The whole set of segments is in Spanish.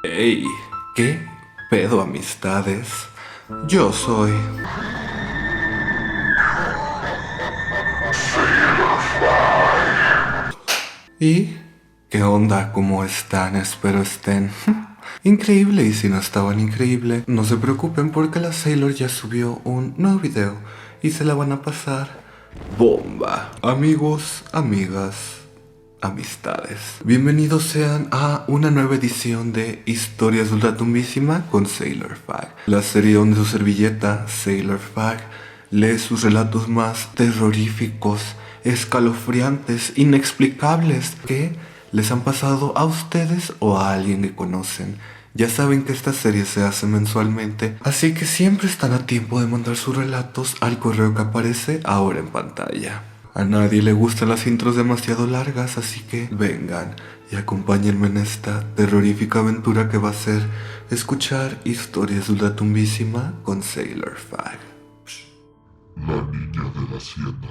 Ey, ¿qué pedo, amistades? Yo soy... ¿Y qué onda? ¿Cómo están? Espero estén... increíble, y si no estaban increíble, no se preocupen porque la Sailor ya subió un nuevo video y se la van a pasar bomba. Amigos, amigas, amistades, bienvenidos sean a una nueva edición de Historias de Ultratumbísima con Sailor Fag, la serie donde su servilleta, Sailor Fag, lee sus relatos más terroríficos, escalofriantes, inexplicables que les han pasado a ustedes o a alguien que conocen. Ya saben que esta serie se hace mensualmente, así que siempre están a tiempo de mandar sus relatos al correo que aparece ahora en pantalla. A nadie le gustan las intros demasiado largas, así que vengan y acompáñenme en esta terrorífica aventura que va a ser escuchar Historias de Ultratumbísima con Sailor Fag. La niña de la hacienda.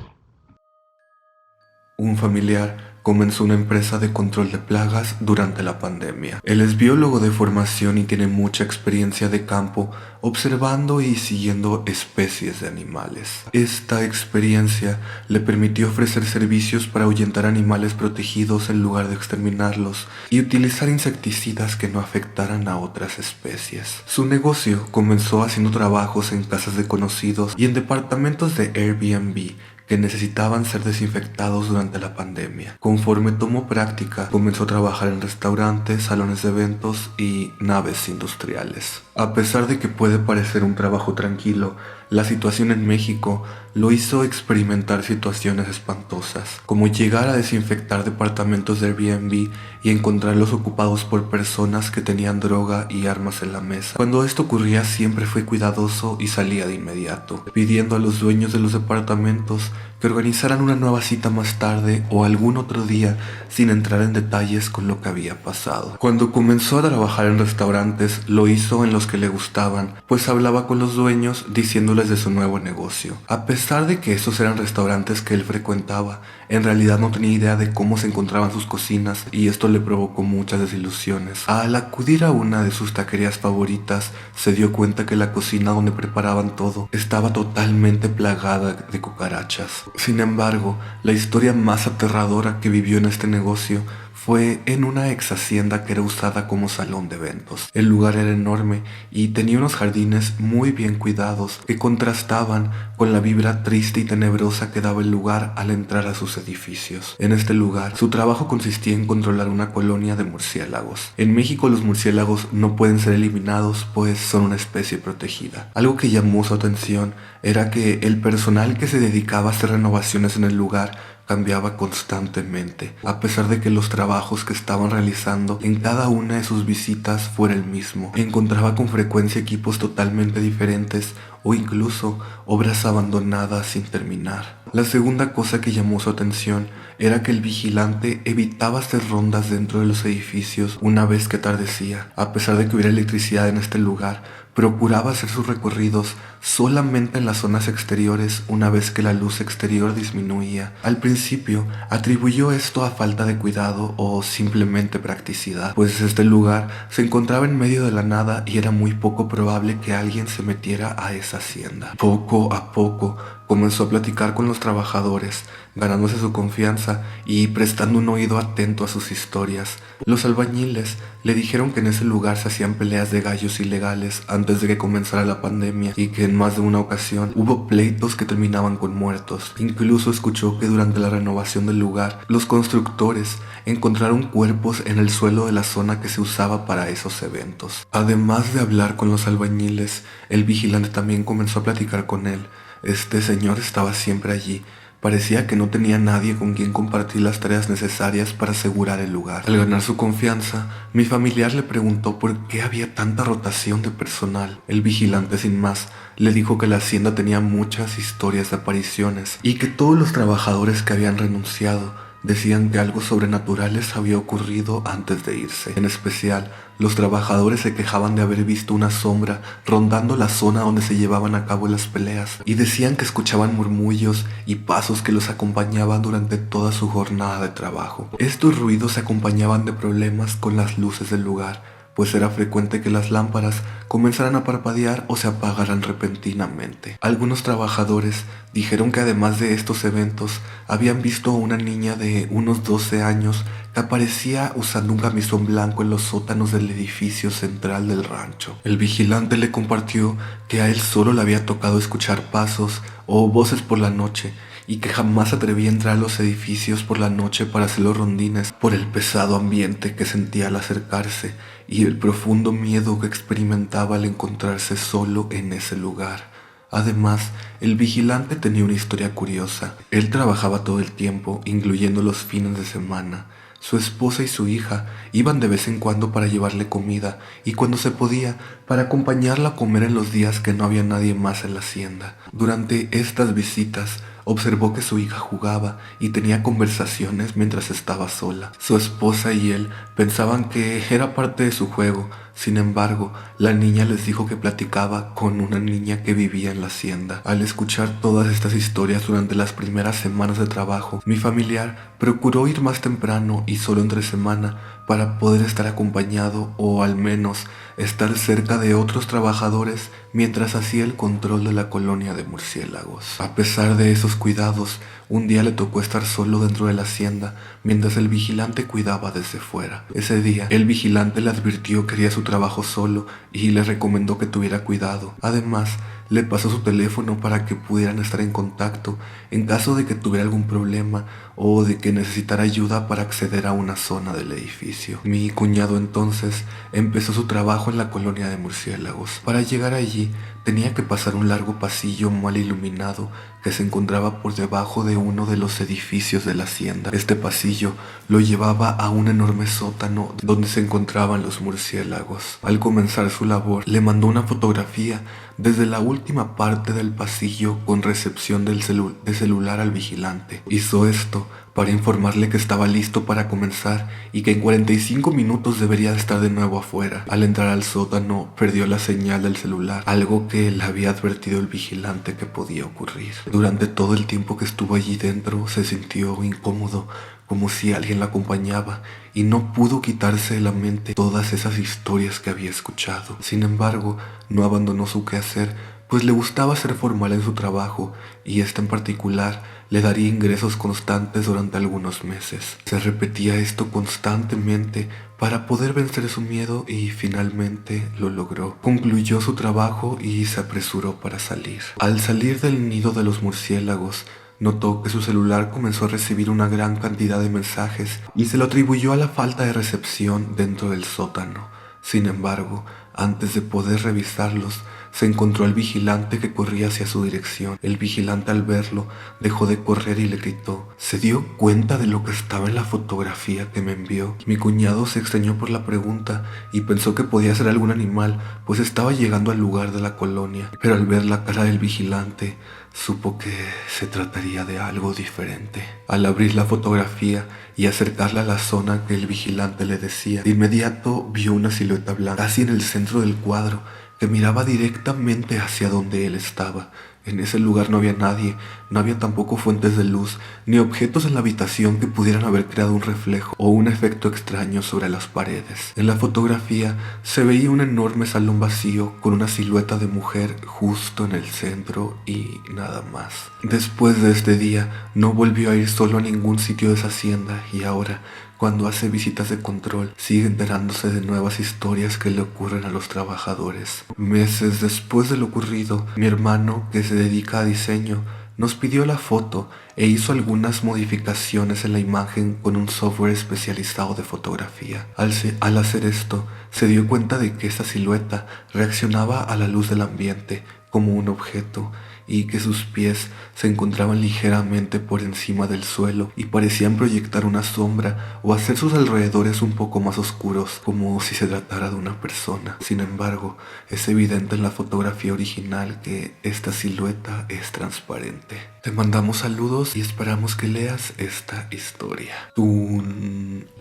Un familiar comenzó una empresa de control de plagas durante la pandemia. Él es biólogo de formación y tiene mucha experiencia de campo observando y siguiendo especies de animales. Esta experiencia le permitió ofrecer servicios para ahuyentar animales protegidos en lugar de exterminarlos y utilizar insecticidas que no afectaran a otras especies. Su negocio comenzó haciendo trabajos en casas de conocidos y en departamentos de Airbnb que necesitaban ser desinfectados durante la pandemia. Conforme tomó práctica, comenzó a trabajar en restaurantes, salones de eventos y naves industriales. A pesar de que puede parecer un trabajo tranquilo, la situación en México lo hizo experimentar situaciones espantosas, como llegar a desinfectar departamentos de Airbnb y encontrarlos ocupados por personas que tenían droga y armas en la mesa. Cuando esto ocurría siempre fue cuidadoso y salía de inmediato, pidiendo a los dueños de los departamentos que organizaran una nueva cita más tarde o algún otro día sin entrar en detalles con lo que había pasado. Cuando comenzó a trabajar en restaurantes, lo hizo en los que le gustaban, pues hablaba con los dueños diciéndoles de su nuevo negocio. A pesar de que esos eran restaurantes que él frecuentaba, en realidad no tenía idea de cómo se encontraban sus cocinas y esto le provocó muchas desilusiones. Al acudir a una de sus taquerías favoritas, se dio cuenta que la cocina donde preparaban todo estaba totalmente plagada de cucarachas. Sin embargo, la historia más aterradora que vivió en este negocio fue en una ex hacienda que era usada como salón de eventos. El lugar era enorme y tenía unos jardines muy bien cuidados que contrastaban con la vibra triste y tenebrosa que daba el lugar al entrar a sus edificios. En este lugar, su trabajo consistía en controlar una colonia de murciélagos. En México los murciélagos no pueden ser eliminados pues son una especie protegida. Algo que llamó su atención era que el personal que se dedicaba a hacer renovaciones en el lugar cambiaba constantemente, a pesar de que los trabajos que estaban realizando en cada una de sus visitas fuera el mismo. Encontraba con frecuencia equipos totalmente diferentes o incluso obras abandonadas sin terminar. La segunda cosa que llamó su atención era que el vigilante evitaba hacer rondas dentro de los edificios una vez que atardecía. A pesar de que hubiera electricidad en este lugar, procuraba hacer sus recorridos solamente en las zonas exteriores una vez que la luz exterior disminuía. Al principio atribuyó esto a falta de cuidado o simplemente practicidad, pues este lugar se encontraba en medio de la nada y era muy poco probable que alguien se metiera a esa hacienda. Poco a poco comenzó a platicar con los trabajadores, ganándose su confianza y prestando un oído atento a sus historias. Los albañiles le dijeron que en ese lugar se hacían peleas de gallos ilegales antes de que comenzara la pandemia y que en más de una ocasión hubo pleitos que terminaban con muertos. Incluso escuchó que durante la renovación del lugar, los constructores encontraron cuerpos en el suelo de la zona que se usaba para esos eventos. Además de hablar con los albañiles, el vigilante también comenzó a platicar con él. Este señor estaba siempre allí. Parecía que no tenía nadie con quien compartir las tareas necesarias para asegurar el lugar. Al ganar su confianza, mi familiar le preguntó por qué había tanta rotación de personal. El vigilante, sin más, le dijo que la hacienda tenía muchas historias de apariciones y que todos los trabajadores que habían renunciado decían que algo sobrenatural les había ocurrido antes de irse. En especial, los trabajadores se quejaban de haber visto una sombra rondando la zona donde se llevaban a cabo las peleas y decían que escuchaban murmullos y pasos que los acompañaban durante toda su jornada de trabajo. Estos ruidos se acompañaban de problemas con las luces del lugar, pues era frecuente que las lámparas comenzaran a parpadear o se apagaran repentinamente. Algunos trabajadores dijeron que además de estos eventos, habían visto a una niña de unos 12 años que aparecía usando un camisón blanco en los sótanos del edificio central del rancho. El vigilante le compartió que a él solo le había tocado escuchar pasos o voces por la noche y que jamás se atrevía a entrar a los edificios por la noche para hacer los rondines por el pesado ambiente que sentía al acercarse y el profundo miedo que experimentaba al encontrarse solo en ese lugar. Además, el vigilante tenía una historia curiosa. Él trabajaba todo el tiempo, incluyendo los fines de semana. Su esposa y su hija iban de vez en cuando para llevarle comida y cuando se podía, para acompañarla a comer en los días que no había nadie más en la hacienda. Durante estas visitas, observó que su hija jugaba y tenía conversaciones mientras estaba sola. Su esposa y él pensaban que era parte de su juego. Sin embargo, la niña les dijo que platicaba con una niña que vivía en la hacienda. Al escuchar todas estas historias durante las primeras semanas de trabajo, mi familiar procuró ir más temprano y solo entre semana para poder estar acompañado o al menos estar cerca de otros trabajadores mientras hacía el control de la colonia de murciélagos. A pesar de esos cuidados, un día le tocó estar solo dentro de la hacienda mientras el vigilante cuidaba desde fuera. Ese día, el vigilante le advirtió que haría su trabajo solo y le recomendó que tuviera cuidado. Además, le pasó su teléfono para que pudieran estar en contacto en caso de que tuviera algún problema o de que necesitara ayuda para acceder a una zona del edificio. Mi cuñado entonces empezó su trabajo en la colonia de murciélagos. Para llegar allí tenía que pasar un largo pasillo mal iluminado que se encontraba por debajo de uno de los edificios de la hacienda. Este pasillo lo llevaba a un enorme sótano donde se encontraban los murciélagos. Al comenzar su labor, le mandó una fotografía desde la última parte del pasillo con recepción de celular al vigilante. Hizo esto para informarle que estaba listo para comenzar y que en 45 minutos debería estar de nuevo afuera. Al entrar al sótano, perdió la señal del celular, algo que le había advertido el vigilante que podía ocurrir. Durante todo el tiempo que estuvo allí dentro, se sintió incómodo, como si alguien la acompañaba, y no pudo quitarse de la mente todas esas historias que había escuchado. Sin embargo, no abandonó su quehacer, pues le gustaba ser formal en su trabajo, y este en particular le daría ingresos constantes durante algunos meses. Se repetía esto constantemente para poder vencer su miedo y finalmente lo logró. Concluyó su trabajo y se apresuró para salir. Al salir del nido de los murciélagos, notó que su celular comenzó a recibir una gran cantidad de mensajes y se lo atribuyó a la falta de recepción dentro del sótano. Sin embargo, antes de poder revisarlos, se encontró al vigilante que corría hacia su dirección. El vigilante, al verlo, dejó de correr y le gritó. ¿Se dio cuenta de lo que estaba en la fotografía que me envió? Mi cuñado se extrañó por la pregunta y pensó que podía ser algún animal, pues estaba llegando al lugar de la colonia. Pero al ver la cara del vigilante, supo que se trataría de algo diferente. Al abrir la fotografía y acercarla a la zona que el vigilante le decía, de inmediato vio una silueta blanca casi en el centro del cuadro que miraba directamente hacia donde él estaba. En ese lugar no había nadie, no había tampoco fuentes de luz, ni objetos en la habitación que pudieran haber creado un reflejo o un efecto extraño sobre las paredes. En la fotografía se veía un enorme salón vacío con una silueta de mujer justo en el centro y nada más. Después de este día, no volvió a ir solo a ningún sitio de esa hacienda y ahora, cuando hace visitas de control, sigue enterándose de nuevas historias que le ocurren a los trabajadores. Meses después de lo ocurrido, mi hermano, que se dedica a diseño, nos pidió la foto e hizo algunas modificaciones en la imagen con un software especializado de fotografía. Al hacer esto, se dio cuenta de que esa silueta reaccionaba a la luz del ambiente como un objeto y que sus pies se encontraban ligeramente por encima del suelo y parecían proyectar una sombra o hacer sus alrededores un poco más oscuros, como si se tratara de una persona. Sin embargo, es evidente en la fotografía original que esta silueta es transparente. Te mandamos saludos y esperamos que leas esta historia.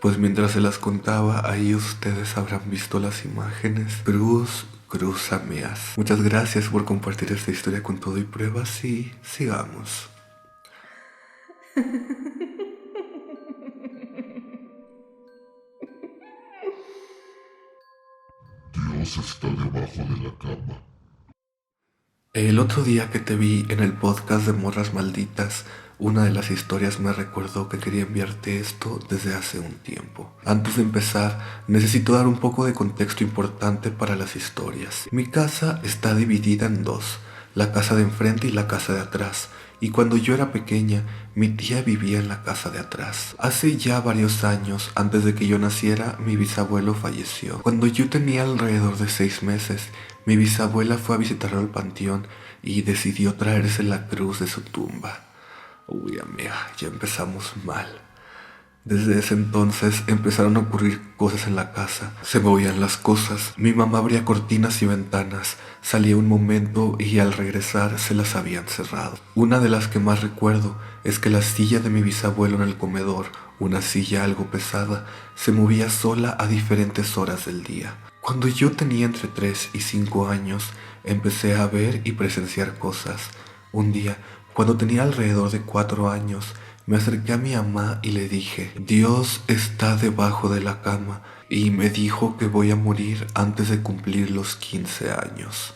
Pues mientras se las contaba, ahí ustedes habrán visto las imágenes. Cruzameas. Muchas gracias por compartir esta historia con todo y pruebas y sigamos. Dios está debajo de la cama. El otro día que te vi en el podcast de Morras Malditas, una de las historias me recordó que quería enviarte esto desde hace un tiempo. Antes de empezar, necesito dar un poco de contexto importante para las historias. Mi casa está dividida en dos, la casa de enfrente y la casa de atrás. Y cuando yo era pequeña, mi tía vivía en la casa de atrás. Hace ya varios años, antes de que yo naciera, mi bisabuelo falleció. Cuando yo tenía alrededor de 6 meses, mi bisabuela fue a visitarlo al panteón y decidió traerse la cruz de su tumba. Uy, amiga, ya empezamos mal. Desde ese entonces empezaron a ocurrir cosas en la casa. Se movían las cosas. Mi mamá abría cortinas y ventanas. Salía un momento y al regresar se las habían cerrado. Una de las que más recuerdo es que la silla de mi bisabuelo en el comedor, una silla algo pesada, se movía sola a diferentes horas del día. Cuando yo tenía entre 3 y 5 años, empecé a ver y presenciar cosas. Un día, cuando tenía alrededor de 4 años, me acerqué a mi mamá y le dije, Dios está debajo de la cama y me dijo que voy a morir antes de cumplir los 15 años.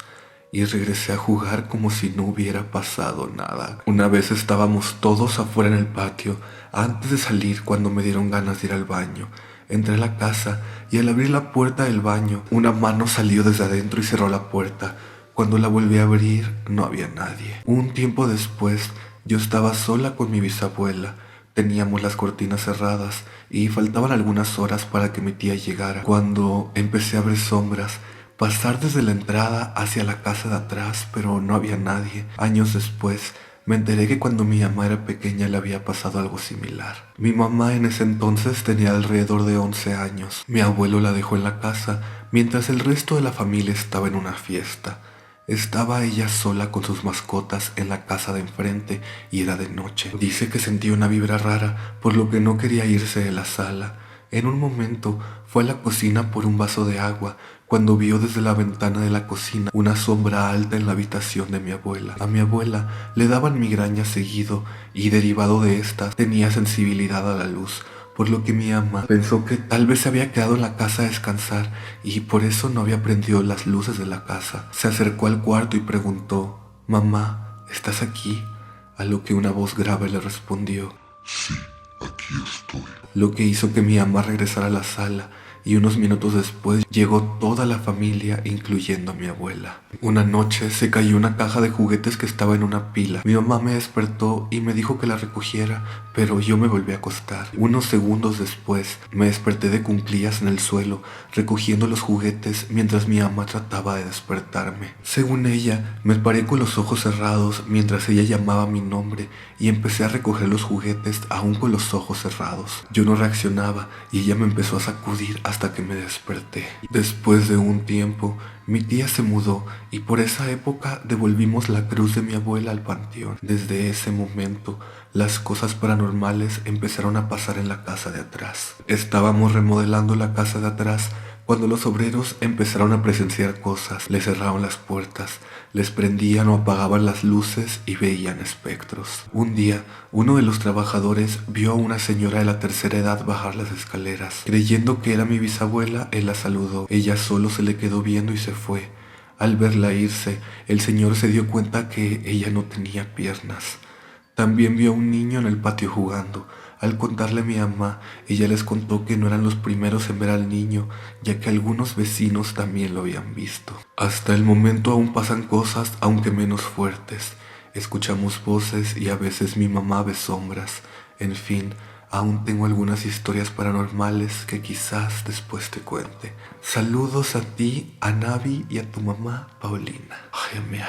Y regresé a jugar como si no hubiera pasado nada. Una vez estábamos todos afuera en el patio, antes de salir cuando me dieron ganas de ir al baño. Entré a la casa y al abrir la puerta del baño, una mano salió desde adentro y cerró la puerta. Cuando la volví a abrir, no había nadie. Un tiempo después, yo estaba sola con mi bisabuela. Teníamos las cortinas cerradas y faltaban algunas horas para que mi tía llegara. Cuando empecé a ver sombras, pasar desde la entrada hacia la casa de atrás, pero no había nadie. Años después, me enteré que cuando mi mamá era pequeña le había pasado algo similar. Mi mamá en ese entonces tenía alrededor de 11 años. Mi abuelo la dejó en la casa mientras el resto de la familia estaba en una fiesta. Estaba ella sola con sus mascotas en la casa de enfrente y era de noche. Dice que sentía una vibra rara, por lo que no quería irse de la sala. En un momento fue a la cocina por un vaso de agua, cuando vio desde la ventana de la cocina una sombra alta en la habitación de mi abuela. A mi abuela le daban migrañas seguido y derivado de esta tenía sensibilidad a la luz, por lo que mi mamá pensó que tal vez se había quedado en la casa a descansar y por eso no había prendido las luces de la casa. Se acercó al cuarto y preguntó, «Mamá, ¿estás aquí?», a lo que una voz grave le respondió, Sí, aquí estoy. lo que hizo que mi mamá regresara a la sala y unos minutos después llegó toda la familia, incluyendo a mi abuela. Una noche se cayó una caja de juguetes que estaba en una pila. Mi mamá me despertó y me dijo que la recogiera, pero yo me volví a acostar. Unos segundos después me desperté de cuclillas en el suelo, recogiendo los juguetes mientras mi mamá trataba de despertarme. Según ella, me paré con los ojos cerrados mientras ella llamaba mi nombre y empecé a recoger los juguetes aún con los ojos cerrados. Yo no reaccionaba y ella me empezó a sacudir hasta que me desperté. Después de un tiempo, mi tía se mudó y por esa época devolvimos la cruz de mi abuela al panteón. Desde ese momento, las cosas paranormales empezaron a pasar en la casa de atrás. Estábamos remodelando la casa de atrás cuando los obreros empezaron a presenciar cosas. Les cerraron las puertas, les prendían o apagaban las luces y veían espectros. Un día, uno de los trabajadores vio a una señora de la tercera edad bajar las escaleras. Creyendo que era mi bisabuela, él la saludó. Ella solo se le quedó viendo y se fue. Al verla irse, el señor se dio cuenta que ella no tenía piernas. También vio a un niño en el patio jugando. Al contarle a mi mamá, ella les contó que no eran los primeros en ver al niño, ya que algunos vecinos también lo habían visto. Hasta el momento aún pasan cosas, aunque menos fuertes. Escuchamos voces y a veces mi mamá ve sombras. En fin, aún tengo algunas historias paranormales que quizás después te cuente. Saludos a ti, a Navi y a tu mamá, Paulina. Ay, mía,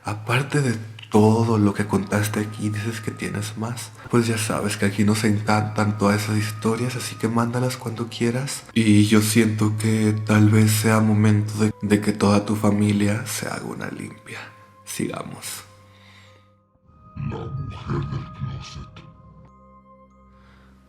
aparte de todo lo que contaste aquí, dices que tienes más. Pues ya sabes que aquí nos encantan todas esas historias, así que mándalas cuando quieras. Y yo siento que tal vez sea momento de que toda tu familia se haga una limpia. Sigamos. La mujer del closet.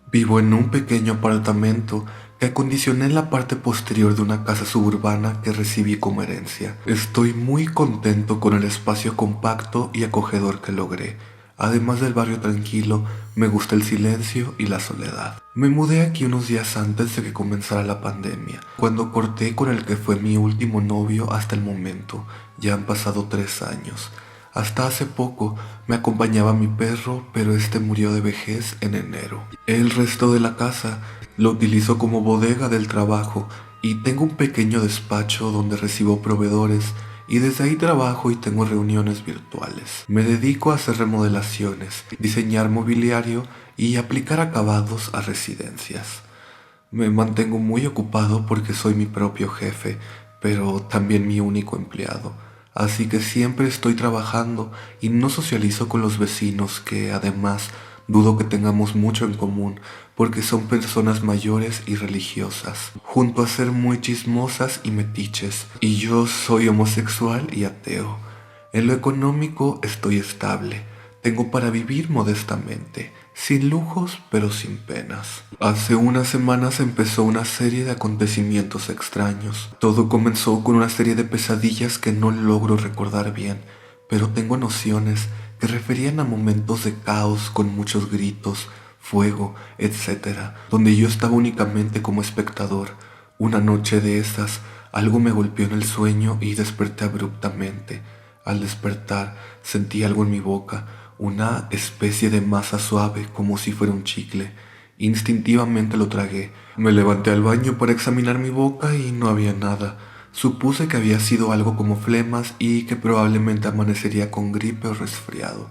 Vivo en un pequeño apartamento que acondicioné en la parte posterior de una casa suburbana que recibí como herencia. Estoy muy contento con el espacio compacto y acogedor que logré. Además del barrio tranquilo, me gusta el silencio y la soledad. Me mudé aquí unos días antes de que comenzara la pandemia, cuando corté con el que fue mi último novio hasta el momento. Ya han pasado 3 años. Hasta hace poco me acompañaba mi perro, pero este murió de vejez en enero. El resto de la casa lo utilizo como bodega del trabajo y tengo un pequeño despacho donde recibo proveedores y desde ahí trabajo y tengo reuniones virtuales. Me dedico a hacer remodelaciones, diseñar mobiliario y aplicar acabados a residencias. Me mantengo muy ocupado porque soy mi propio jefe, pero también mi único empleado. Así que siempre estoy trabajando y no socializo con los vecinos que además dudo que tengamos mucho en común porque son personas mayores y religiosas, junto a ser muy chismosas y metiches, y yo soy homosexual y ateo. En lo económico estoy estable, tengo para vivir modestamente, sin lujos pero sin penas. Hace unas semanas empezó una serie de acontecimientos extraños. Todo comenzó con una serie de pesadillas que no logro recordar bien, pero tengo nociones que referían a momentos de caos con muchos gritos, fuego, etc., donde yo estaba únicamente como espectador. Una noche de esas, algo me golpeó en el sueño y desperté abruptamente. Al despertar, sentí algo en mi boca, una especie de masa suave como si fuera un chicle. Instintivamente lo tragué. Me levanté al baño para examinar mi boca y no había nada. Supuse que había sido algo como flemas y que probablemente amanecería con gripe o resfriado.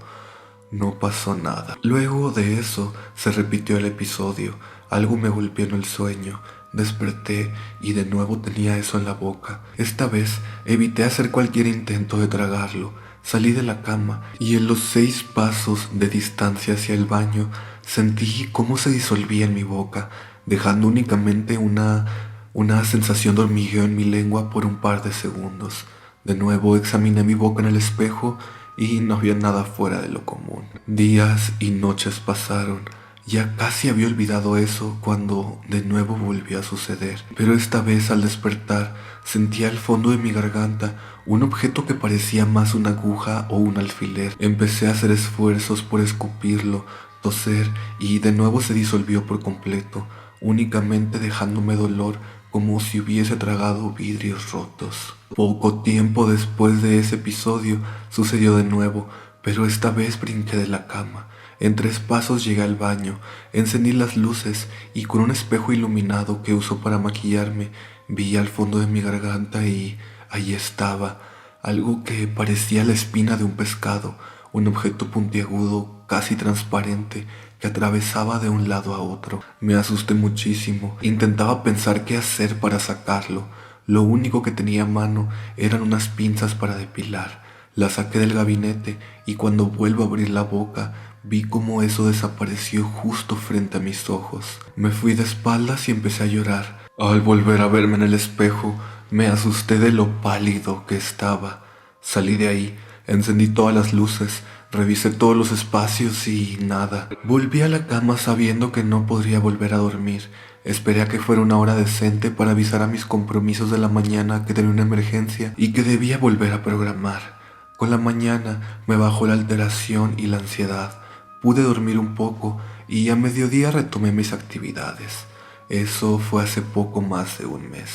No pasó nada. Luego de eso se repitió el episodio. Algo me golpeó en el sueño. Desperté y de nuevo tenía eso en la boca. Esta vez evité hacer cualquier intento de tragarlo. Salí de la cama y en los 6 pasos de distancia hacia el baño sentí cómo se disolvía en mi boca, dejando únicamente una sensación de hormigueo en mi lengua por un par de segundos. De nuevo examiné mi boca en el espejo y no había nada fuera de lo común. Días y noches pasaron. Ya casi había olvidado eso cuando de nuevo volvió a suceder, pero esta vez al despertar sentía al fondo de mi garganta un objeto que parecía más una aguja o un alfiler. Empecé a hacer esfuerzos por escupirlo, toser y de nuevo se disolvió por completo, únicamente dejándome dolor como si hubiese tragado vidrios rotos. Poco tiempo después de ese episodio sucedió de nuevo, pero esta vez brinqué de la cama. En 3 pasos llegué al baño, encendí las luces y con un espejo iluminado que uso para maquillarme, vi al fondo de mi garganta y ahí estaba, algo que parecía la espina de un pescado, un objeto puntiagudo, casi transparente, que atravesaba de un lado a otro. Me asusté muchísimo, intentaba pensar qué hacer para sacarlo. Lo único que tenía a mano eran unas pinzas para depilar. Las saqué del gabinete y cuando vuelvo a abrir la boca, vi cómo eso desapareció justo frente a mis ojos. Me fui de espaldas y empecé a llorar. Al volver a verme en el espejo, me asusté de lo pálido que estaba. Salí de ahí, encendí todas las luces, revisé todos los espacios y nada. Volví a la cama sabiendo que no podría volver a dormir. Esperé a que fuera una hora decente para avisar a mis compromisos de la mañana que tenía una emergencia y que debía volver a programar. Con la mañana me bajó la alteración y la ansiedad. Pude dormir un poco y a mediodía retomé mis actividades. Eso fue hace poco más de un mes.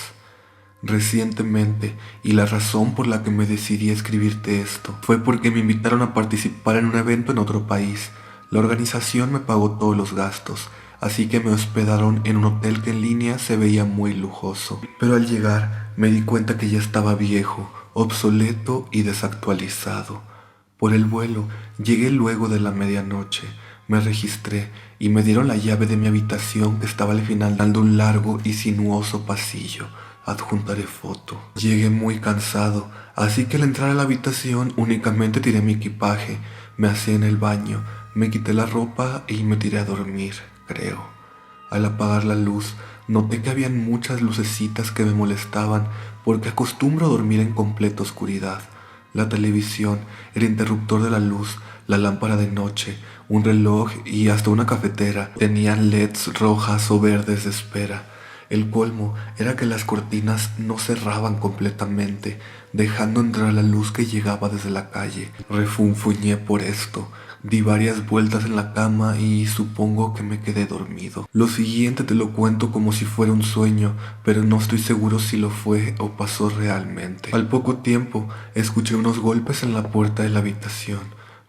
Recientemente, y la razón por la que me decidí a escribirte esto, fue porque me invitaron a participar en un evento en otro país. La organización me pagó todos los gastos, así que me hospedaron en un hotel que en línea se veía muy lujoso. Pero al llegar me di cuenta que ya estaba viejo, obsoleto y desactualizado. Por el vuelo llegué luego de la medianoche, me registré y me dieron la llave de mi habitación que estaba al final de un largo y sinuoso pasillo. Adjuntaré foto. Llegué muy cansado, así que al entrar a la habitación únicamente tiré mi equipaje, me aseé en el baño, me quité la ropa y me tiré a dormir, creo. Al apagar la luz, noté que habían muchas lucecitas que me molestaban porque acostumbro a dormir en completa oscuridad. La televisión, el interruptor de la luz, la lámpara de noche, un reloj y hasta una cafetera tenían LEDs rojas o verdes de espera. El colmo era que las cortinas no cerraban completamente, dejando entrar la luz que llegaba desde la calle. Refunfuñé por esto. di varias vueltas en la cama y supongo que me quedé dormido. Lo siguiente te lo cuento como si fuera un sueño, pero no estoy seguro si lo fue o pasó realmente. Al poco tiempo, escuché unos golpes en la puerta de la habitación.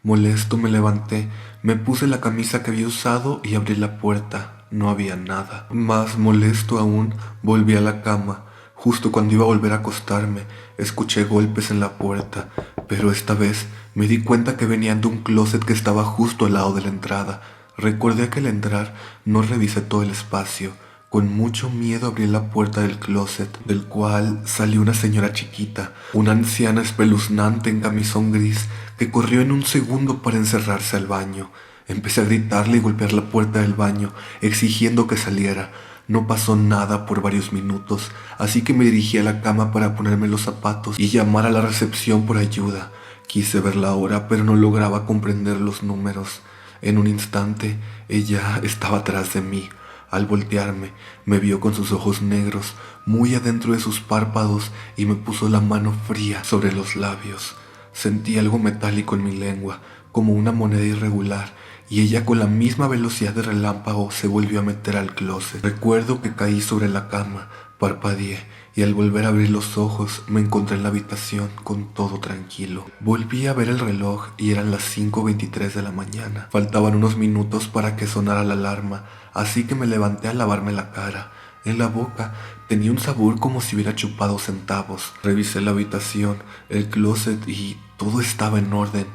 Molesto me levanté, me puse la camisa que había usado y abrí la puerta. No había nada. Más molesto aún, volví a la cama. Justo cuando iba a volver a acostarme, escuché golpes en la puerta, pero esta vez me di cuenta que venían de un closet que estaba justo al lado de la entrada. Recordé que al entrar no revisé todo el espacio. Con mucho miedo abrí la puerta del closet, del cual salió una señora chiquita, una anciana espeluznante en camisón gris, que corrió en un segundo para encerrarse al baño. Empecé a gritarle y golpear la puerta del baño, exigiendo que saliera. No pasó nada por varios minutos, así que me dirigí a la cama para ponerme los zapatos y llamar a la recepción por ayuda. Quise ver la hora, pero no lograba comprender los números. En un instante, ella estaba atrás de mí. Al voltearme, me vio con sus ojos negros, muy adentro de sus párpados, y me puso la mano fría sobre los labios. Sentí algo metálico en mi lengua, como una moneda irregular, y ella con la misma velocidad de relámpago se volvió a meter al closet. Recuerdo que caí sobre la cama, parpadeé, y al volver a abrir los ojos me encontré en la habitación con todo tranquilo. Volví a ver el reloj y eran las 5:23 de la mañana. Faltaban unos minutos para que sonara la alarma, así que me levanté a lavarme la cara. En la boca tenía un sabor como si hubiera chupado centavos. Revisé la habitación, el closet y todo estaba en orden.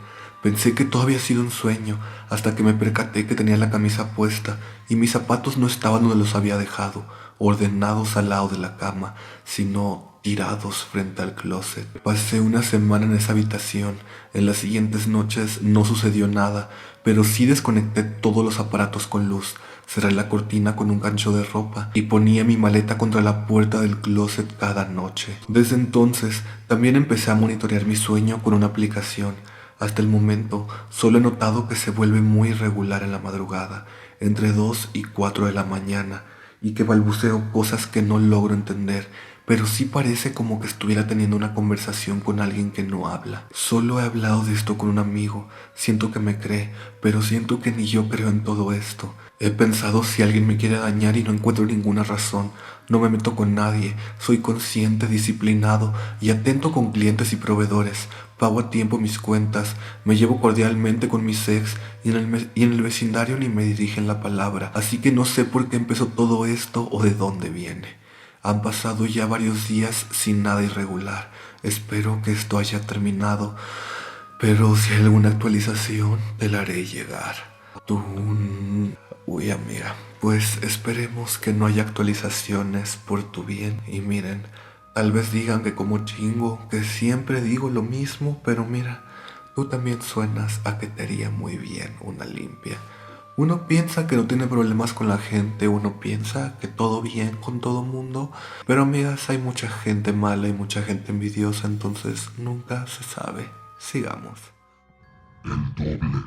Pensé que todo había sido un sueño, hasta que me percaté que tenía la camisa puesta y mis zapatos no estaban donde los había dejado, ordenados al lado de la cama, sino tirados frente al closet. Pasé una semana en esa habitación. En las siguientes noches no sucedió nada, pero sí desconecté todos los aparatos con luz. Cerré la cortina con un gancho de ropa y ponía mi maleta contra la puerta del closet cada noche. Desde entonces también empecé a monitorear mi sueño con una aplicación. Hasta el momento solo he notado que se vuelve muy irregular en la madrugada, entre 2 y 4 de la mañana, y que balbuceo cosas que no logro entender, pero sí parece como que estuviera teniendo una conversación con alguien que no habla. Solo he hablado de esto con un amigo, siento que me cree, pero siento que ni yo creo en todo esto. He pensado si alguien me quiere dañar y no encuentro ninguna razón. No me meto con nadie, soy consciente, disciplinado y atento con clientes y proveedores. Pago a tiempo mis cuentas, me llevo cordialmente con mis ex y en el vecindario ni me dirigen la palabra. Así que no sé por qué empezó todo esto o de dónde viene. Han pasado ya varios días sin nada irregular. Espero que esto haya terminado, pero si hay alguna actualización te la haré llegar. Uy, amiga, pues esperemos que no haya actualizaciones por tu bien. Y miren, tal vez digan que como chingo, que siempre digo lo mismo, pero mira, tú también suenas a que te haría muy bien una limpia. Uno piensa que no tiene problemas con la gente, uno piensa que todo bien con todo mundo, pero amigas, hay mucha gente mala y mucha gente envidiosa, entonces nunca se sabe. Sigamos. El doble.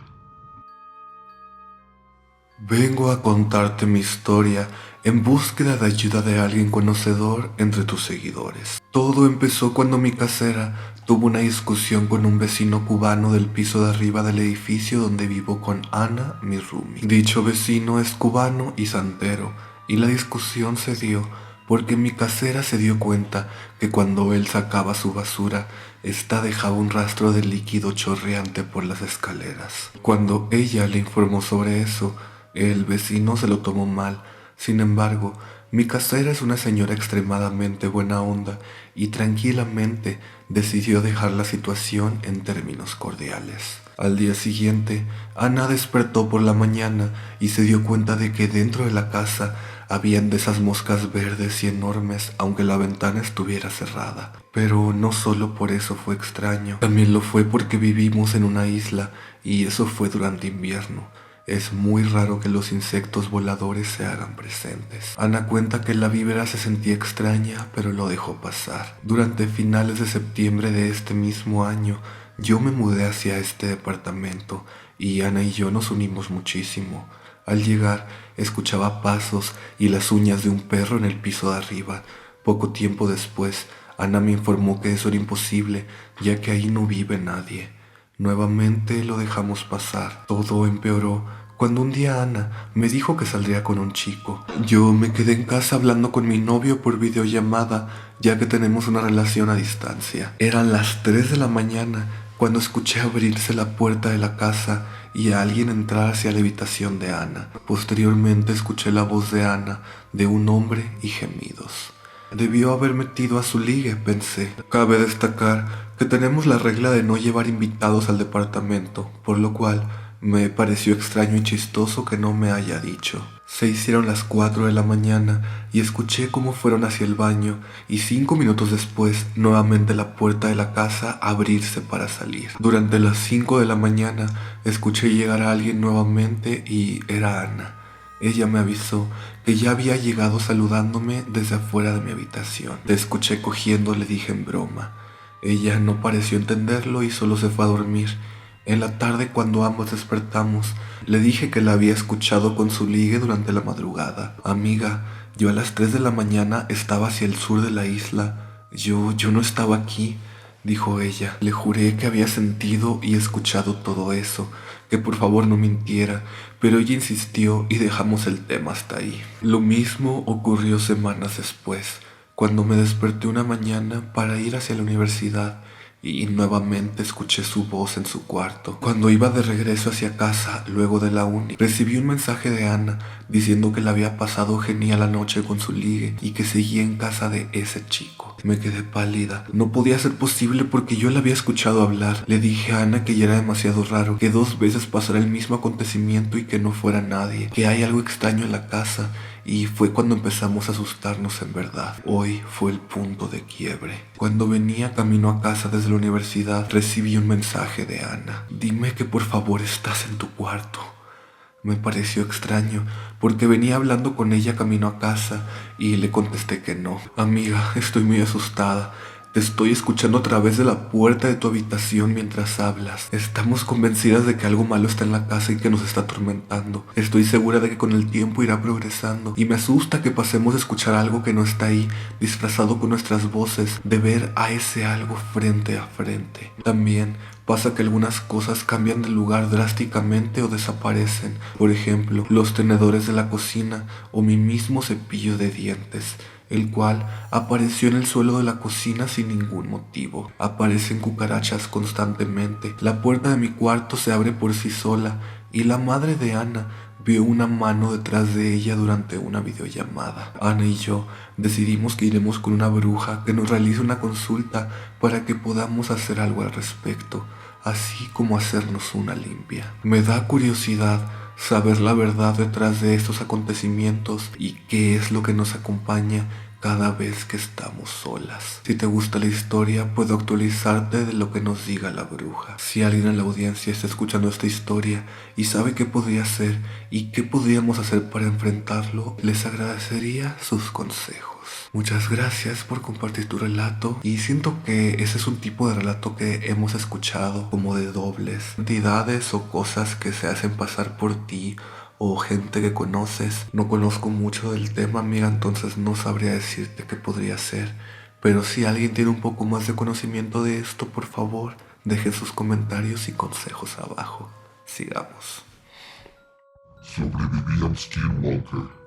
Vengo a contarte mi historia en búsqueda de ayuda de alguien conocedor entre tus seguidores. Todo empezó cuando mi casera tuvo una discusión con un vecino cubano del piso de arriba del edificio donde vivo con Ana, mi roomie. Dicho vecino es cubano y santero, y la discusión se dio porque mi casera se dio cuenta que cuando él sacaba su basura, ésta dejaba un rastro de líquido chorreante por las escaleras. Cuando ella le informó sobre eso, el vecino se lo tomó mal. Sin embargo, mi casera es una señora extremadamente buena onda y tranquilamente decidió dejar la situación en términos cordiales. Al día siguiente, Ana despertó por la mañana y se dio cuenta de que dentro de la casa habían de esas moscas verdes y enormes, aunque la ventana estuviera cerrada. Pero no solo por eso fue extraño, también lo fue porque vivimos en una isla y eso fue durante invierno. Es muy raro que los insectos voladores se hagan presentes. Ana cuenta que la vibra se sentía extraña, pero lo dejó pasar. Durante finales de septiembre de este mismo año, yo me mudé hacia este departamento y Ana y yo nos unimos muchísimo. Al llegar, escuchaba pasos y las uñas de un perro en el piso de arriba. Poco tiempo después, Ana me informó que eso era imposible, ya que ahí no vive nadie. Nuevamente lo dejamos pasar. Todo empeoró cuando un día Ana me dijo que saldría con un chico. Yo me quedé en casa hablando con mi novio por videollamada, ya que tenemos una relación a distancia. Eran las 3 de la mañana cuando escuché abrirse la puerta de la casa y a alguien entrar hacia la habitación de Ana. Posteriormente escuché la voz de Ana, de un hombre y gemidos. Debió haber metido a su ligue, pensé. Cabe destacar que tenemos la regla de no llevar invitados al departamento, por lo cual me pareció extraño y chistoso que no me haya dicho. Se hicieron las 4 de la mañana y escuché cómo fueron hacia el baño y 5 minutos después nuevamente la puerta de la casa abrirse para salir. Durante las 5 de la mañana escuché llegar a alguien nuevamente y era Ana. Ella me avisó que ya había llegado saludándome desde afuera de mi habitación. Te escuché cogiendo, le dije en broma. Ella no pareció entenderlo y solo se fue a dormir. En la tarde, cuando ambos despertamos, le dije que la había escuchado con su ligue durante la madrugada. Amiga, yo a las 3 de la mañana estaba hacia el sur de la isla. Yo no estaba aquí, dijo ella. Le juré que había sentido y escuchado todo eso, que por favor no mintiera, pero ella insistió y dejamos el tema hasta ahí. Lo mismo ocurrió semanas después, cuando me desperté una mañana para ir hacia la universidad y nuevamente escuché su voz en su cuarto. Cuando iba de regreso hacia casa, luego de la uni, recibí un mensaje de Ana diciendo que le había pasado genial la noche con su ligue y que seguía en casa de ese chico. Me quedé pálida. No podía ser posible porque yo la había escuchado hablar. Le dije a Ana que ya era demasiado raro, que 2 veces pasara el mismo acontecimiento y que no fuera nadie, que hay algo extraño en la casa. Y fue cuando empezamos a asustarnos en verdad. Hoy fue el punto de quiebre. Cuando venía camino a casa desde la universidad, recibí un mensaje de Ana. Dime que por favor estás en tu cuarto. Me pareció extraño, porque venía hablando con ella camino a casa y le contesté que no. Amiga, estoy muy asustada. Te estoy escuchando a través de la puerta de tu habitación mientras hablas. Estamos convencidas de que algo malo está en la casa y que nos está atormentando. Estoy segura de que con el tiempo irá progresando. Y me asusta que pasemos a escuchar algo que no está ahí, disfrazado con nuestras voces, de ver a ese algo frente a frente. También pasa que algunas cosas cambian de lugar drásticamente o desaparecen. Por ejemplo, los tenedores de la cocina o mi mismo cepillo de dientes, el cual apareció en el suelo de la cocina sin ningún motivo. Aparecen cucarachas constantemente. La puerta de mi cuarto se abre por sí sola y la madre de Ana vio una mano detrás de ella durante una videollamada. Ana y yo decidimos que iremos con una bruja que nos realice una consulta para que podamos hacer algo al respecto, así como hacernos una limpia. Me da curiosidad saber la verdad detrás de estos acontecimientos y qué es lo que nos acompaña cada vez que estamos solas. Si te gusta la historia, puedo actualizarte de lo que nos diga la bruja. Si alguien en la audiencia está escuchando esta historia y sabe qué podría hacer y qué podríamos hacer para enfrentarlo, les agradecería sus consejos. Muchas gracias por compartir tu relato y siento que ese es un tipo de relato que hemos escuchado, como de dobles, entidades o cosas que se hacen pasar por ti o gente que conoces. No conozco mucho del tema, amiga, entonces no sabría decirte qué podría ser, pero si alguien tiene un poco más de conocimiento de esto, por favor, dejen sus comentarios y consejos abajo. Sigamos. Sobrevivían Skinwalker.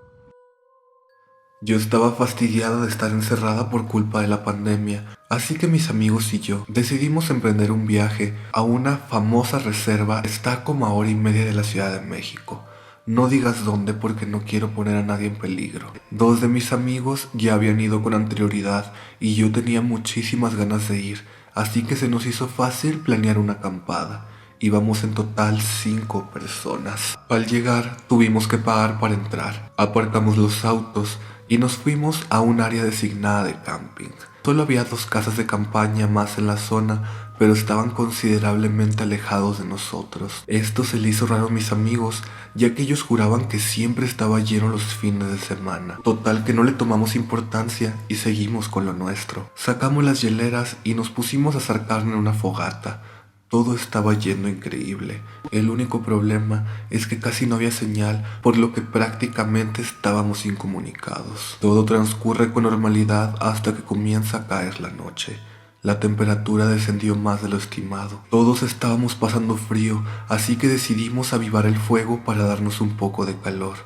Yo estaba fastidiada de estar encerrada por culpa de la pandemia, así que mis amigos y yo decidimos emprender un viaje a una famosa reserva. Está como a 1 hora y media de la Ciudad de México. No digas dónde porque no quiero poner a nadie en peligro. 2 de mis amigos ya habían ido con anterioridad y yo tenía muchísimas ganas de ir, así que se nos hizo fácil planear una acampada. Íbamos en total 5 personas. Al llegar tuvimos que pagar para entrar. Aparcamos los autos y nos fuimos a un área designada de camping. Solo había 2 casas de campaña más en la zona, pero estaban considerablemente alejados de nosotros. Esto se le hizo raro a mis amigos, ya que ellos juraban que siempre estaba lleno los fines de semana. Total que no le tomamos importancia y seguimos con lo nuestro. Sacamos las hieleras y nos pusimos a asar carne en una fogata. Todo estaba yendo increíble. El único problema es que casi no había señal, por lo que prácticamente estábamos incomunicados. Todo transcurre con normalidad hasta que comienza a caer la noche. La temperatura descendió más de lo estimado. Todos estábamos pasando frío, así que decidimos avivar el fuego para darnos un poco de calor.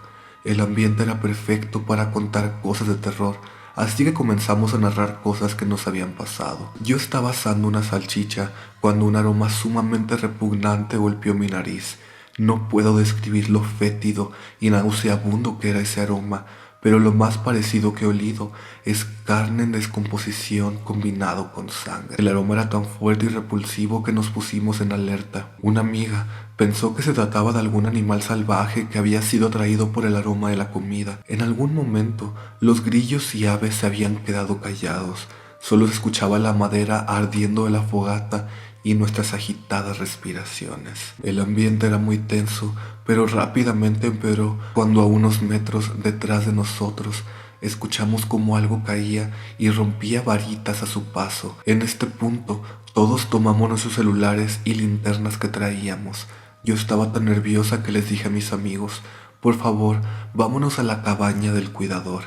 El ambiente era perfecto para contar cosas de terror, así que comenzamos a narrar cosas que nos habían pasado. Yo estaba asando una salchicha cuando un aroma sumamente repugnante golpeó mi nariz. No puedo describir lo fétido y nauseabundo que era ese aroma, pero lo más parecido que he olido es carne en descomposición combinado con sangre. El aroma era tan fuerte y repulsivo que nos pusimos en alerta. Una amiga pensó que se trataba de algún animal salvaje que había sido atraído por el aroma de la comida. En algún momento, los grillos y aves se habían quedado callados. Solo se escuchaba la madera ardiendo de la fogata y nuestras agitadas respiraciones. El ambiente era muy tenso, pero rápidamente empeoró cuando a unos metros detrás de nosotros escuchamos como algo caía y rompía varitas a su paso. En este punto, todos tomamos nuestros celulares y linternas que traíamos. Yo estaba tan nerviosa que les dije a mis amigos, por favor, vámonos a la cabaña del cuidador.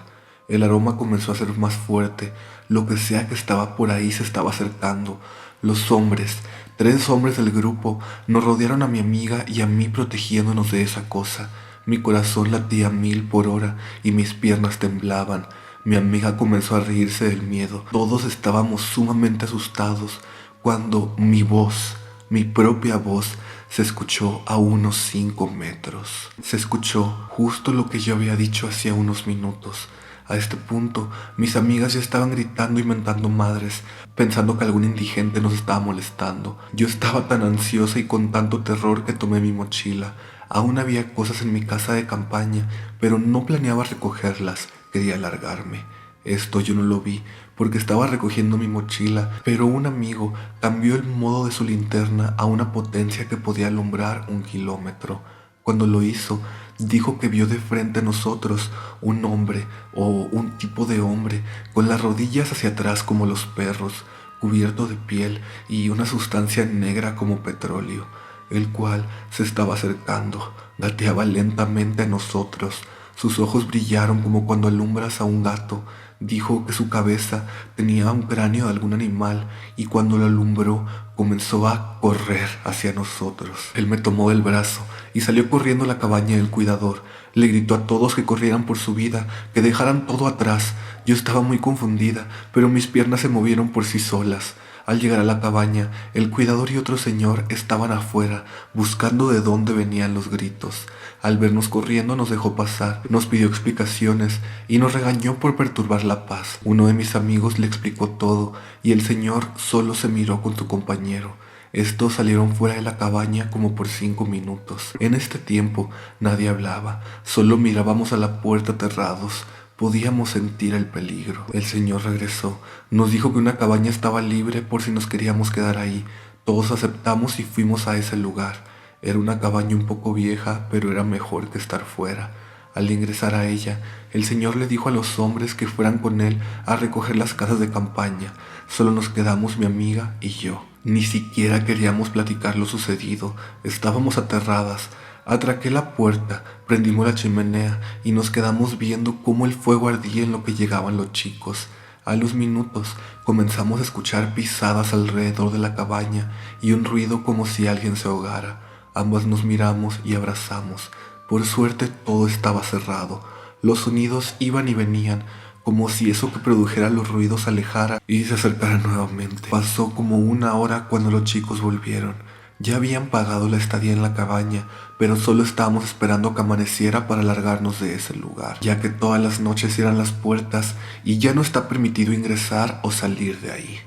El aroma comenzó a ser más fuerte, lo que sea que estaba por ahí se estaba acercando. Los hombres, 3 hombres del grupo, nos rodearon a mi amiga y a mí protegiéndonos de esa cosa. Mi corazón latía a 1000 por hora y mis piernas temblaban. Mi amiga comenzó a reírse del miedo. Todos estábamos sumamente asustados cuando mi voz, mi propia voz, se escuchó a unos 5 metros. Se escuchó justo lo que yo había dicho hacía unos minutos. A este punto, mis amigas ya estaban gritando y mentando madres, pensando que algún indigente nos estaba molestando. Yo estaba tan ansiosa y con tanto terror que tomé mi mochila. Aún había cosas en mi casa de campaña, pero no planeaba recogerlas, quería largarme. Esto yo no lo vi, porque estaba recogiendo mi mochila, pero un amigo cambió el modo de su linterna a una potencia que podía alumbrar 1 kilómetro. Cuando lo hizo, dijo que vio de frente a nosotros un hombre o un tipo de hombre con las rodillas hacia atrás como los perros, cubierto de piel y una sustancia negra como petróleo, el cual se estaba acercando, gateaba lentamente a nosotros. Sus ojos brillaron como cuando alumbras a un gato. Dijo que su cabeza tenía un cráneo de algún animal y cuando lo alumbró comenzó a correr hacia nosotros. Él me tomó del brazo y salió corriendo a la cabaña del cuidador. Le gritó a todos que corrieran por su vida, que dejaran todo atrás. Yo estaba muy confundida, pero mis piernas se movieron por sí solas. Al llegar a la cabaña, el cuidador y otro señor estaban afuera, buscando de dónde venían los gritos. Al vernos corriendo nos dejó pasar, nos pidió explicaciones y nos regañó por perturbar la paz. Uno de mis amigos le explicó todo y el señor solo se miró con su compañero. Estos salieron fuera de la cabaña como por 5 minutos. En este tiempo nadie hablaba, solo mirábamos a la puerta aterrados. Podíamos sentir el peligro. El señor regresó. Nos dijo que una cabaña estaba libre por si nos queríamos quedar ahí. Todos aceptamos y fuimos a ese lugar. Era una cabaña un poco vieja, pero era mejor que estar fuera. Al ingresar a ella, el señor le dijo a los hombres que fueran con él a recoger las casas de campaña. Solo nos quedamos mi amiga y yo. Ni siquiera queríamos platicar lo sucedido. Estábamos aterradas. Atraqué la puerta, prendimos la chimenea y nos quedamos viendo cómo el fuego ardía en lo que llegaban los chicos. A los minutos comenzamos a escuchar pisadas alrededor de la cabaña y un ruido como si alguien se ahogara. Ambas nos miramos y abrazamos. Por suerte todo estaba cerrado. Los sonidos iban y venían, como si eso que produjera los ruidos se alejara y se acercara nuevamente. Pasó como 1 hora cuando los chicos volvieron. Ya habían pagado la estadía en la cabaña, pero solo estábamos esperando que amaneciera para largarnos de ese lugar, ya que todas las noches cierran las puertas y ya no está permitido ingresar o salir de ahí.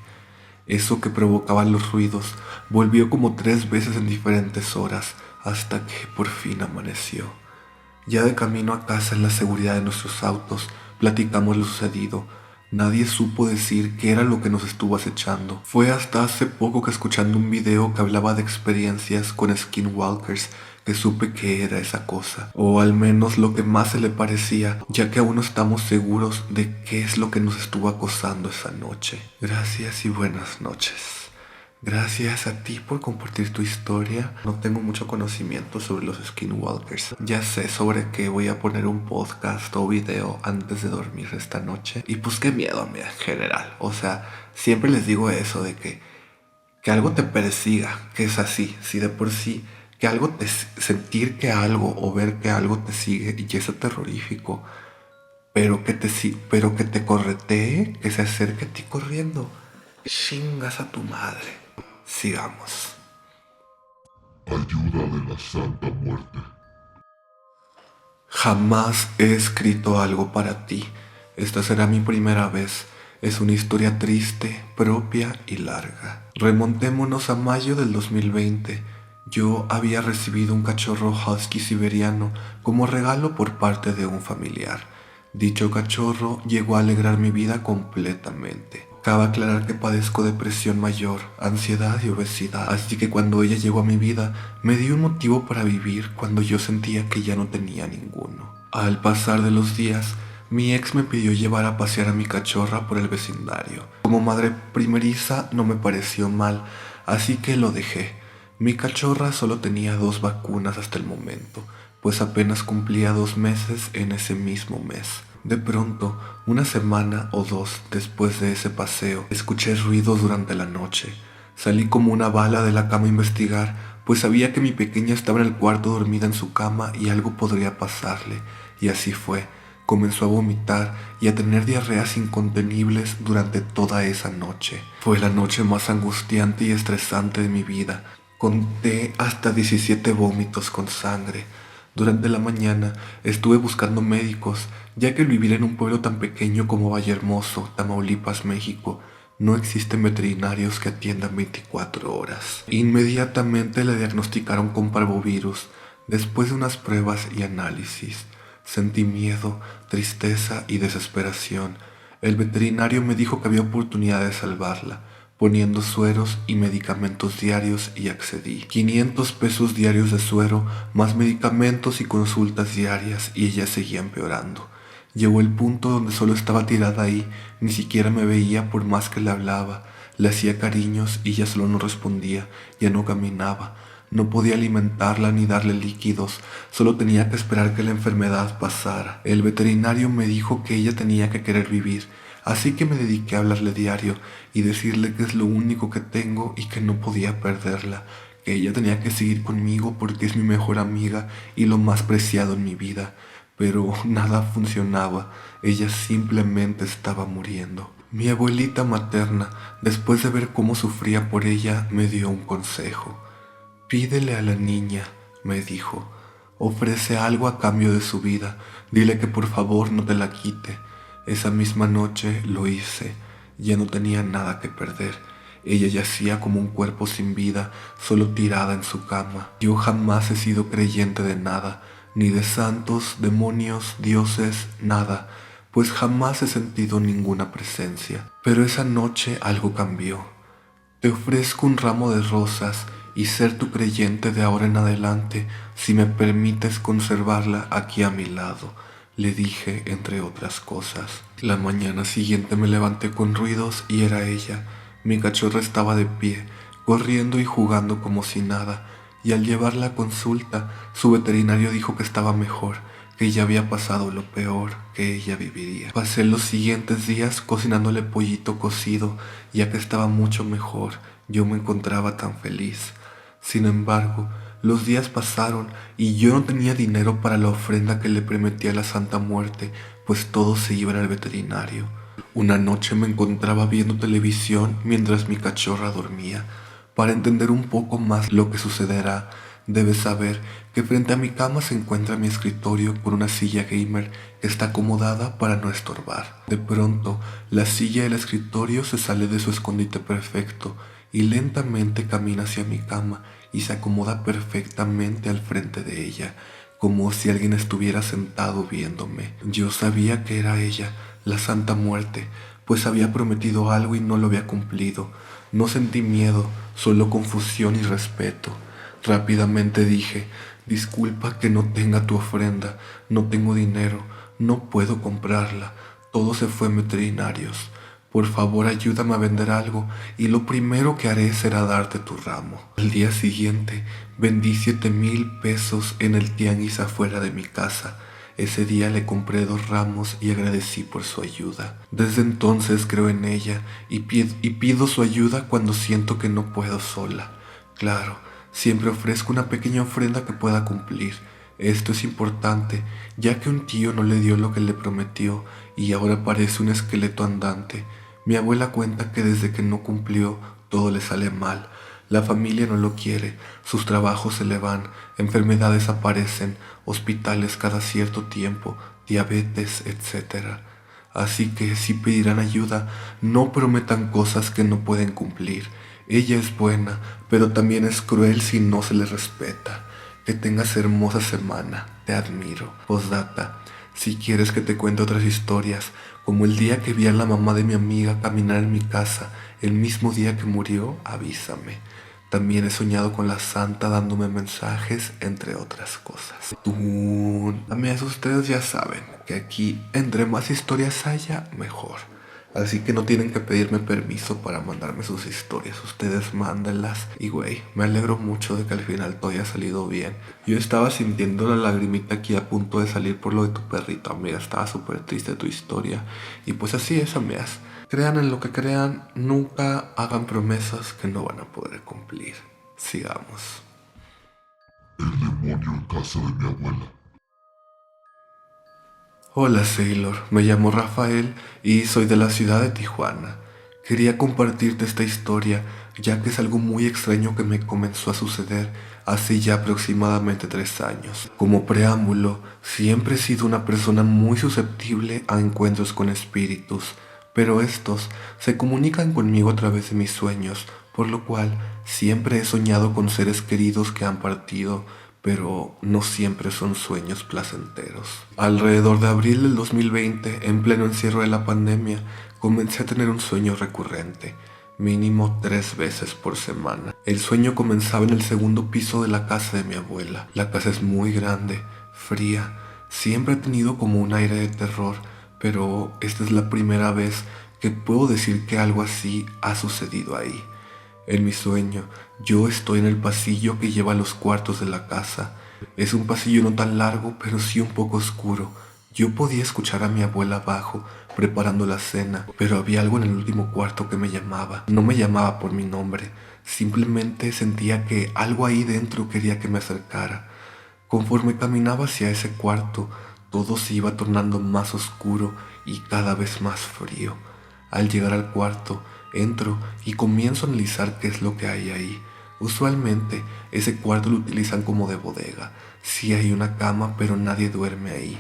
Eso que provocaba los ruidos volvió como 3 veces en diferentes horas, hasta que por fin amaneció. Ya de camino a casa en la seguridad de nuestros autos, platicamos lo sucedido. Nadie supo decir qué era lo que nos estuvo acechando. Fue hasta hace poco que escuchando un video que hablaba de experiencias con skinwalkers que supe qué era esa cosa, o al menos lo que más se le parecía, ya que aún no estamos seguros de qué es lo que nos estuvo acosando esa noche. Gracias y buenas noches. Gracias a ti por compartir tu historia. No tengo mucho conocimiento sobre los skinwalkers. Ya sé sobre qué voy a poner un podcast o video antes de dormir esta noche. Y pues qué miedo me da en general. O sea, siempre les digo eso de que algo te persiga, que es así, si de por sí, que algo te sentir que algo o ver que algo te sigue y es terrorífico, pero que te corretee, que se acerque a ti corriendo. Chingas a tu madre. Sigamos. Ayuda de la Santa Muerte. Jamás he escrito algo para ti. Esta será mi primera vez. Es una historia triste, propia y larga. Remontémonos a mayo del 2020. Yo había recibido un cachorro husky siberiano como regalo por parte de un familiar. Dicho cachorro llegó a alegrar mi vida completamente. Cabe aclarar que padezco depresión mayor, ansiedad y obesidad, así que cuando ella llegó a mi vida, me dio un motivo para vivir cuando yo sentía que ya no tenía ninguno. Al pasar de los días, mi ex me pidió llevar a pasear a mi cachorra por el vecindario. Como madre primeriza no me pareció mal, así que lo dejé. Mi cachorra solo tenía 2 vacunas hasta el momento, pues apenas cumplía 2 meses en ese mismo mes. De pronto, una semana o 2 después de ese paseo, escuché ruidos durante la noche. Salí como una bala de la cama a investigar, pues sabía que mi pequeña estaba en el cuarto dormida en su cama y algo podría pasarle. Y así fue. Comenzó a vomitar y a tener diarreas incontenibles durante toda esa noche. Fue la noche más angustiante y estresante de mi vida. Conté hasta 17 vómitos con sangre. Durante la mañana estuve buscando médicos, ya que al vivir en un pueblo tan pequeño como Vallehermoso, Tamaulipas, México, no existen veterinarios que atiendan 24 horas. Inmediatamente le diagnosticaron con parvovirus. Después de unas pruebas y análisis, sentí miedo, tristeza y desesperación. El veterinario me dijo que había oportunidad de salvarla, poniendo sueros y medicamentos diarios, y accedí. 500 pesos diarios de suero, más medicamentos y consultas diarias, y ella seguía empeorando. Llegó el punto donde solo estaba tirada ahí, ni siquiera me veía por más que le hablaba. Le hacía cariños y ella solo no respondía, ya no caminaba. No podía alimentarla ni darle líquidos, solo tenía que esperar que la enfermedad pasara. El veterinario me dijo que ella tenía que querer vivir, así que me dediqué a hablarle diario y decirle que es lo único que tengo y que no podía perderla, que ella tenía que seguir conmigo porque es mi mejor amiga y lo más preciado en mi vida. Pero nada funcionaba, ella simplemente estaba muriendo. Mi abuelita materna, después de ver cómo sufría por ella, me dio un consejo. Pídele a la niña, me dijo. Ofrece algo a cambio de su vida. Dile que por favor no te la quite. Esa misma noche lo hice. Ya no tenía nada que perder. Ella yacía como un cuerpo sin vida, solo tirada en su cama. Yo jamás he sido creyente de nada, ni de santos, demonios, dioses, nada, pues jamás he sentido ninguna presencia. Pero esa noche algo cambió. Te ofrezco un ramo de rosas y ser tu creyente de ahora en adelante si me permites conservarla aquí a mi lado, le dije entre otras cosas. La mañana siguiente me levanté con ruidos y era ella. Mi cachorra estaba de pie, corriendo y jugando como si nada, y al llevarla a consulta, su veterinario dijo que estaba mejor, que ya había pasado lo peor, que ella viviría. Pasé los siguientes días cocinándole pollito cocido, ya que estaba mucho mejor. Yo me encontraba tan feliz. Sin embargo, los días pasaron y yo no tenía dinero para la ofrenda que le prometí a la Santa Muerte, pues todos se iban al veterinario. Una noche me encontraba viendo televisión mientras mi cachorra dormía. Para entender un poco más lo que sucederá, debes saber que frente a mi cama se encuentra mi escritorio con una silla gamer que está acomodada para no estorbar. De pronto, la silla del escritorio se sale de su escondite perfecto y lentamente camina hacia mi cama y se acomoda perfectamente al frente de ella, como si alguien estuviera sentado viéndome. Yo sabía que era ella, la Santa Muerte, pues había prometido algo y no lo había cumplido. No sentí miedo, solo confusión y respeto. Rápidamente dije: disculpa que no tenga tu ofrenda, no tengo dinero, no puedo comprarla, todo se fue en veterinarios. Por favor, ayúdame a vender algo y lo primero que haré será darte tu ramo. Al día siguiente, vendí 7,000 pesos en el tianguis afuera de mi casa. Ese día le compré 2 ramos y agradecí por su ayuda. Desde entonces creo en ella y pido su ayuda cuando siento que no puedo sola. Claro, siempre ofrezco una pequeña ofrenda que pueda cumplir. Esto es importante, ya que un tío no le dio lo que le prometió y ahora parece un esqueleto andante. Mi abuela cuenta que desde que no cumplió, todo le sale mal. La familia no lo quiere, sus trabajos se le van, enfermedades aparecen, hospitales cada cierto tiempo, diabetes, etc. Así que si pedirán ayuda, no prometan cosas que no pueden cumplir. Ella es buena, pero también es cruel si no se le respeta. Que tengas hermosa semana, te admiro. Postdata, si quieres que te cuente otras historias, como el día que vi a la mamá de mi amiga caminar en mi casa, el mismo día que murió, avísame. También he soñado con la santa dándome mensajes, entre otras cosas. Amigos, ustedes ya saben que aquí, entre más historias haya, mejor. Así que no tienen que pedirme permiso para mandarme sus historias. Ustedes mándenlas. Y güey, me alegro mucho de que al final todo haya salido bien. Yo estaba sintiendo la lagrimita aquí a punto de salir por lo de tu perrito, amiga. Estaba súper triste tu historia. Y pues así es, amigas. Crean en lo que crean, nunca hagan promesas que no van a poder cumplir. Sigamos. El demonio en casa de mi abuela. Hola Sailor, me llamo Rafael y soy de la ciudad de Tijuana. Quería compartirte esta historia ya que es algo muy extraño que me comenzó a suceder hace ya aproximadamente 3 años. Como preámbulo, siempre he sido una persona muy susceptible a encuentros con espíritus, pero estos se comunican conmigo a través de mis sueños, por lo cual siempre he soñado con seres queridos que han partido, pero no siempre son sueños placenteros. Alrededor de abril del 2020, en pleno encierro de la pandemia, comencé a tener un sueño recurrente, mínimo 3 veces por semana. El sueño comenzaba en el segundo piso de la casa de mi abuela. La casa es muy grande, fría, siempre ha tenido como un aire de terror, pero esta es la primera vez que puedo decir que algo así ha sucedido ahí. En mi sueño, yo estoy en el pasillo que lleva a los cuartos de la casa. Es un pasillo no tan largo, pero sí un poco oscuro. Yo podía escuchar a mi abuela abajo, preparando la cena, pero había algo en el último cuarto que me llamaba. No me llamaba por mi nombre, simplemente sentía que algo ahí dentro quería que me acercara. Conforme caminaba hacia ese cuarto, todo se iba tornando más oscuro y cada vez más frío. Al llegar al cuarto, entro y comienzo a analizar qué es lo que hay ahí. Usualmente ese cuarto lo utilizan como de bodega. Sí hay una cama, pero nadie duerme ahí.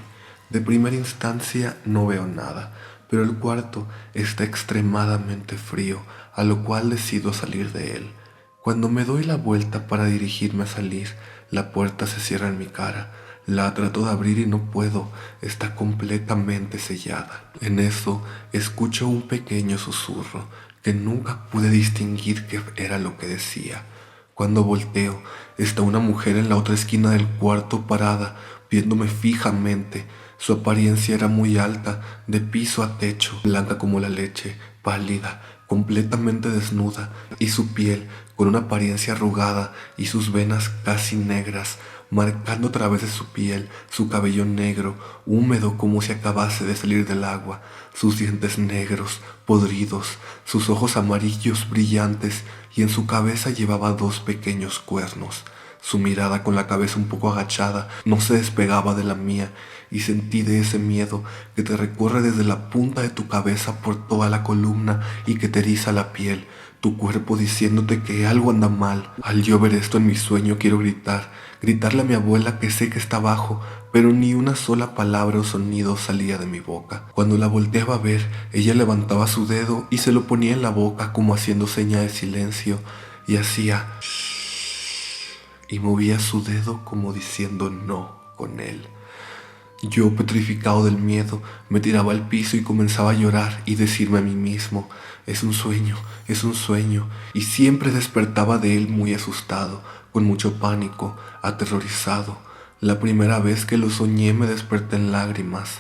De primera instancia no veo nada, pero el cuarto está extremadamente frío, a lo cual decido salir de él. Cuando me doy la vuelta para dirigirme a salir, la puerta se cierra en mi cara. La trato de abrir y no puedo, está completamente sellada. En eso escucho un pequeño susurro que nunca pude distinguir qué era lo que decía. Cuando volteo, está una mujer en la otra esquina del cuarto parada, viéndome fijamente. Su apariencia era muy alta, de piso a techo, blanca como la leche, pálida, completamente desnuda, y su piel con una apariencia arrugada y sus venas casi negras, marcando a través de su piel su cabello negro, húmedo como si acabase de salir del agua, sus dientes negros, podridos, sus ojos amarillos brillantes, y en su cabeza llevaba 2 pequeños cuernos. Su mirada, con la cabeza un poco agachada, no se despegaba de la mía, y sentí de ese miedo que te recorre desde la punta de tu cabeza por toda la columna y que te eriza la piel, tu cuerpo diciéndote que algo anda mal. Al yo ver esto en mi sueño quiero gritarle a mi abuela que sé que está abajo, pero ni una sola palabra o sonido salía de mi boca. Cuando la volteaba a ver, ella levantaba su dedo y se lo ponía en la boca como haciendo seña de silencio, y hacía y movía su dedo como diciendo no con él. Yo, petrificado del miedo, me tiraba al piso y comenzaba a llorar y decirme a mí mismo, es un sueño, y siempre despertaba de él muy asustado, con mucho pánico, aterrorizado. La primera vez que lo soñé me desperté en lágrimas.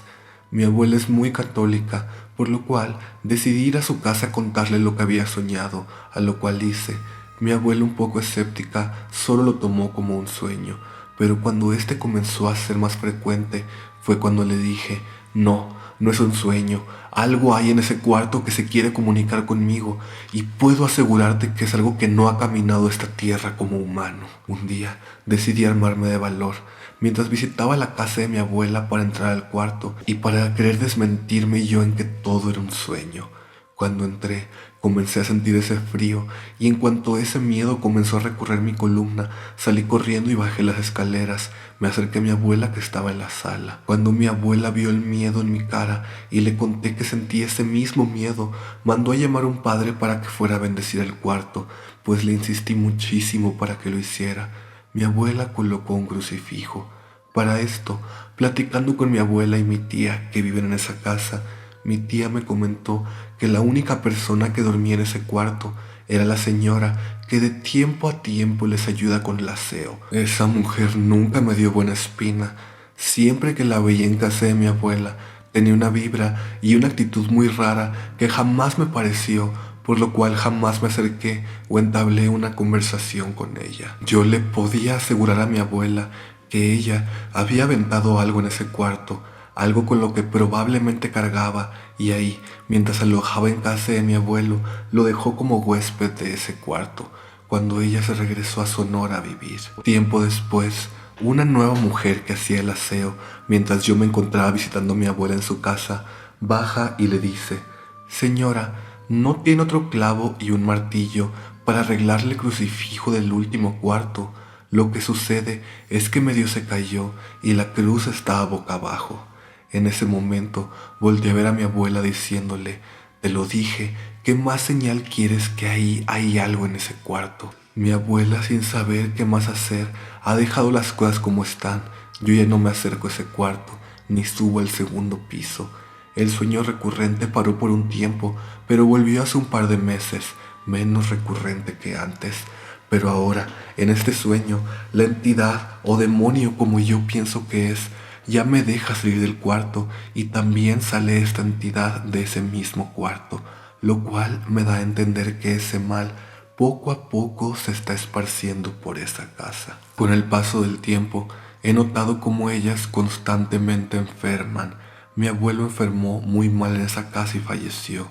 Mi abuela es muy católica, por lo cual decidí ir a su casa a contarle lo que había soñado, a lo cual hice. Mi abuela, un poco escéptica, solo lo tomó como un sueño, pero cuando este comenzó a ser más frecuente fue cuando le dije: no, no es un sueño, algo hay en ese cuarto que se quiere comunicar conmigo y puedo asegurarte que es algo que no ha caminado esta tierra como humano. Un día decidí armarme de valor mientras visitaba la casa de mi abuela para entrar al cuarto y para querer desmentirme yo en que todo era un sueño. Cuando entré, comencé a sentir ese frío y en cuanto ese miedo comenzó a recorrer mi columna, salí corriendo y bajé las escaleras. Me acerqué a mi abuela que estaba en la sala. Cuando mi abuela vio el miedo en mi cara y le conté que sentí ese mismo miedo, mandó a llamar a un padre para que fuera a bendecir el cuarto, pues le insistí muchísimo para que lo hiciera. Mi abuela colocó un crucifijo. Para esto, platicando con mi abuela y mi tía que viven en esa casa, mi tía me comentó que la única persona que dormía en ese cuarto era la señora que de tiempo a tiempo les ayuda con el aseo. Esa mujer nunca me dio buena espina. Siempre que la veía en casa de mi abuela, tenía una vibra y una actitud muy rara que jamás me pareció, por lo cual jamás me acerqué o entablé una conversación con ella. Yo le podía asegurar a mi abuela que ella había aventado algo en ese cuarto, algo con lo que probablemente cargaba, y ahí, mientras alojaba en casa de mi abuelo, lo dejó como huésped de ese cuarto, cuando ella se regresó a Sonora a vivir. Tiempo después, una nueva mujer que hacía el aseo, mientras yo me encontraba visitando a mi abuela en su casa, baja y le dice: «Señora, ¿no tiene otro clavo y un martillo para arreglarle el crucifijo del último cuarto? Lo que sucede es que medio se cayó y la cruz estaba boca abajo». En ese momento volteé a ver a mi abuela diciéndole: «Te lo dije, ¿qué más señal quieres que ahí hay algo en ese cuarto?». Mi abuela, sin saber qué más hacer, ha dejado las cosas como están. Yo ya no me acerco a ese cuarto, ni subo al segundo piso. El sueño recurrente paró por un tiempo, pero volvió hace un par de meses, menos recurrente que antes. Pero ahora, en este sueño, la entidad o demonio, como yo pienso que es, ya me deja salir del cuarto y también sale esta entidad de ese mismo cuarto, lo cual me da a entender que ese mal poco a poco se está esparciendo por esa casa. Con el paso del tiempo, he notado cómo ellas constantemente enferman. Mi abuelo enfermó muy mal en esa casa y falleció.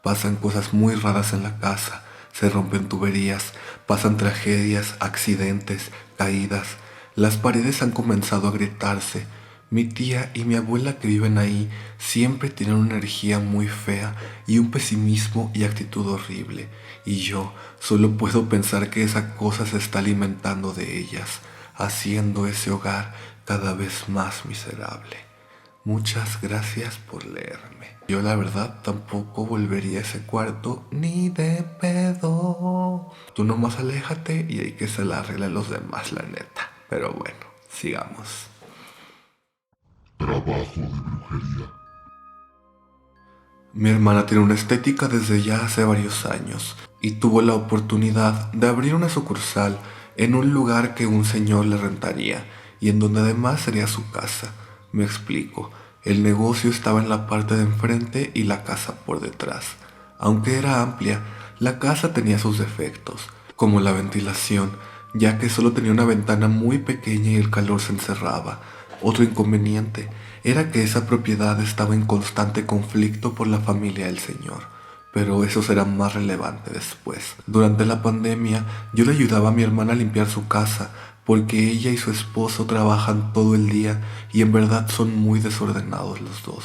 Pasan cosas muy raras en la casa, se rompen tuberías, pasan tragedias, accidentes, caídas. Las paredes han comenzado a agrietarse. Mi tía y mi abuela que viven ahí siempre tienen una energía muy fea y un pesimismo y actitud horrible, y yo solo puedo pensar que esa cosa se está alimentando de ellas, haciendo ese hogar cada vez más miserable. Muchas gracias por leerme. Yo la verdad tampoco volvería a ese cuarto ni de pedo. Tú nomás aléjate y hay que se la arreglen los demás, la neta. Pero bueno, sigamos. Trabajo de brujería. Mi hermana tiene una estética desde ya hace varios años y tuvo la oportunidad de abrir una sucursal en un lugar que un señor le rentaría y en donde además sería su casa. Me explico, el negocio estaba en la parte de enfrente y la casa por detrás. Aunque era amplia, la casa tenía sus defectos, como la ventilación, ya que solo tenía una ventana muy pequeña y el calor se encerraba. Otro inconveniente era que esa propiedad estaba en constante conflicto por la familia del señor, pero eso será más relevante después. Durante la pandemia, yo le ayudaba a mi hermana a limpiar su casa, porque ella y su esposo trabajan todo el día y en verdad son muy desordenados los dos.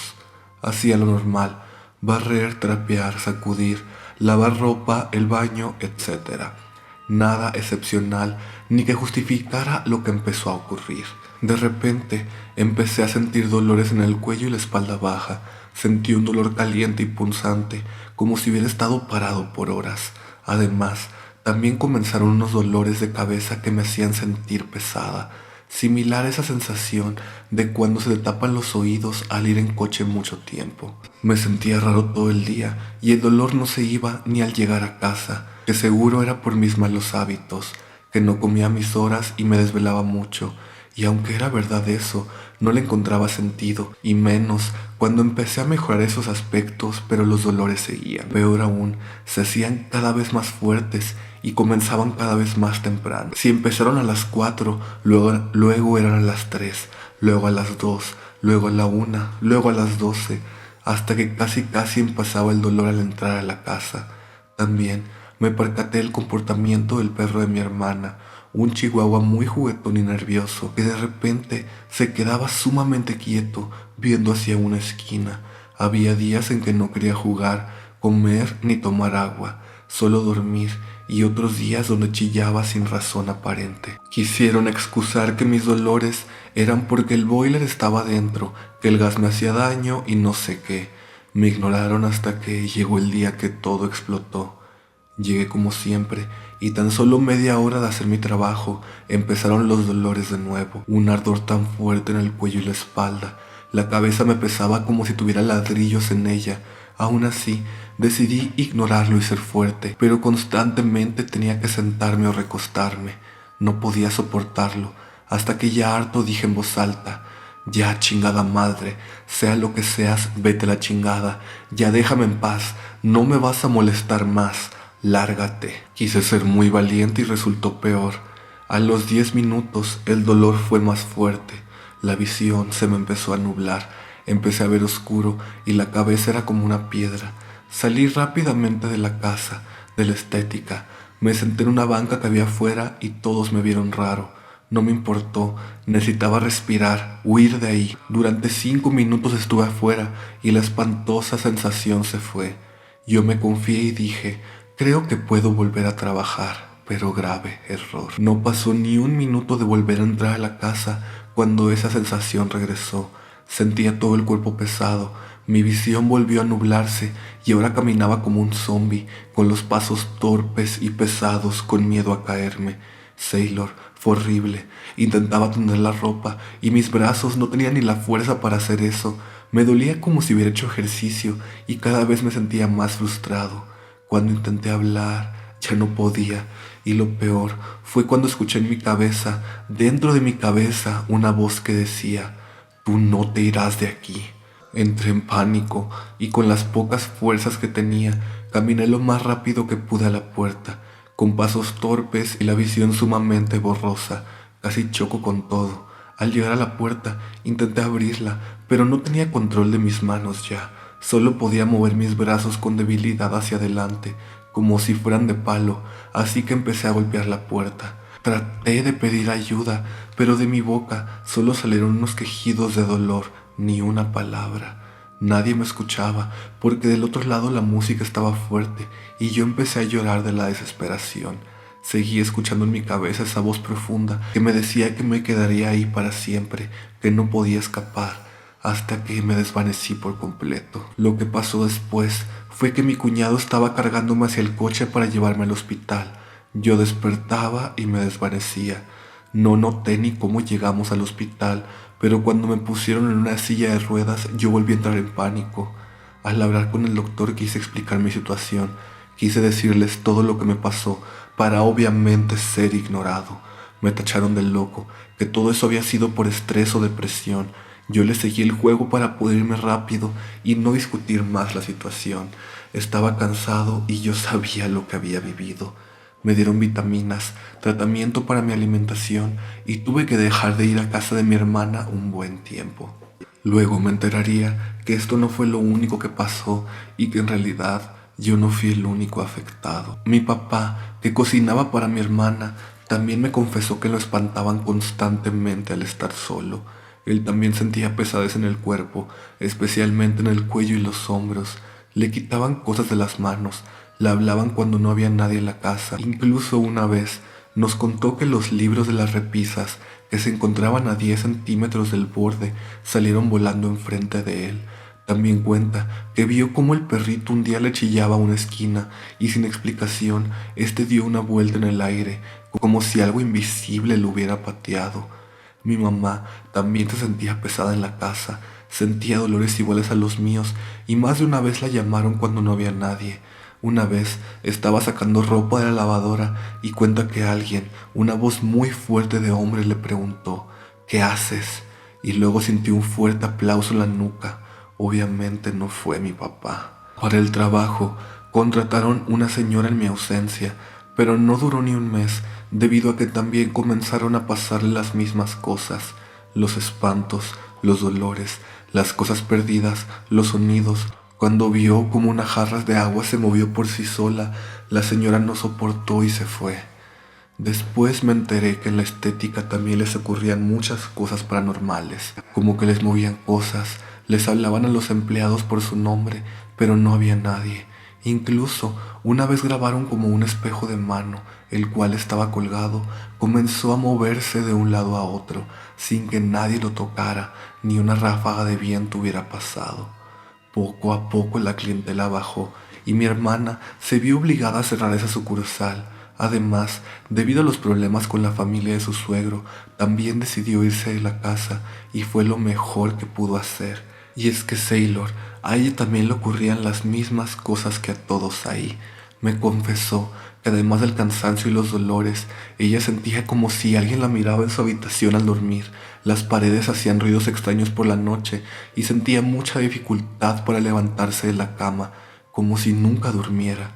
Hacía lo normal: barrer, trapear, sacudir, lavar ropa, el baño, etc. Nada excepcional ni que justificara lo que empezó a ocurrir. De repente empecé a sentir dolores en el cuello y la espalda baja. Sentí un dolor caliente y punzante, como si hubiera estado parado por horas. Además, también comenzaron unos dolores de cabeza que me hacían sentir pesada, similar a esa sensación de cuando se te tapan los oídos al ir en coche mucho tiempo. Me sentía raro todo el día y el dolor no se iba ni al llegar a casa, que seguro era por mis malos hábitos, que no comía a mis horas y me desvelaba mucho. Y aunque era verdad eso, no le encontraba sentido, y menos cuando empecé a mejorar esos aspectos, pero los dolores seguían. Peor aún, se hacían cada vez más fuertes y comenzaban cada vez más temprano. Si empezaron a las 4, luego eran a las 3, luego a las 2, luego a la 1, luego a las 12, hasta que casi empezaba el dolor al entrar a la casa. También me percaté del comportamiento del perro de mi hermana, un chihuahua muy juguetón y nervioso, que de repente se quedaba sumamente quieto viendo hacia una esquina. Había días en que no quería jugar, comer ni tomar agua, solo dormir, y otros días donde chillaba sin razón aparente. Quisieron excusar que mis dolores eran porque el boiler estaba dentro, que el gas me hacía daño y no sé qué. Me ignoraron hasta que llegó el día que todo explotó. Llegué como siempre, y tan solo media hora de hacer mi trabajo, empezaron los dolores de nuevo. Un ardor tan fuerte en el cuello y la espalda. La cabeza me pesaba como si tuviera ladrillos en ella. Aún así, decidí ignorarlo y ser fuerte, pero constantemente tenía que sentarme o recostarme. No podía soportarlo, hasta que ya harto dije en voz alta: ya, chingada madre, sea lo que seas, vete a la chingada. Ya déjame en paz, no me vas a molestar más. Lárgate. Quise ser muy valiente y resultó peor. A los 10 minutos el dolor fue más fuerte. La visión se me empezó a nublar. Empecé a ver oscuro y la cabeza era como una piedra. Salí rápidamente de la casa, de la estética. Me senté en una banca que había afuera y todos me vieron raro. No me importó, necesitaba respirar, huir de ahí. Durante 5 minutos estuve afuera y la espantosa sensación se fue. Yo me confié y dije: creo que puedo volver a trabajar, pero grave error. No pasó ni un minuto de volver a entrar a la casa cuando esa sensación regresó. Sentía todo el cuerpo pesado, mi visión volvió a nublarse y ahora caminaba como un zombi, con los pasos torpes y pesados, con miedo a caerme. Sailor, fue horrible. Intentaba tender la ropa y mis brazos no tenían ni la fuerza para hacer eso. Me dolía como si hubiera hecho ejercicio y cada vez me sentía más frustrado. Cuando intenté hablar, ya no podía, y lo peor fue cuando escuché en mi cabeza, dentro de mi cabeza, una voz que decía: tú no te irás de aquí. Entré en pánico y con las pocas fuerzas que tenía, caminé lo más rápido que pude a la puerta, con pasos torpes y la visión sumamente borrosa. Casi choco con todo. Al llegar a la puerta, intenté abrirla, pero no tenía control de mis manos ya. Solo podía mover mis brazos con debilidad hacia adelante, como si fueran de palo, así que empecé a golpear la puerta. Traté de pedir ayuda, pero de mi boca solo salieron unos quejidos de dolor, ni una palabra. Nadie me escuchaba, porque del otro lado la música estaba fuerte, y yo empecé a llorar de la desesperación. Seguí escuchando en mi cabeza esa voz profunda que me decía que me quedaría ahí para siempre, que no podía escapar, hasta que me desvanecí por completo. Lo que pasó después fue que mi cuñado estaba cargándome hacia el coche para llevarme al hospital. Yo despertaba y me desvanecía. No noté ni cómo llegamos al hospital, pero cuando me pusieron en una silla de ruedas yo volví a entrar en pánico. Al hablar con el doctor quise explicar mi situación, quise decirles todo lo que me pasó para obviamente ser ignorado. Me tacharon de loco, que todo eso había sido por estrés o depresión. Yo le seguí el juego para poder irme rápido y no discutir más la situación. Estaba cansado y yo sabía lo que había vivido. Me dieron vitaminas, tratamiento para mi alimentación y tuve que dejar de ir a casa de mi hermana un buen tiempo. Luego me enteraría que esto no fue lo único que pasó y que en realidad yo no fui el único afectado. Mi papá, que cocinaba para mi hermana, también me confesó que lo espantaban constantemente al estar solo. Él también sentía pesadez en el cuerpo, especialmente en el cuello y los hombros. Le quitaban cosas de las manos, le hablaban cuando no había nadie en la casa. Incluso una vez nos contó que los libros de las repisas, que se encontraban a 10 centímetros del borde, salieron volando enfrente de él. También cuenta que vio cómo el perrito un día le chillaba a una esquina y sin explicación, este dio una vuelta en el aire, como si algo invisible lo hubiera pateado. Mi mamá también se sentía pesada en la casa, sentía dolores iguales a los míos y más de una vez la llamaron cuando no había nadie. Una vez estaba sacando ropa de la lavadora y cuenta que alguien, una voz muy fuerte de hombre, le preguntó: ¿qué haces? y luego sentí un fuerte aplauso en la nuca. Obviamente no fue mi papá. Para el trabajo contrataron una señora en mi ausencia, pero no duró ni un mes debido a que también comenzaron a pasarle las mismas cosas, los espantos, los dolores, las cosas perdidas, los sonidos. Cuando vio como una jarra de agua se movió por sí sola, la señora no soportó y se fue. Después me enteré que en la estética también les ocurrían muchas cosas paranormales, como que les movían cosas, les hablaban a los empleados por su nombre, pero no había nadie. Incluso una vez grabaron como un espejo de mano, el cual estaba colgado, comenzó a moverse de un lado a otro, sin que nadie lo tocara, ni una ráfaga de viento hubiera pasado. Poco a poco la clientela bajó y mi hermana se vio obligada a cerrar esa sucursal. Además, debido a los problemas con la familia de su suegro, también decidió irse de la casa y fue lo mejor que pudo hacer. Y es que Sailor, a ella también le ocurrían las mismas cosas que a todos ahí. Me confesó que además del cansancio y los dolores, ella sentía como si alguien la miraba en su habitación al dormir. Las paredes hacían ruidos extraños por la noche y sentía mucha dificultad para levantarse de la cama, como si nunca durmiera.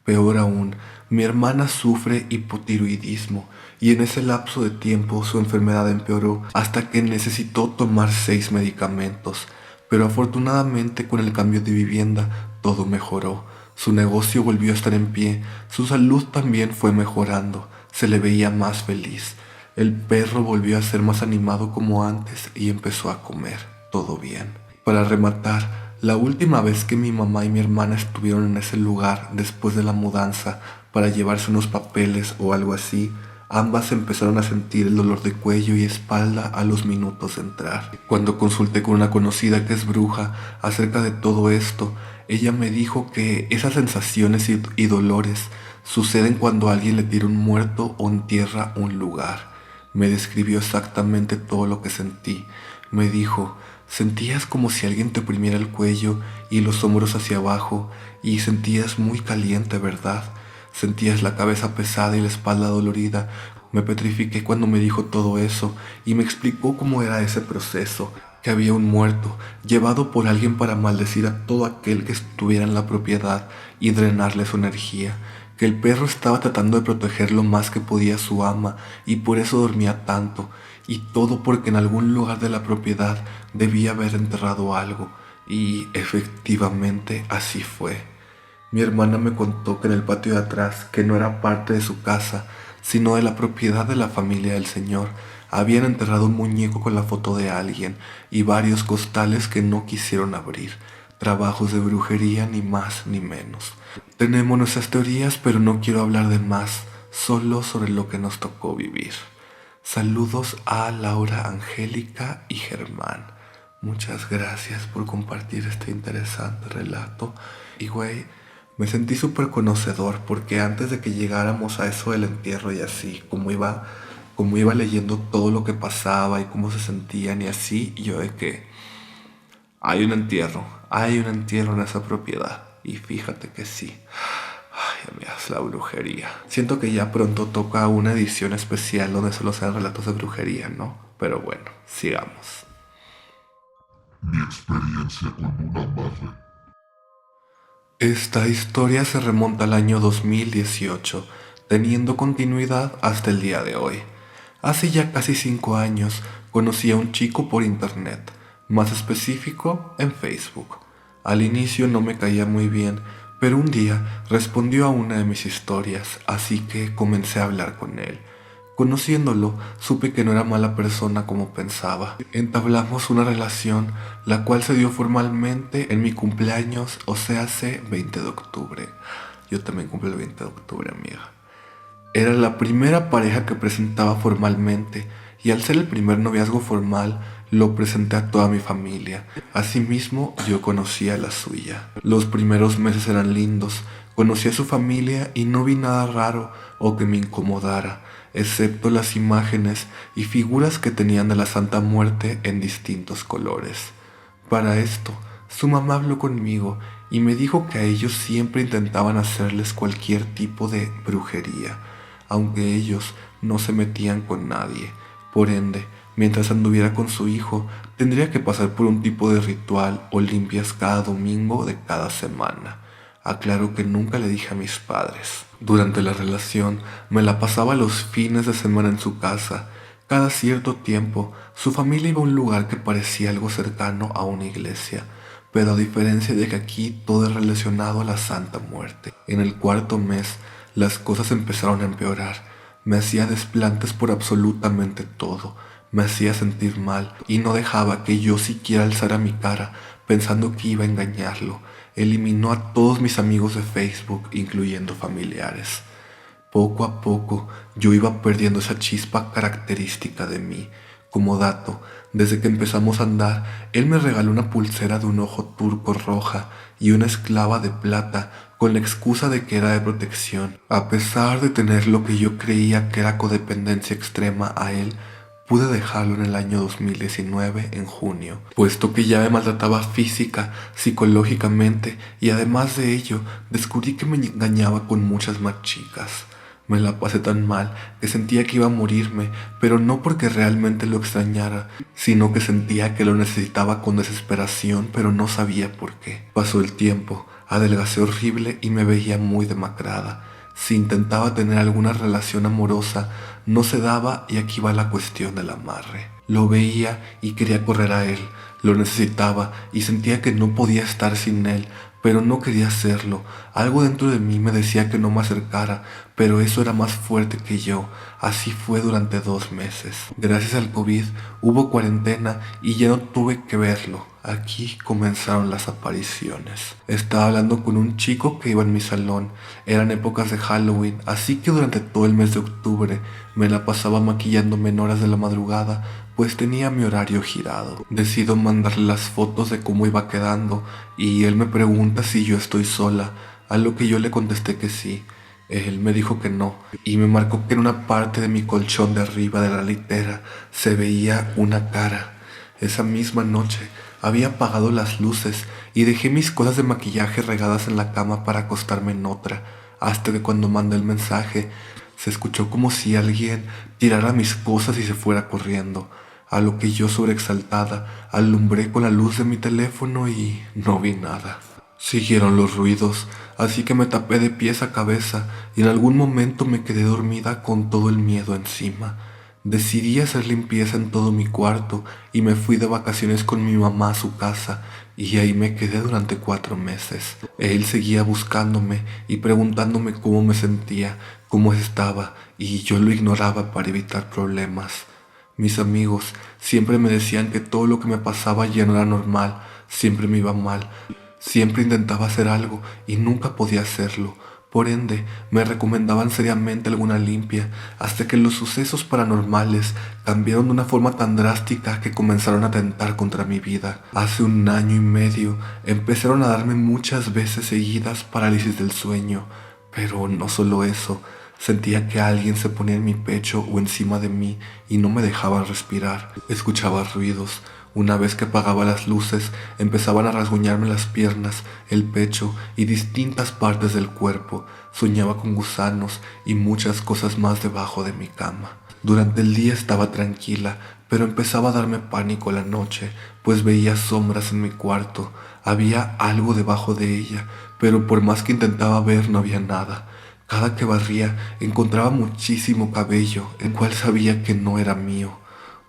Peor aún, mi hermana sufre hipotiroidismo y en ese lapso de tiempo su enfermedad empeoró hasta que necesitó tomar 6 medicamentos. Pero afortunadamente con el cambio de vivienda todo mejoró. Su negocio volvió a estar en pie, su salud también fue mejorando, se le veía más feliz. El perro volvió a ser más animado como antes y empezó a comer, todo bien. Para rematar, la última vez que mi mamá y mi hermana estuvieron en ese lugar después de la mudanza para llevarse unos papeles o algo así, ambas empezaron a sentir el dolor de cuello y espalda a los minutos de entrar. Cuando consulté con una conocida que es bruja acerca de todo esto, ella me dijo que esas sensaciones y dolores suceden cuando alguien le tira un muerto o entierra un lugar. Me describió exactamente todo lo que sentí. Me dijo, sentías como si alguien te oprimiera el cuello y los hombros hacia abajo y sentías muy caliente, ¿verdad? Sentías la cabeza pesada y la espalda dolorida. Me petrifiqué cuando me dijo todo eso y me explicó cómo era ese proceso, que había un muerto llevado por alguien para maldecir a todo aquel que estuviera en la propiedad y drenarle su energía, que el perro estaba tratando de proteger lo más que podía a su ama y por eso dormía tanto, y todo porque en algún lugar de la propiedad debía haber enterrado algo, y efectivamente así fue. Mi hermana me contó que en el patio de atrás, que no era parte de su casa, sino de la propiedad de la familia del señor, habían enterrado un muñeco con la foto de alguien y varios costales que no quisieron abrir. Trabajos de brujería, ni más ni menos. Tenemos nuestras teorías, pero no quiero hablar de más, solo sobre lo que nos tocó vivir. Saludos a Laura, Angélica y Germán. Muchas gracias por compartir este interesante relato. Y güey, me sentí súper conocedor porque antes de que llegáramos a eso del entierro y así, como iba leyendo todo lo que pasaba y cómo se sentían y así, y yo de que hay un entierro en esa propiedad. Y fíjate que sí. Ay, amigas, la brujería. Siento que ya pronto toca una edición especial donde solo sean relatos de brujería, ¿no? Pero bueno, sigamos. Mi experiencia con un amarre. Esta historia se remonta al año 2018, teniendo continuidad hasta el día de hoy. Hace ya casi 5 años conocí a un chico por internet, más específico en Facebook. Al inicio no me caía muy bien, pero un día respondió a una de mis historias, así que comencé a hablar con él. Conociéndolo, supe que no era mala persona como pensaba. Entablamos una relación, la cual se dio formalmente en mi cumpleaños, o sea, hace 20 de octubre. Yo también cumplo el 20 de octubre, amiga. Era la primera pareja que presentaba formalmente, y al ser el primer noviazgo formal, lo presenté a toda mi familia. Asimismo, yo conocía a la suya. Los primeros meses eran lindos, conocí a su familia y no vi nada raro o que me incomodara, excepto las imágenes y figuras que tenían de la Santa Muerte en distintos colores. Para esto, su mamá habló conmigo y me dijo que a ellos siempre intentaban hacerles cualquier tipo de brujería, aunque ellos no se metían con nadie. Por ende, Mientras anduviera con su hijo, tendría que pasar por un tipo de ritual o limpias cada domingo de cada semana. Aclaro que nunca le dije a mis padres. Durante la relación, me la pasaba los fines de semana en su casa. Cada cierto tiempo, su familia iba a un lugar que parecía algo cercano a una iglesia, pero a diferencia de que aquí todo es relacionado a la Santa Muerte. En el cuarto mes, las cosas empezaron a empeorar. Me hacía desplantes por absolutamente todo. Me hacía sentir mal y no dejaba que yo siquiera alzara mi cara pensando que iba a engañarlo. Eliminó a todos mis amigos de Facebook, incluyendo familiares. Poco a poco yo iba perdiendo esa chispa característica de mí. Como dato, desde que empezamos a andar, él me regaló una pulsera de un ojo turco roja y una esclava de plata con la excusa de que era de protección. A pesar de tener lo que yo creía que era codependencia extrema a él, pude dejarlo en el año 2019, en junio, puesto que ya me maltrataba física, psicológicamente y además de ello, descubrí que me engañaba con muchas más chicas. Me la pasé tan mal que sentía que iba a morirme, pero no porque realmente lo extrañara, sino que sentía que lo necesitaba con desesperación, pero no sabía por qué. Pasó el tiempo, adelgacé horrible y me veía muy demacrada. Si intentaba tener alguna relación amorosa, no se daba y aquí va la cuestión del amarre. Lo veía y quería correr a él, lo necesitaba y sentía que no podía estar sin él, pero no quería hacerlo. Algo dentro de mí me decía que no me acercara, pero eso era más fuerte que yo. Así fue durante 2 meses. Gracias al COVID hubo cuarentena y ya no tuve que verlo. Aquí comenzaron las apariciones. Estaba hablando con un chico que iba en mi salón. Eran épocas de Halloween, así que durante todo el mes de octubre me la pasaba maquillándome en horas de la madrugada, pues tenía mi horario girado. Decido mandarle las fotos de cómo iba quedando y él me pregunta si yo estoy sola, a lo que yo le contesté que sí. Él me dijo que no y me marcó que en una parte de mi colchón de arriba de la litera se veía una cara. Esa misma noche había apagado las luces y dejé mis cosas de maquillaje regadas en la cama para acostarme en otra, hasta que cuando mandé el mensaje se escuchó como si alguien tirara mis cosas y se fuera corriendo, a lo que yo sobreexaltada alumbré con la luz de mi teléfono y no vi nada. Siguieron los ruidos, así que me tapé de pies a cabeza y en algún momento me quedé dormida con todo el miedo encima. Decidí hacer limpieza en todo mi cuarto y me fui de vacaciones con mi mamá a su casa y ahí me quedé durante 4 meses. Él seguía buscándome y preguntándome cómo me sentía, cómo estaba y yo lo ignoraba para evitar problemas. Mis amigos siempre me decían que todo lo que me pasaba ya no era normal, siempre me iba mal. Siempre intentaba hacer algo y nunca podía hacerlo. Por ende, me recomendaban seriamente alguna limpia, hasta que los sucesos paranormales cambiaron de una forma tan drástica que comenzaron a atentar contra mi vida. Hace 1 año y medio empezaron a darme muchas veces seguidas parálisis del sueño, pero no solo eso, sentía que alguien se ponía en mi pecho o encima de mí y no me dejaba respirar. Escuchaba ruidos. Una vez que apagaba las luces, empezaban a rasguñarme las piernas, el pecho y distintas partes del cuerpo. Soñaba con gusanos y muchas cosas más debajo de mi cama. Durante el día estaba tranquila, pero empezaba a darme pánico la noche, pues veía sombras en mi cuarto. Había algo debajo de ella, pero por más que intentaba ver no había nada. Cada que barría encontraba muchísimo cabello, el cual sabía que no era mío.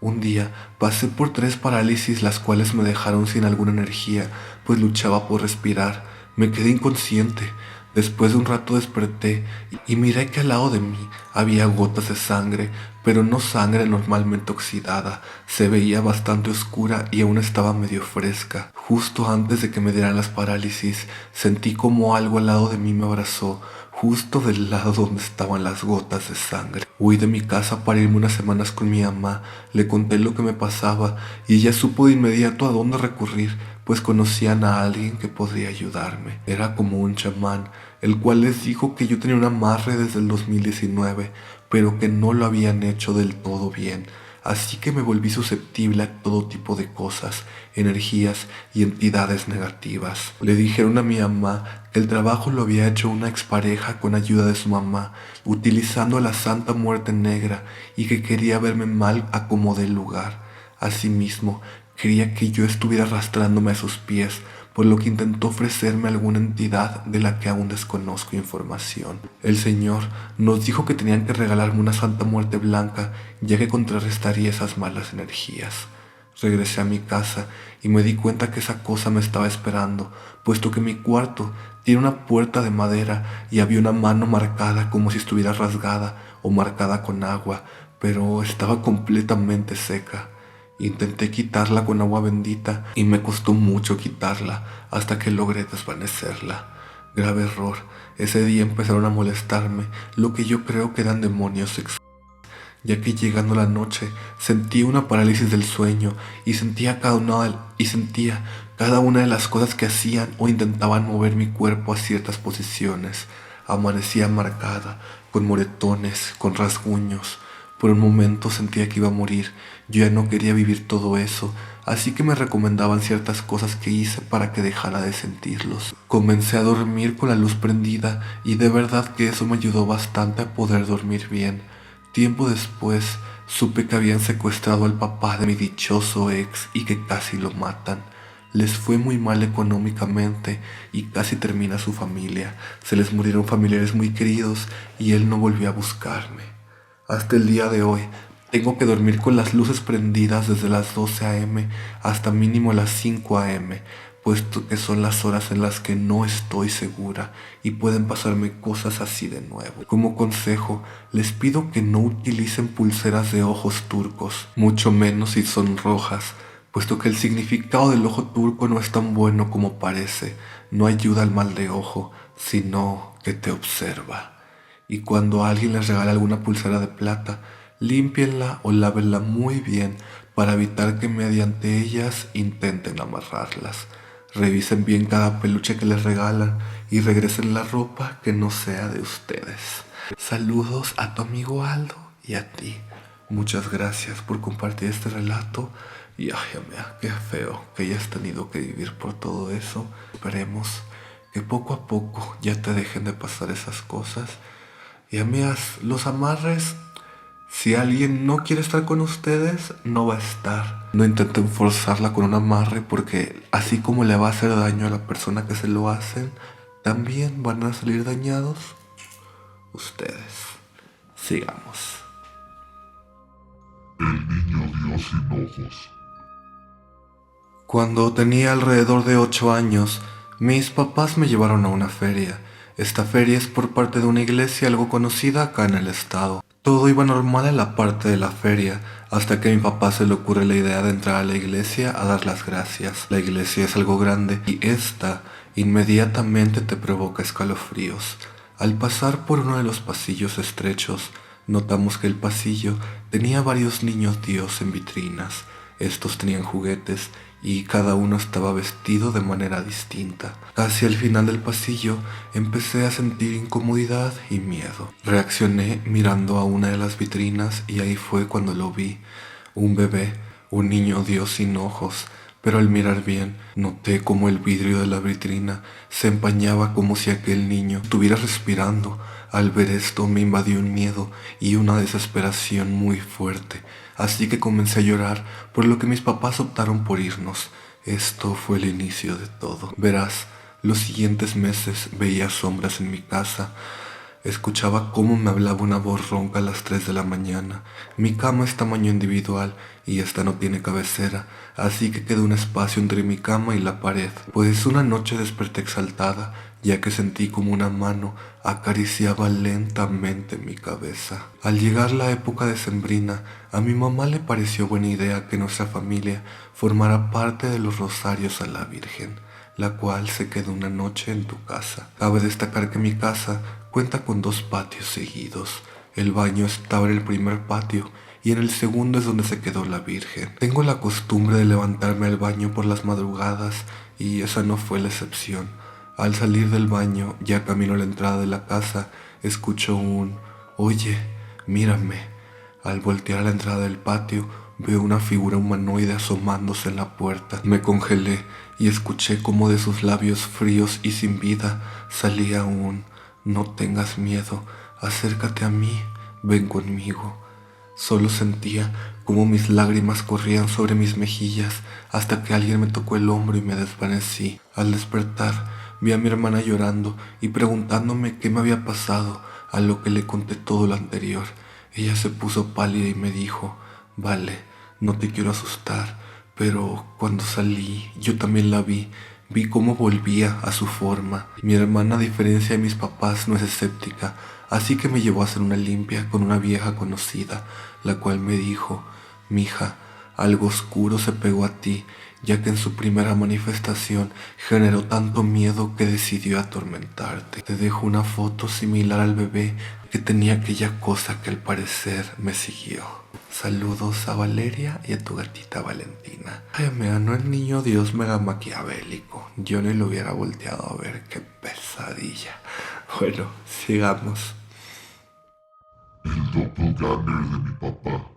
Un día pasé por 3 parálisis, las cuales me dejaron sin alguna energía, pues luchaba por respirar. Me quedé inconsciente. Después de un rato desperté y miré que al lado de mí había gotas de sangre, pero no sangre normalmente oxidada. Se veía bastante oscura y aún estaba medio fresca. Justo antes de que me dieran las parálisis, sentí como algo al lado de mí me abrazó, justo del lado donde estaban las gotas de sangre. Huí de mi casa para irme unas semanas con mi mamá, le conté lo que me pasaba y ella supo de inmediato a dónde recurrir, pues conocían a alguien que podría ayudarme. Era como un chamán, el cual les dijo que yo tenía un amarre desde el 2019, pero que no lo habían hecho del todo bien, así que me volví susceptible a todo tipo de cosas, energías y entidades negativas. Le dijeron a mi mamá que el trabajo lo había hecho una expareja con ayuda de su mamá, utilizando la Santa Muerte Negra, y que quería verme mal a como dé lugar. Asimismo, quería que yo estuviera arrastrándome a sus pies, por lo que intentó ofrecerme alguna entidad de la que aún desconozco información. El Señor nos dijo que tenían que regalarme una Santa Muerte blanca, ya que contrarrestaría esas malas energías. Regresé a mi casa y me di cuenta que esa cosa me estaba esperando, puesto que mi cuarto tiene una puerta de madera y había una mano marcada como si estuviera rasgada o marcada con agua, pero estaba completamente seca. Intenté quitarla con agua bendita y me costó mucho quitarla hasta que logré desvanecerla. Grave error, ese día empezaron a molestarme lo que yo creo que eran demonios sexuales, ya que llegando la noche sentí una parálisis del sueño y sentía cada una de las cosas que hacían o intentaban mover mi cuerpo a ciertas posiciones. Amanecía marcada, con moretones, con rasguños. Por un momento sentía que iba a morir. Yo ya no quería vivir todo eso, así que me recomendaban ciertas cosas que hice para que dejara de sentirlos. Comencé a dormir con la luz prendida y de verdad que eso me ayudó bastante a poder dormir bien. Tiempo después supe que habían secuestrado al papá de mi dichoso ex y que casi lo matan. Les fue muy mal económicamente y casi termina su familia. Se les murieron familiares muy queridos y él no volvió a buscarme. Hasta el día de hoy, tengo que dormir con las luces prendidas desde las 12 a.m. hasta mínimo las 5 a.m., puesto que son las horas en las que no estoy segura y pueden pasarme cosas así de nuevo. Como consejo, les pido que no utilicen pulseras de ojos turcos, mucho menos si son rojas, puesto que el significado del ojo turco no es tan bueno como parece. No ayuda al mal de ojo, sino que te observa. Y cuando alguien les regala alguna pulsera de plata, límpienla o lávenla muy bien para evitar que mediante ellas intenten amarrarlas. Revisen bien cada peluche que les regalan y regresen la ropa que no sea de ustedes. Saludos a tu amigo Aldo y a ti. Muchas gracias por compartir este relato y ay, amiga, qué feo que hayas tenido que vivir por todo eso. Esperemos que poco a poco ya te dejen de pasar esas cosas. Y amigas, los amarres, si alguien no quiere estar con ustedes, no va a estar. No intenten forzarla con un amarre porque así como le va a hacer daño a la persona que se lo hacen, también van a salir dañados ustedes. Sigamos. El niño Dios sin ojos. Cuando tenía alrededor de 8 años, mis papás me llevaron a una feria. Esta feria es por parte de una iglesia algo conocida acá en el estado. Todo iba normal en la parte de la feria, hasta que a mi papá se le ocurre la idea de entrar a la iglesia a dar las gracias. La iglesia es algo grande y esta inmediatamente te provoca escalofríos. Al pasar por uno de los pasillos estrechos, notamos que el pasillo tenía varios niños Dios en vitrinas. Estos tenían juguetes y cada uno estaba vestido de manera distinta. Casi al final del pasillo empecé a sentir incomodidad y miedo. Reaccioné mirando a una de las vitrinas y ahí fue cuando lo vi. Un bebé, un niño Dios sin ojos, pero al mirar bien noté como el vidrio de la vitrina se empañaba como si aquel niño estuviera respirando. Al ver esto me invadió un miedo y una desesperación muy fuerte, así que comencé a llorar, por lo que mis papás optaron por irnos. Esto fue el inicio de todo. Verás, los siguientes meses veía sombras en mi casa. Escuchaba cómo me hablaba una voz ronca a las 3 de la mañana. Mi cama es tamaño individual y esta no tiene cabecera, así que quedó un espacio entre mi cama y la pared. Pues una noche desperté exaltada, ya que sentí como una mano acariciaba lentamente mi cabeza. Al llegar la época decembrina, a mi mamá le pareció buena idea que nuestra familia formara parte de los rosarios a la Virgen, la cual se quedó una noche en tu casa. Cabe destacar que mi casa cuenta con 2 patios seguidos. El baño estaba en el primer patio y en el segundo es donde se quedó la Virgen. Tengo la costumbre de levantarme al baño por las madrugadas y esa no fue la excepción. Al salir del baño, ya camino a la entrada de la casa, escucho un «Oye, mírame». Al voltear a la entrada del patio, veo una figura humanoide asomándose en la puerta. Me congelé y escuché como de sus labios fríos y sin vida salía un "No tengas miedo, acércate a mí, ven conmigo". Solo sentía como mis lágrimas corrían sobre mis mejillas hasta que alguien me tocó el hombro y me desvanecí. Al despertar, vi a mi hermana llorando y preguntándome qué me había pasado, a lo que le conté todo lo anterior. Ella se puso pálida y me dijo: "Vale, no te quiero asustar, pero cuando salí yo también la vi. Vi cómo volvía a su forma. Mi hermana, a diferencia de mis papás, no es escéptica, así que me llevó a hacer una limpia con una vieja conocida, la cual me dijo: "Mija, algo oscuro se pegó a ti, ya que en su primera manifestación generó tanto miedo que decidió atormentarte. Te dejo una foto similar al bebé que tenía aquella cosa que al parecer me siguió. Saludos a Valeria y a tu gatita Valentina". Ay, amiga, no el niño Dios mega maquiavélico. Yo ni lo hubiera volteado a ver, qué pesadilla. Bueno, sigamos. El doppelganger de mi papá.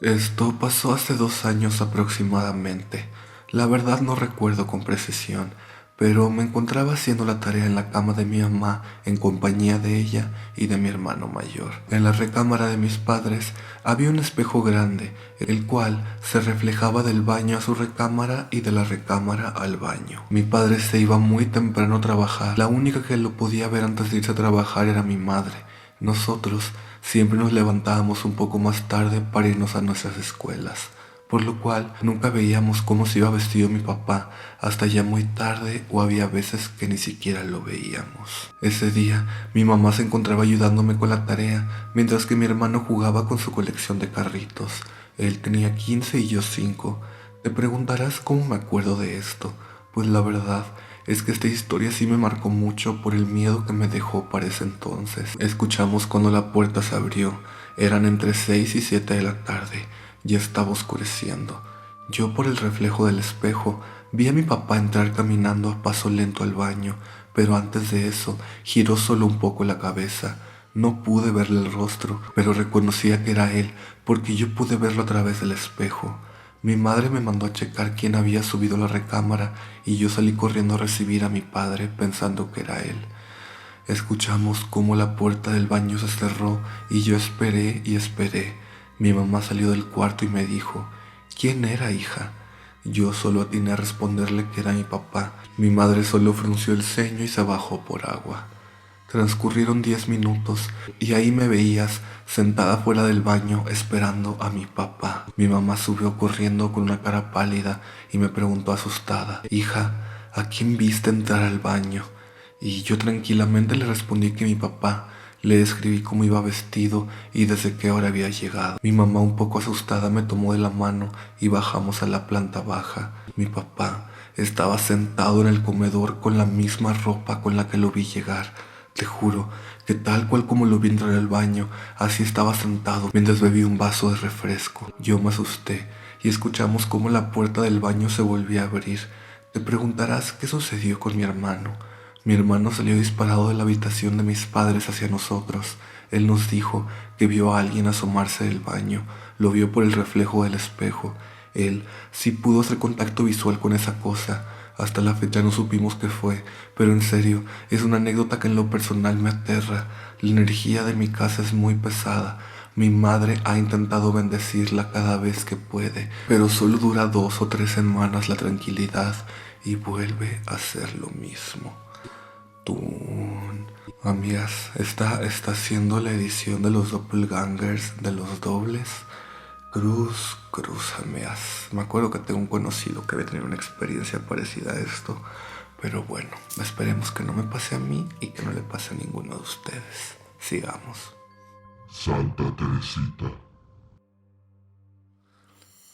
Esto pasó hace 2 años aproximadamente. La verdad no recuerdo con precisión, pero me encontraba haciendo la tarea en la cama de mi mamá en compañía de ella y de mi hermano mayor. En la recámara de mis padres había un espejo grande, el cual se reflejaba del baño a su recámara y de la recámara al baño. Mi padre se iba muy temprano a trabajar. La única que lo podía ver antes de irse a trabajar era mi madre. Nosotros siempre nos levantábamos un poco más tarde para irnos a nuestras escuelas, por lo cual nunca veíamos cómo se iba vestido mi papá hasta ya muy tarde, o había veces que ni siquiera lo veíamos. Ese día mi mamá se encontraba ayudándome con la tarea, mientras que mi hermano jugaba con su colección de carritos. Él tenía 15 y yo 5. Te preguntarás cómo me acuerdo de esto. Pues la verdad es que esta historia sí me marcó mucho por el miedo que me dejó para ese entonces. Escuchamos cuando la puerta se abrió. Eran entre 6 y 7 de la tarde. Ya estaba oscureciendo. Yo, por el reflejo del espejo, vi a mi papá entrar caminando a paso lento al baño, pero antes de eso giró solo un poco la cabeza. No pude verle el rostro, pero reconocía que era él porque yo pude verlo a través del espejo. Mi madre me mandó a checar quién había subido a la recámara y yo salí corriendo a recibir a mi padre pensando que era él. Escuchamos cómo la puerta del baño se cerró y yo esperé y esperé. Mi mamá salió del cuarto y me dijo: "¿Quién era, hija?". Yo solo atiné a responderle que era mi papá. Mi madre solo frunció el ceño y se bajó por agua. Transcurrieron 10 minutos y ahí me veías sentada fuera del baño esperando a mi papá. Mi mamá subió corriendo con una cara pálida y me preguntó asustada: "Hija, ¿a quién viste entrar al baño?". Y yo tranquilamente le respondí que mi papá. Le describí cómo iba vestido y desde qué hora había llegado. Mi mamá, un poco asustada, me tomó de la mano y bajamos a la planta baja. Mi papá estaba sentado en el comedor con la misma ropa con la que lo vi llegar. Te juro que tal cual como lo vi entrar al baño, así estaba sentado mientras bebía un vaso de refresco. Yo me asusté y escuchamos cómo la puerta del baño se volvía a abrir. Te preguntarás qué sucedió con mi hermano. Mi hermano salió disparado de la habitación de mis padres hacia nosotros. Él nos dijo que vio a alguien asomarse del baño. Lo vio por el reflejo del espejo. Él sí pudo hacer contacto visual con esa cosa. Hasta la fecha no supimos qué fue, pero en serio, es una anécdota que en lo personal me aterra. La energía de mi casa es muy pesada. Mi madre ha intentado bendecirla cada vez que puede, pero solo dura 2 o 3 semanas la tranquilidad y vuelve a ser lo mismo. Amigas, está haciendo la edición de los doppelgangers, de los dobles. Cruz, amigas. Me acuerdo que tengo un conocido que había tenido una experiencia parecida a esto. Pero bueno, esperemos que no me pase a mí y que no le pase a ninguno de ustedes. Sigamos. Santa Teresita.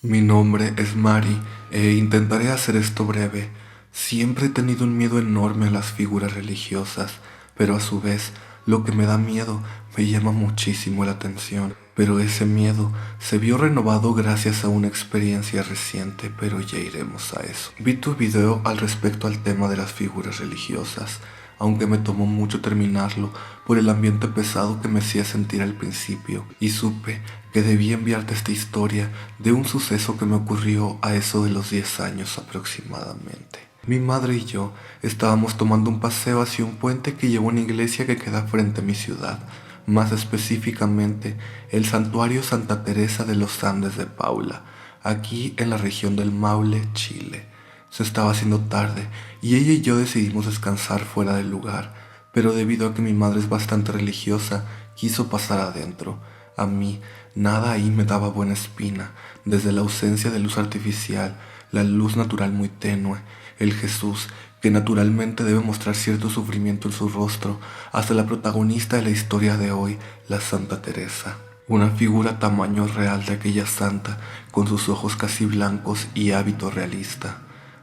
Mi nombre es Mari e intentaré hacer esto breve. Siempre he tenido un miedo enorme a las figuras religiosas, pero a su vez lo que me da miedo me llama muchísimo la atención. Pero ese miedo se vio renovado gracias a una experiencia reciente, pero ya iremos a eso. Vi tu video al respecto al tema de las figuras religiosas. aunque me tomó mucho terminarlo por el ambiente pesado que me hacía sentir al principio, y supe que debía enviarte esta historia de un suceso que me ocurrió a eso de los 10 años aproximadamente. Mi madre y yo estábamos tomando un paseo hacia un puente que lleva a una iglesia que queda frente a mi ciudad, más específicamente el Santuario Santa Teresa de los Andes de Paula, aquí en la región del Maule, Chile. Se estaba haciendo tarde y ella y yo decidimos descansar fuera del lugar, pero debido a que mi madre es bastante religiosa, quiso pasar adentro. A mí, nada ahí me daba buena espina, desde la ausencia de luz artificial, la luz natural muy tenue, el Jesús, que naturalmente debe mostrar cierto sufrimiento en su rostro, hasta la protagonista de la historia de hoy, la Santa Teresa. Una figura tamaño real de aquella santa, con sus ojos casi blancos y hábito realista.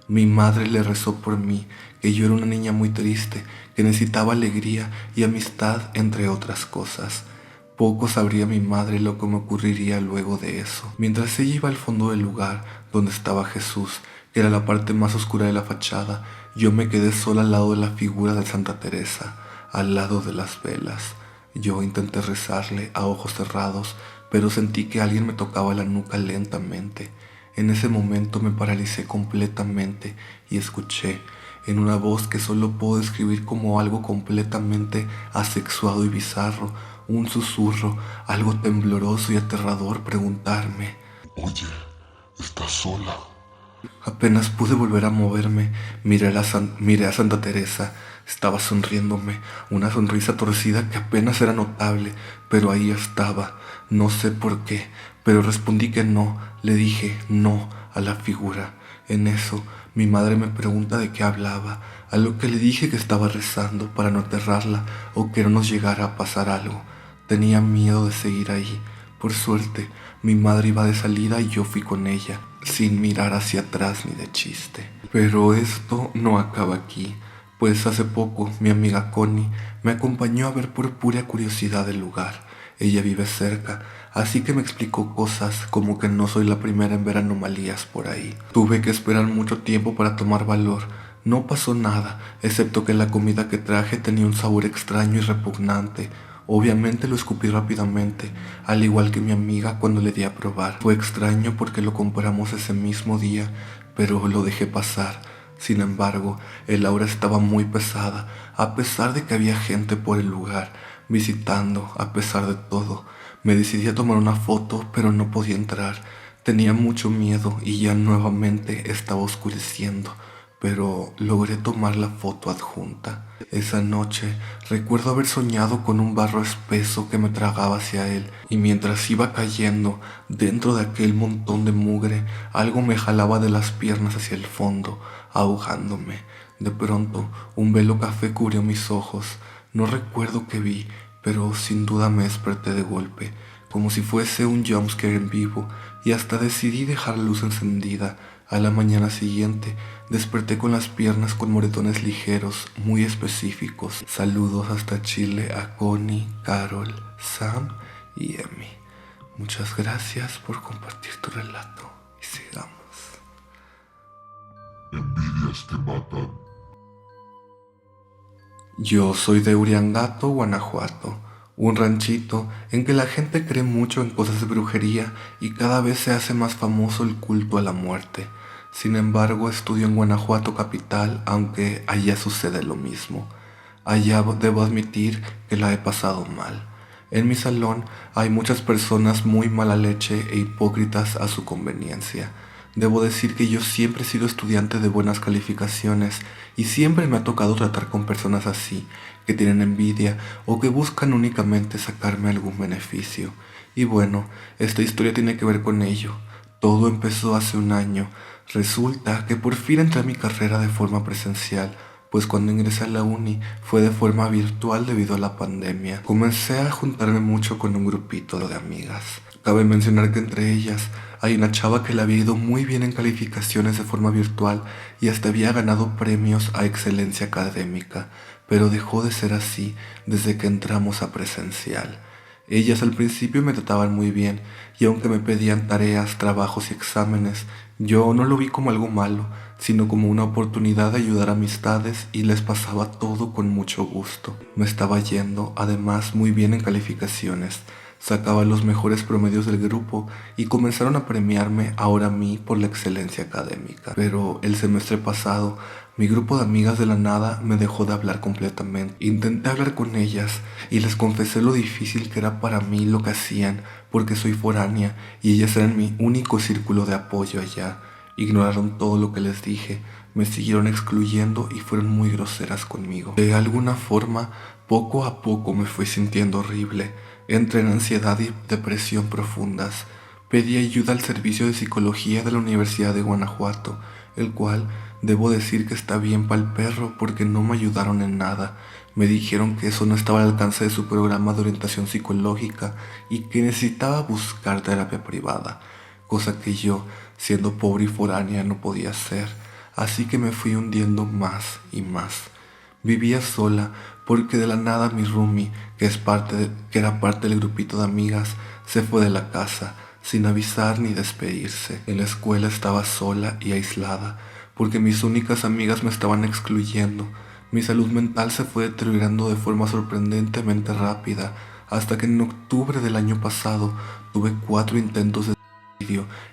Mi madre le rezó por mí, que yo era una niña muy triste, que necesitaba alegría y amistad, entre otras cosas. Poco sabría mi madre lo que me ocurriría luego de eso. Mientras ella iba al fondo del lugar donde estaba Jesús, que era la parte más oscura de la fachada, yo me quedé sola al lado de la figura de Santa Teresa, al lado de las velas. Yo intenté rezarle a ojos cerrados, pero sentí que alguien me tocaba la nuca lentamente. En ese momento me paralicé completamente y escuché, en una voz que solo puedo describir como algo completamente asexuado y bizarro, un susurro, algo tembloroso y aterrador, preguntarme: Oye, ¿estás sola? Apenas pude volver a moverme, miré a Santa Teresa. Estaba sonriéndome, una sonrisa torcida que apenas era notable, pero ahí estaba. No sé por qué, pero respondí que no. Le dije no a la figura. En eso, mi madre me pregunta de qué hablaba, a lo que le dije que estaba rezando para no aterrarla o que no nos llegara a pasar algo. Tenía miedo de seguir ahí. Por suerte, mi madre iba de salida y yo fui con ella, sin mirar hacia atrás ni de chiste. Pero esto no acaba aquí, pues hace poco mi amiga Connie me acompañó a ver por pura curiosidad el lugar. Ella vive cerca, así que me explicó cosas como que no soy la primera en ver anomalías por ahí. Tuve que esperar mucho tiempo para tomar valor. No pasó nada, excepto que la comida que traje tenía un sabor extraño y repugnante. Obviamente lo escupí rápidamente, al igual que mi amiga cuando le di a probar. Fue extraño porque lo compramos ese mismo día, pero lo dejé pasar. Sin embargo, el aura estaba muy pesada, a pesar de que había gente por el lugar, visitando, a pesar de todo. Me decidí a tomar una foto, pero no podía entrar. Tenía mucho miedo y ya nuevamente estaba oscureciendo, pero logré tomar la foto adjunta. Esa noche recuerdo haber soñado con un barro espeso que me tragaba hacia él, y mientras iba cayendo dentro de aquel montón de mugre, algo me jalaba de las piernas hacia el fondo, ahogándome. De pronto, un velo café cubrió mis ojos. No recuerdo qué vi, pero sin duda me desperté de golpe, como si fuese un jumpscare en vivo, y hasta decidí dejar la luz encendida. A la mañana siguiente, desperté con las piernas con moretones ligeros, muy específicos. Saludos hasta Chile a Connie, Carol, Sam y Emmy. Muchas gracias por compartir tu relato y sigamos. Envidias que matan. Yo soy de Uriangato, Guanajuato, un ranchito en que la gente cree mucho en cosas de brujería y cada vez se hace más famoso el culto a la muerte. Sin embargo, estudio en Guanajuato capital, aunque allá sucede lo mismo. Allá debo admitir que la he pasado mal. En mi salón hay muchas personas muy mala leche e hipócritas a su conveniencia. Debo decir que yo siempre he sido estudiante de buenas calificaciones y siempre me ha tocado tratar con personas así, que tienen envidia o que buscan únicamente sacarme algún beneficio. Y bueno, esta historia tiene que ver con ello. Todo empezó hace un año. Resulta que por fin entré a mi carrera de forma presencial, pues cuando ingresé a la uni fue de forma virtual debido a la pandemia. Comencé a juntarme mucho con un grupito de amigas. Cabe mencionar que entre ellas hay una chava que le había ido muy bien en calificaciones de forma virtual y hasta había ganado premios a excelencia académica, pero dejó de ser así desde que entramos a presencial. Ellas al principio me trataban muy bien y aunque me pedían tareas, trabajos y exámenes, yo no lo vi como algo malo, sino como una oportunidad de ayudar a amistades y les pasaba todo con mucho gusto. Me estaba yendo, además, muy bien en calificaciones. Sacaba los mejores promedios del grupo y comenzaron a premiarme ahora a mí por la excelencia académica. Pero el semestre pasado, mi grupo de amigas de la nada me dejó de hablar completamente. Intenté hablar con ellas y les confesé lo difícil que era para mí lo que hacían porque soy foránea y ellas eran mi único círculo de apoyo allá. Ignoraron todo lo que les dije, me siguieron excluyendo y fueron muy groseras conmigo. De alguna forma, poco a poco me fui sintiendo horrible. Entré en ansiedad y depresión profundas. Pedí ayuda al servicio de psicología de la Universidad de Guanajuato, el cual debo decir que está bien pa'l perro porque no me ayudaron en nada. Me dijeron que eso no estaba al alcance de su programa de orientación psicológica y que necesitaba buscar terapia privada, cosa que yo, siendo pobre y foránea, no podía hacer. Así que me fui hundiendo más y más. Vivía sola porque de la nada mi roomie, que era parte del grupito de amigas, se fue de la casa sin avisar ni despedirse. En la escuela estaba sola y aislada porque mis únicas amigas me estaban excluyendo. Mi salud mental se fue deteriorando de forma sorprendentemente rápida hasta que en octubre del año pasado tuve 4 intentos de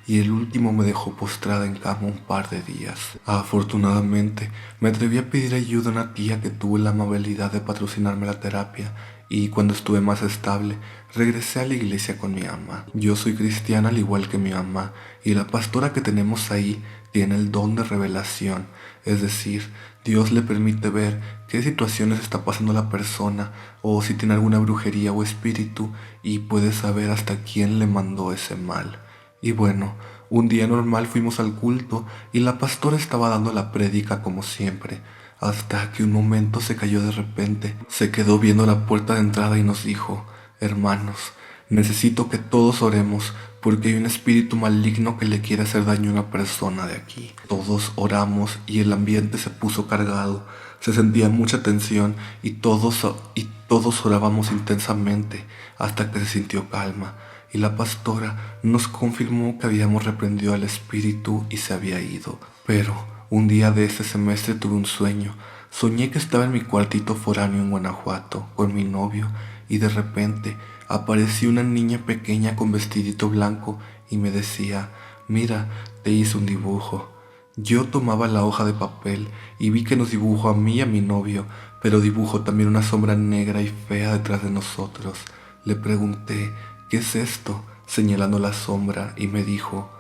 y el último me dejó postrada en cama un par de días. Afortunadamente, me atreví a pedir ayuda a una tía que tuvo la amabilidad de patrocinarme la terapia y cuando estuve más estable, regresé a la iglesia con mi mamá. Yo soy cristiana al igual que mi mamá y la pastora que tenemos ahí tiene el don de revelación, es decir, Dios le permite ver qué situaciones está pasando la persona o si tiene alguna brujería o espíritu y puede saber hasta quién le mandó ese mal. Y bueno, un día normal fuimos al culto y la pastora estaba dando la prédica como siempre, hasta que un momento se cayó de repente, se quedó viendo la puerta de entrada y nos dijo: hermanos, necesito que todos oremos porque hay un espíritu maligno que le quiere hacer daño a una persona de aquí. Todos oramos y el ambiente se puso cargado, se sentía mucha tensión y todos orábamos intensamente hasta que se sintió calma y la pastora nos confirmó que habíamos reprendido al espíritu y se había ido. Pero un día de ese semestre tuve un sueño. Soñé que estaba en mi cuartito foráneo en Guanajuato con mi novio y de repente apareció una niña pequeña con vestidito blanco y me decía: mira, te hice un dibujo. Yo tomaba la hoja de papel y vi que nos dibujó a mí y a mi novio, pero dibujó también una sombra negra y fea detrás de nosotros. Le pregunté: ¿qué es esto?, señalando la sombra, y me dijo: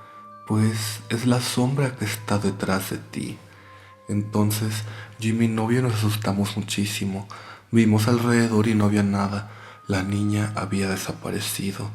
pues es la sombra que está detrás de ti. Entonces yo y mi novio nos asustamos muchísimo. Vimos alrededor y no había nada. La niña había desaparecido,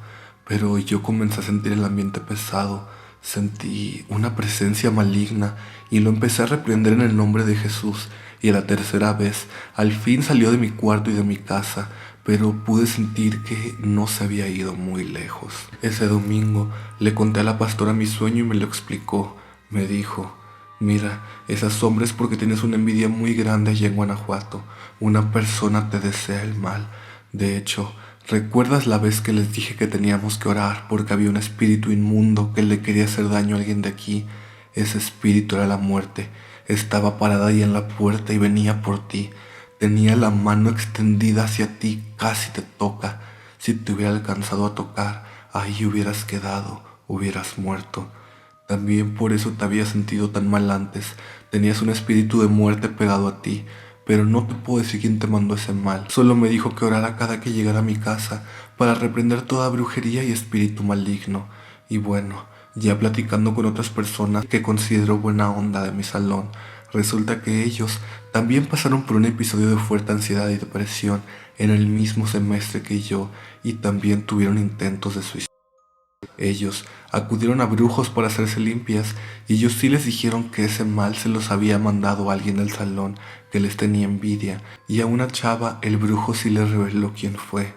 pero yo comencé a sentir el ambiente pesado. Sentí una presencia maligna y lo empecé a reprender en el nombre de Jesús. Y a la tercera vez, al fin salió de mi cuarto y de mi casa, pero pude sentir que no se había ido muy lejos. Ese domingo le conté a la pastora mi sueño y me lo explicó. Me dijo: mira, esa sombra es porque tienes una envidia muy grande allá en Guanajuato. Una persona te desea el mal. De hecho, ¿recuerdas la vez que les dije que teníamos que orar porque había un espíritu inmundo que le quería hacer daño a alguien de aquí? Ese espíritu era la muerte. Estaba parada ahí en la puerta y venía por ti. Tenía la mano extendida hacia ti, casi te toca. Si te hubiera alcanzado a tocar, ahí hubieras quedado, hubieras muerto. También por eso te había sentido tan mal antes. Tenías un espíritu de muerte pegado a ti, pero no te puedo decir quién te mandó ese mal. Solo me dijo que orara cada que llegara a mi casa para reprender toda brujería y espíritu maligno. Y bueno, ya platicando con otras personas que considero buena onda de mi salón, resulta que ellos también pasaron por un episodio de fuerte ansiedad y depresión en el mismo semestre que yo y también tuvieron intentos de suicidio. Ellos acudieron a brujos para hacerse limpias y ellos sí les dijeron que ese mal se los había mandado alguien del salón que les tenía envidia, y a una chava el brujo sí les reveló quién fue.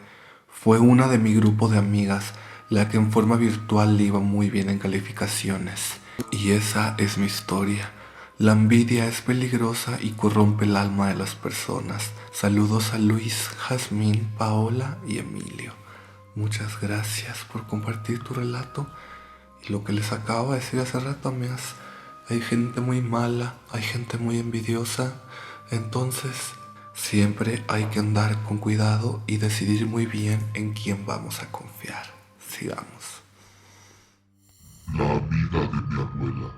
Fue una de mi grupo de amigas, la que en forma virtual le iba muy bien en calificaciones. Y esa es mi historia. La envidia es peligrosa y corrompe el alma de las personas. Saludos a Luis, Jazmín, Paola y Emilio. Muchas gracias por compartir tu relato. Y lo que les acabo de decir hace rato, amigas, hay gente muy mala, hay gente muy envidiosa, entonces siempre hay que andar con cuidado y decidir muy bien en quién vamos a confiar. Sigamos. La amiga de mi abuela.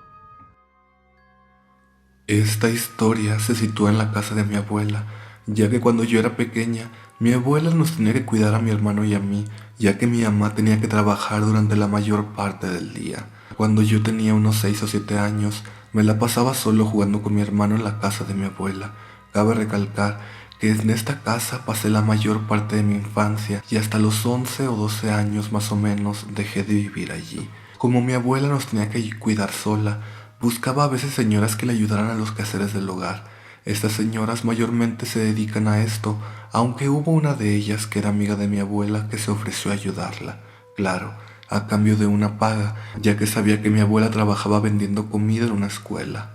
Esta historia se sitúa en la casa de mi abuela, ya que cuando yo era pequeña, mi abuela nos tenía que cuidar a mi hermano y a mí, ya que mi mamá tenía que trabajar durante la mayor parte del día. Cuando yo tenía unos 6 o 7 años, me la pasaba solo jugando con mi hermano en la casa de mi abuela. Cabe recalcar que en esta casa pasé la mayor parte de mi infancia y hasta los 11 o 12 años más o menos dejé de vivir allí. Como mi abuela nos tenía que cuidar sola, buscaba a veces señoras que le ayudaran a los quehaceres del hogar. Estas señoras mayormente se dedican a esto, aunque hubo una de ellas que era amiga de mi abuela que se ofreció a ayudarla. Claro, a cambio de una paga, ya que sabía que mi abuela trabajaba vendiendo comida en una escuela.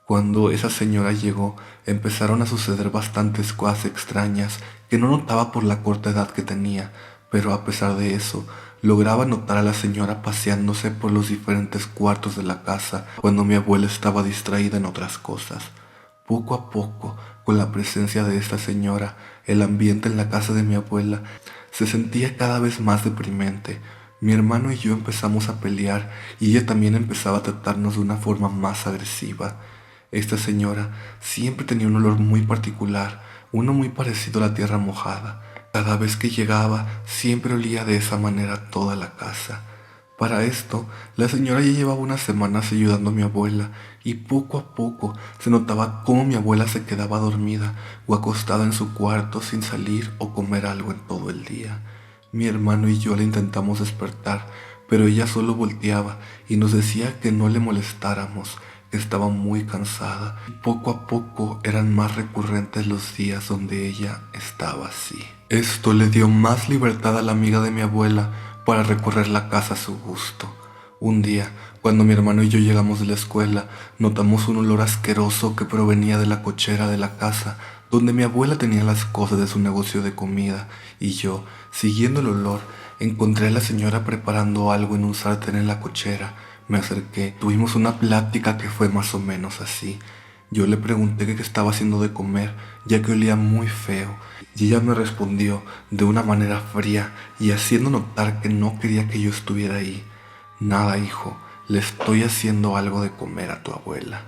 Cuando esa señora llegó, empezaron a suceder bastantes cosas extrañas que no notaba por la corta edad que tenía, pero a pesar de eso, lograba notar a la señora paseándose por los diferentes cuartos de la casa cuando mi abuela estaba distraída en otras cosas. Poco a poco, con la presencia de esta señora, el ambiente en la casa de mi abuela se sentía cada vez más deprimente. Mi hermano y yo empezamos a pelear y ella también empezaba a tratarnos de una forma más agresiva. Esta señora siempre tenía un olor muy particular, uno muy parecido a la tierra mojada. Cada vez que llegaba, siempre olía de esa manera toda la casa. Para esto, la señora ya llevaba unas semanas ayudando a mi abuela y poco a poco se notaba cómo mi abuela se quedaba dormida o acostada en su cuarto sin salir o comer algo en todo el día. Mi hermano y yo la intentamos despertar, pero ella solo volteaba y nos decía que no le molestáramos, que estaba muy cansada. Y poco a poco eran más recurrentes los días donde ella estaba así. Esto le dio más libertad a la amiga de mi abuela para recorrer la casa a su gusto. Un día, cuando mi hermano y yo llegamos de la escuela, notamos un olor asqueroso que provenía de la cochera de la casa, donde mi abuela tenía las cosas de su negocio de comida, y yo, siguiendo el olor, encontré a la señora preparando algo en un sartén en la cochera. Me acerqué, tuvimos una plática que fue más o menos así. Yo le pregunté qué estaba haciendo de comer, ya que olía muy feo, y ella me respondió de una manera fría y haciendo notar que no quería que yo estuviera ahí. Nada, hijo, le estoy haciendo algo de comer a tu abuela.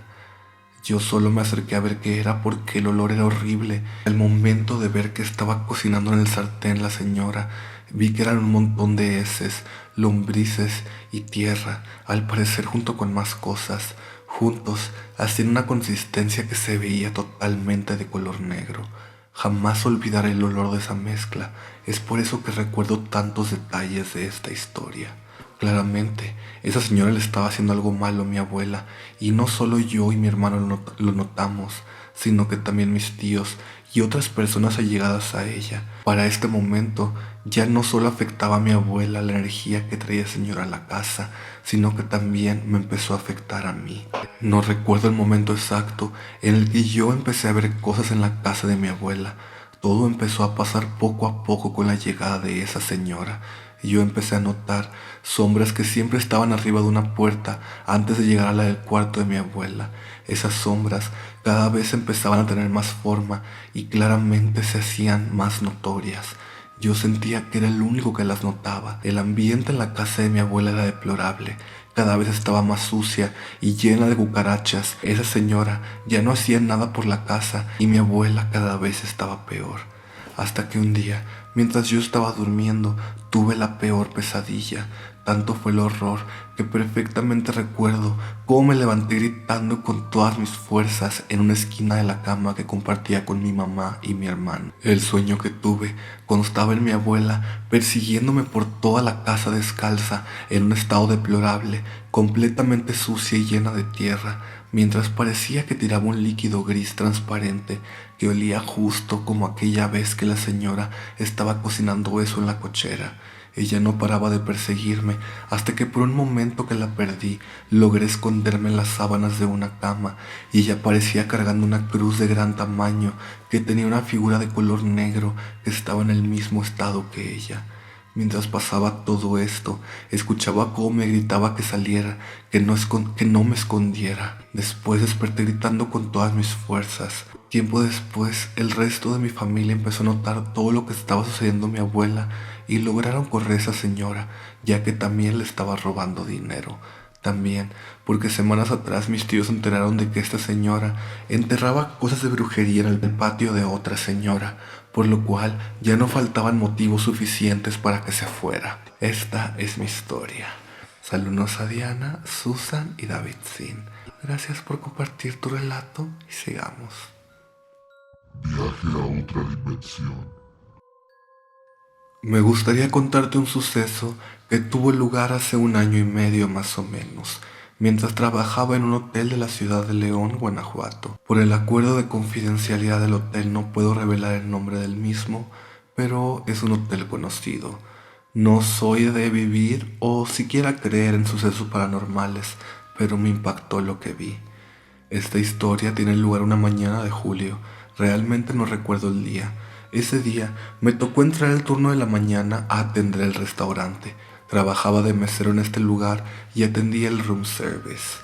Yo solo me acerqué a ver qué era porque el olor era horrible. Al momento de ver que estaba cocinando en el sartén la señora, vi que eran un montón de heces, lombrices y tierra, al parecer junto con más cosas. Juntos hacían una consistencia que se veía totalmente de color negro. Jamás olvidaré el olor de esa mezcla. Es por eso que recuerdo tantos detalles de esta historia. Claramente, esa señora le estaba haciendo algo malo a mi abuela, y no solo yo y mi hermano lo notamos, sino que también mis tíos y otras personas allegadas a ella. Para este momento, ya no solo afectaba a mi abuela la energía que traía esa señora a la casa, sino que también me empezó a afectar a mí. No recuerdo el momento exacto en el que yo empecé a ver cosas en la casa de mi abuela. Todo empezó a pasar poco a poco con la llegada de esa señora. Y yo empecé a notar sombras que siempre estaban arriba de una puerta antes de llegar a la del cuarto de mi abuela. Esas sombras cada vez empezaban a tener más forma y claramente se hacían más notorias. Yo sentía que era el único que las notaba. El ambiente en la casa de mi abuela era deplorable. Cada vez estaba más sucia y llena de cucarachas. Esa señora ya no hacía nada por la casa y mi abuela cada vez estaba peor. Hasta que un día, mientras yo estaba durmiendo, tuve la peor pesadilla. Tanto fue el horror que perfectamente recuerdo cómo me levanté gritando con todas mis fuerzas en una esquina de la cama que compartía con mi mamá y mi hermano. El sueño que tuve constaba en mi abuela persiguiéndome por toda la casa descalza en un estado deplorable, completamente sucia y llena de tierra, mientras parecía que tiraba un líquido gris transparente que olía justo como aquella vez que la señora estaba cocinando eso en la cochera. Ella no paraba de perseguirme hasta que por un momento que la perdí, logré esconderme en las sábanas de una cama y ella parecía cargando una cruz de gran tamaño que tenía una figura de color negro que estaba en el mismo estado que ella. Mientras pasaba todo esto, escuchaba cómo me gritaba que saliera, que no me escondiera. Después desperté gritando con todas mis fuerzas. Tiempo después, el resto de mi familia empezó a notar todo lo que estaba sucediendo a mi abuela y lograron correr a esa señora, ya que también le estaba robando dinero. También porque semanas atrás mis tíos se enteraron de que esta señora enterraba cosas de brujería en el patio de otra señora, por lo cual ya no faltaban motivos suficientes para que se fuera. Esta es mi historia. Saludos a Diana, Susan y David Sin. Gracias por compartir tu relato y sigamos. Viaje a otra dimensión. Me gustaría contarte un suceso que tuvo lugar hace 1 año y medio más o menos, mientras trabajaba en un hotel de la ciudad de León, Guanajuato. Por el acuerdo de confidencialidad del hotel no puedo revelar el nombre del mismo, pero es un hotel conocido. No soy de vivir o siquiera creer en sucesos paranormales, pero me impactó lo que vi. Esta historia tiene lugar una mañana de julio. Realmente no recuerdo el día. Ese día me tocó entrar el turno de la mañana a atender el restaurante. Trabajaba de mesero en este lugar y atendía el room service.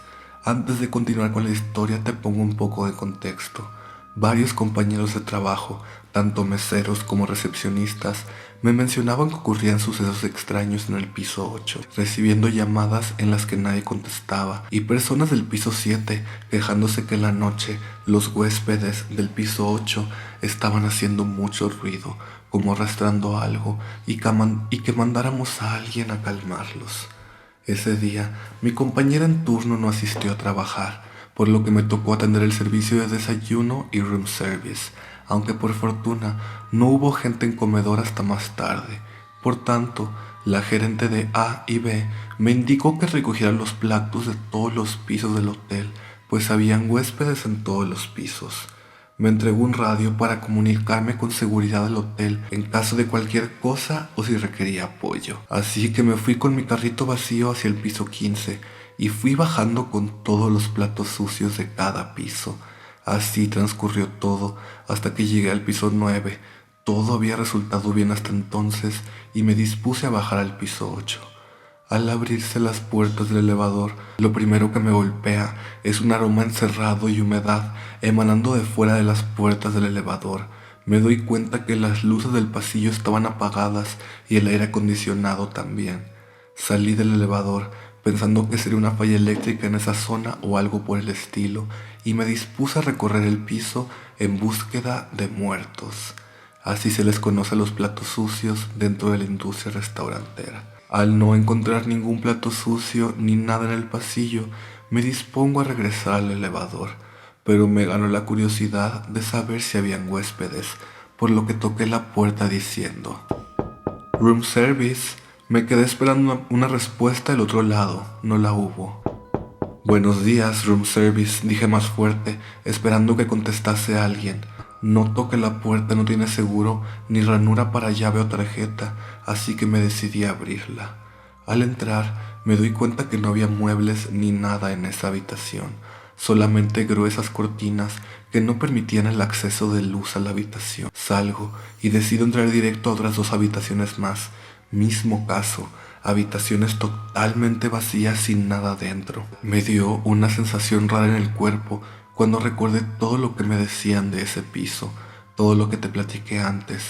Antes de continuar con la historia te pongo un poco de contexto. Varios compañeros de trabajo, tanto meseros como recepcionistas, me mencionaban que ocurrían sucesos extraños en el piso 8, recibiendo llamadas en las que nadie contestaba, y personas del piso 7 quejándose que en la noche los huéspedes del piso 8 estaban haciendo mucho ruido, como arrastrando algo, y que mandáramos a alguien a calmarlos. Ese día, mi compañera en turno no asistió a trabajar, por lo que me tocó atender el servicio de desayuno y room service, aunque por fortuna no hubo gente en comedor hasta más tarde. Por tanto, la gerente de A y B me indicó que recogiera los platos de todos los pisos del hotel, pues habían huéspedes en todos los pisos. Me entregó un radio para comunicarme con seguridad del hotel en caso de cualquier cosa o si requería apoyo. Así que me fui con mi carrito vacío hacia el piso 15 y fui bajando con todos los platos sucios de cada piso. Así transcurrió todo hasta que llegué al piso 9. Todo había resultado bien hasta entonces y me dispuse a bajar al piso 8. Al abrirse las puertas del elevador, lo primero que me golpea es un aroma encerrado y humedad emanando de fuera de las puertas del elevador. Me doy cuenta que las luces del pasillo estaban apagadas y el aire acondicionado también. Salí del elevador pensando que sería una falla eléctrica en esa zona o algo por el estilo, y me dispuse a recorrer el piso en búsqueda de muertos. Así se les conoce a los platos sucios dentro de la industria restaurantera. Al no encontrar ningún plato sucio ni nada en el pasillo, me dispongo a regresar al elevador, pero me ganó la curiosidad de saber si habían huéspedes, por lo que toqué la puerta diciendo: "Room service". Me quedé esperando una respuesta del otro lado, no la hubo. "Buenos días, room service", dije más fuerte, esperando que contestase alguien. Noto que la puerta no tiene seguro ni ranura para llave o tarjeta, así que me decidí a abrirla. Al entrar, me doy cuenta que no había muebles ni nada en esa habitación, solamente gruesas cortinas que no permitían el acceso de luz a la habitación. Salgo y decido entrar directo a otras 2 habitaciones más. Mismo caso, habitaciones totalmente vacías sin nada dentro. Me dio una sensación rara en el cuerpo cuando recordé todo lo que me decían de ese piso, todo lo que te platiqué antes.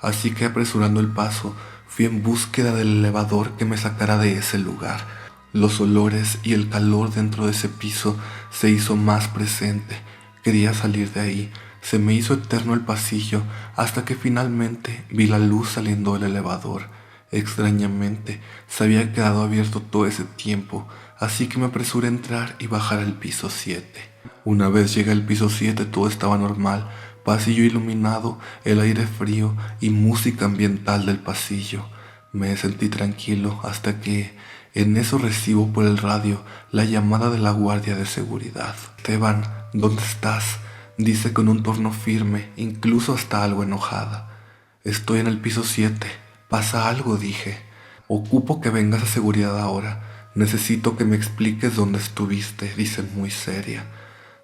Así que apresurando el paso, fui en búsqueda del elevador que me sacara de ese lugar. Los olores y el calor dentro de ese piso se hizo más presente. Quería salir de ahí. Se me hizo eterno el pasillo hasta que finalmente vi la luz saliendo del elevador. Extrañamente, se había quedado abierto todo ese tiempo, así que me apresuré a entrar y bajar al piso 7. Una vez llegué al piso 7 todo estaba normal, pasillo iluminado, el aire frío y música ambiental del pasillo. Me sentí tranquilo hasta que en eso recibo por el radio la llamada de la guardia de seguridad. "Esteban, ¿dónde estás?", dice con un tono firme, incluso hasta algo enojada. "Estoy en el piso 7. ¿Pasa algo?", dije. "Ocupo que vengas a seguridad ahora. Necesito que me expliques dónde estuviste", dice muy seria.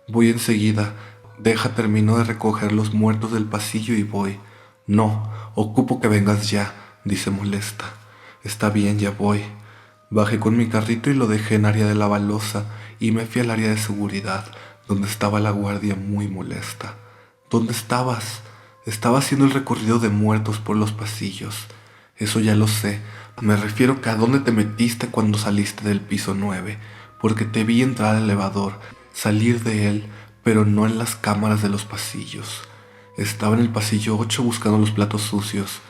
"Voy enseguida. Termino de recoger los muertos del pasillo y voy". "No, ocupo que vengas ya", dice molesta. Está bien, ya voy. Bajé con mi carrito y lo dejé en área de la balosa y me fui al área de seguridad, donde estaba la guardia muy molesta. ¿Dónde estabas? Estaba haciendo el recorrido de muertos por los pasillos. Eso ya lo sé. Me refiero que a dónde te metiste cuando saliste del piso 9, porque te vi entrar al elevador, salir de él, pero no en las cámaras de los pasillos. Estaba en el pasillo 8 buscando los platos sucios.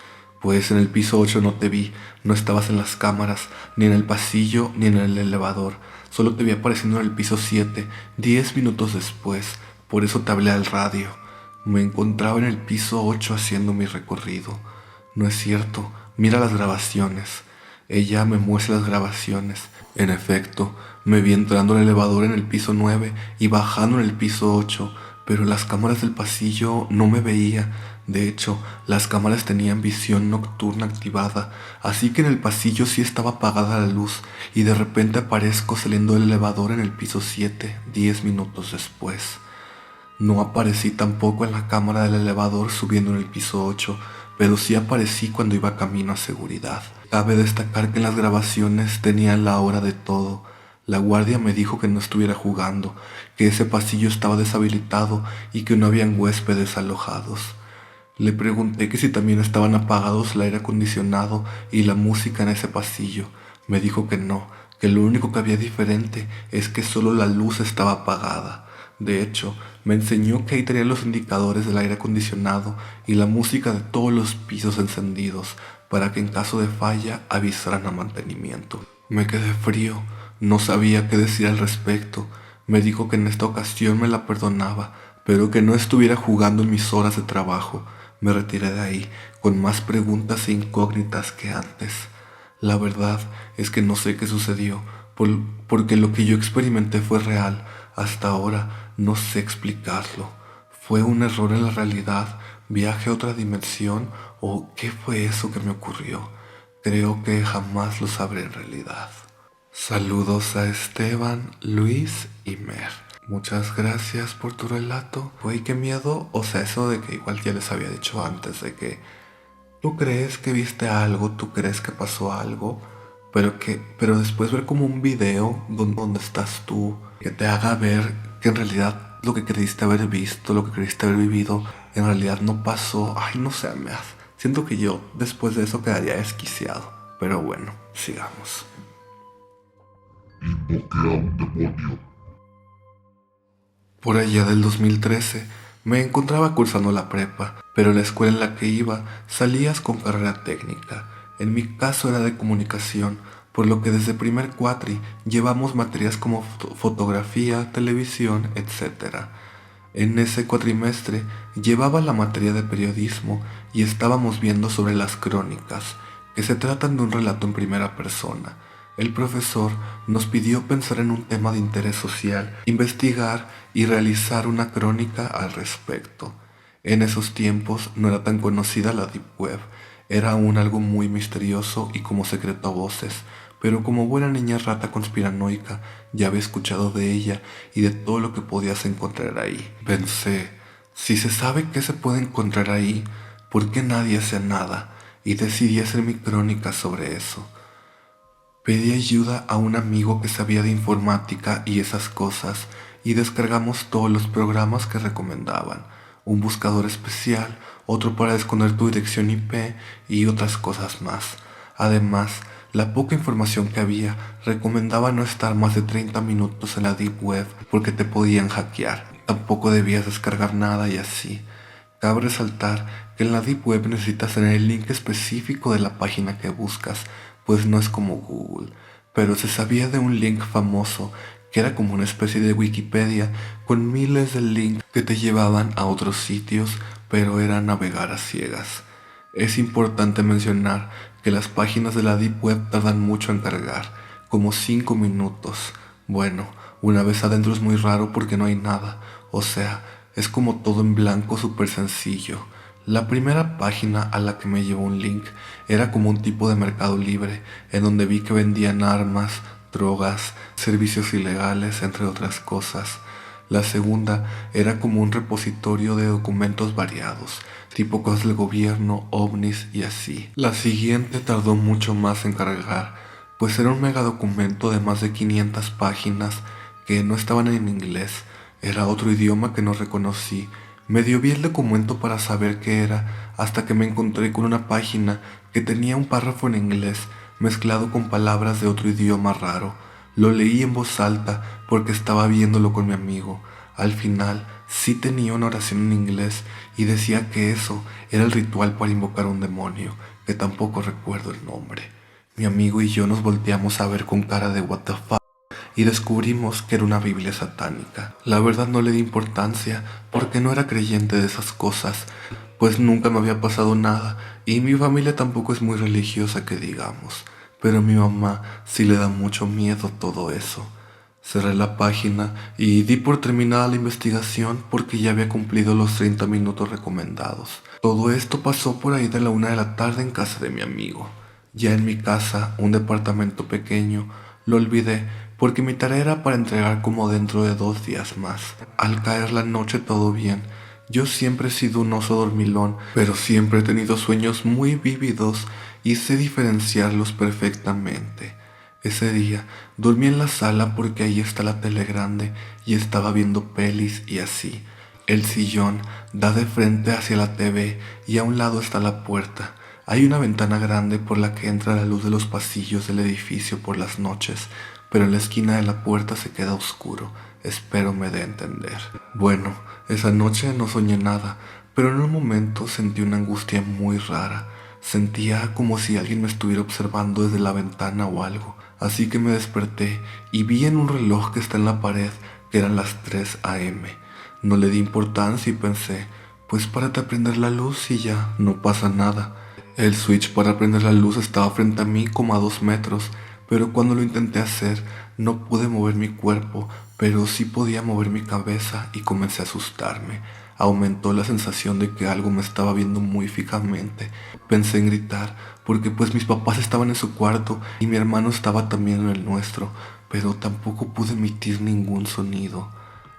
Pues en el piso 8 no te vi, no estabas en las cámaras, ni en el pasillo, ni en el elevador. Solo te vi apareciendo en el piso 7, 10 minutos después. Por eso te hablé al radio. Me encontraba en el piso 8 haciendo mi recorrido. No es cierto, mira las grabaciones. Ella me muestra las grabaciones. En efecto, me vi entrando al elevador en el piso 9 y bajando en el piso 8, pero las cámaras del pasillo no me veía. De hecho, las cámaras tenían visión nocturna activada, así que en el pasillo sí estaba apagada la luz y de repente aparezco saliendo del elevador en el piso 7, 10 minutos después. No aparecí tampoco en la cámara del elevador subiendo en el piso 8, pero sí aparecí cuando iba camino a seguridad. Cabe destacar que en las grabaciones tenían la hora de todo. La guardia me dijo que no estuviera jugando, que ese pasillo estaba deshabilitado y que no habían huéspedes alojados. Le pregunté que si también estaban apagados el aire acondicionado y la música en ese pasillo. Me dijo que no, que lo único que había diferente es que solo la luz estaba apagada. De hecho, me enseñó que ahí tenían los indicadores del aire acondicionado y la música de todos los pisos encendidos para que en caso de falla avisaran a mantenimiento. Me quedé frío, no sabía qué decir al respecto. Me dijo que en esta ocasión me la perdonaba, pero que no estuviera jugando en mis horas de trabajo. Me retiré de ahí con más preguntas e incógnitas que antes. La verdad es que no sé qué sucedió, porque lo que yo experimenté fue real. Hasta ahora no sé explicarlo. ¿Fue un error en la realidad? ¿Viaje a otra dimensión? ¿O qué fue eso que me ocurrió? Creo que jamás lo sabré en realidad. Saludos a Esteban, Luis y Mer. Muchas gracias por tu relato. Uy, qué miedo. O sea, eso de que igual ya les había dicho antes, de que tú crees que viste algo, tú crees que pasó algo, pero después ver como un video donde estás tú, que te haga ver que en realidad lo que creíste haber visto, lo que creíste haber vivido, en realidad no pasó. Ay, no sé, siento que yo después de eso quedaría desquiciado. Pero bueno, sigamos. Invoqué a un demonio. Por allá del 2013 me encontraba cursando la prepa, pero en la escuela en la que iba salías con carrera técnica. En mi caso era de comunicación, por lo que desde primer cuatri llevamos materias como fotografía, televisión, etc. En ese cuatrimestre llevaba la materia de periodismo y estábamos viendo sobre las crónicas, que se tratan de un relato en primera persona. El profesor nos pidió pensar en un tema de interés social, investigar y realizar una crónica al respecto. En esos tiempos no era tan conocida la Deep Web, era aún algo muy misterioso y como secreto a voces, pero como buena niña rata conspiranoica ya había escuchado de ella y de todo lo que podías encontrar ahí. Pensé, si se sabe qué se puede encontrar ahí, ¿por qué nadie hace nada? Y decidí hacer mi crónica sobre eso. Pedí ayuda a un amigo que sabía de informática y esas cosas y descargamos todos los programas que recomendaban, un buscador especial, otro para esconder tu dirección IP y otras cosas más. Además, la poca información que había recomendaba no estar más de 30 minutos en la Deep Web porque te podían hackear. Tampoco debías descargar nada y así. Cabe resaltar que en la Deep Web necesitas tener el link específico de la página que buscas, pues no es como Google, pero se sabía de un link famoso que era como una especie de Wikipedia con miles de links que te llevaban a otros sitios, pero era navegar a ciegas. Es importante mencionar que las páginas de la Deep Web tardan mucho en cargar, como 5 minutos. Bueno, una vez adentro es muy raro porque no hay nada, o sea, es como todo en blanco súper sencillo. La primera página a la que me llevó un link era como un tipo de mercado libre, en donde vi que vendían armas, drogas, servicios ilegales, entre otras cosas. La segunda era como un repositorio de documentos variados, tipo cosas del gobierno, ovnis y así. La siguiente tardó mucho más en cargar, pues era un megadocumento de más de 500 páginas que no estaban en inglés, era otro idioma que no reconocí. Medio vi el documento para saber qué era, hasta que me encontré con una página que tenía un párrafo en inglés mezclado con palabras de otro idioma raro. Lo leí en voz alta porque estaba viéndolo con mi amigo. Al final sí tenía una oración en inglés y decía que eso era el ritual para invocar a un demonio, que tampoco recuerdo el nombre. Mi amigo y yo nos volteamos a ver con cara de what the fuck y descubrimos que era una Biblia satánica. La verdad no le di importancia porque no era creyente de esas cosas, pues nunca me había pasado nada y mi familia tampoco es muy religiosa que digamos, pero a mi mamá sí le da mucho miedo todo eso. Cerré la página y di por terminada la investigación porque ya había cumplido los 30 minutos recomendados. Todo esto pasó por ahí de la 1 de la tarde en casa de mi amigo. Ya en mi casa, un departamento pequeño, lo olvidé porque mi tarea era para entregar como dentro de 2 días más. Al caer la noche todo bien. Yo siempre he sido un oso dormilón, pero siempre he tenido sueños muy vívidos y sé diferenciarlos perfectamente. Ese día dormí en la sala porque ahí está la tele grande y estaba viendo pelis y así. El sillón da de frente hacia la TV y a un lado está la puerta. Hay una ventana grande por la que entra la luz de los pasillos del edificio por las noches, pero en la esquina de la puerta se queda oscuro. Espero me dé a entender. Bueno, esa noche no soñé nada, pero en un momento sentí una angustia muy rara. Sentía como si alguien me estuviera observando desde la ventana o algo. Así que me desperté y vi en un reloj que está en la pared que eran las 3 a.m. No le di importancia y pensé, pues párate a prender la luz y ya, no pasa nada. El switch para prender la luz estaba frente a mí como a 2 metros, pero cuando lo intenté hacer no pude mover mi cuerpo, pero sí podía mover mi cabeza y comencé a asustarme. Aumentó la sensación de que algo me estaba viendo muy fijamente. Pensé en gritar, porque pues mis papás estaban en su cuarto y mi hermano estaba también en el nuestro, pero tampoco pude emitir ningún sonido.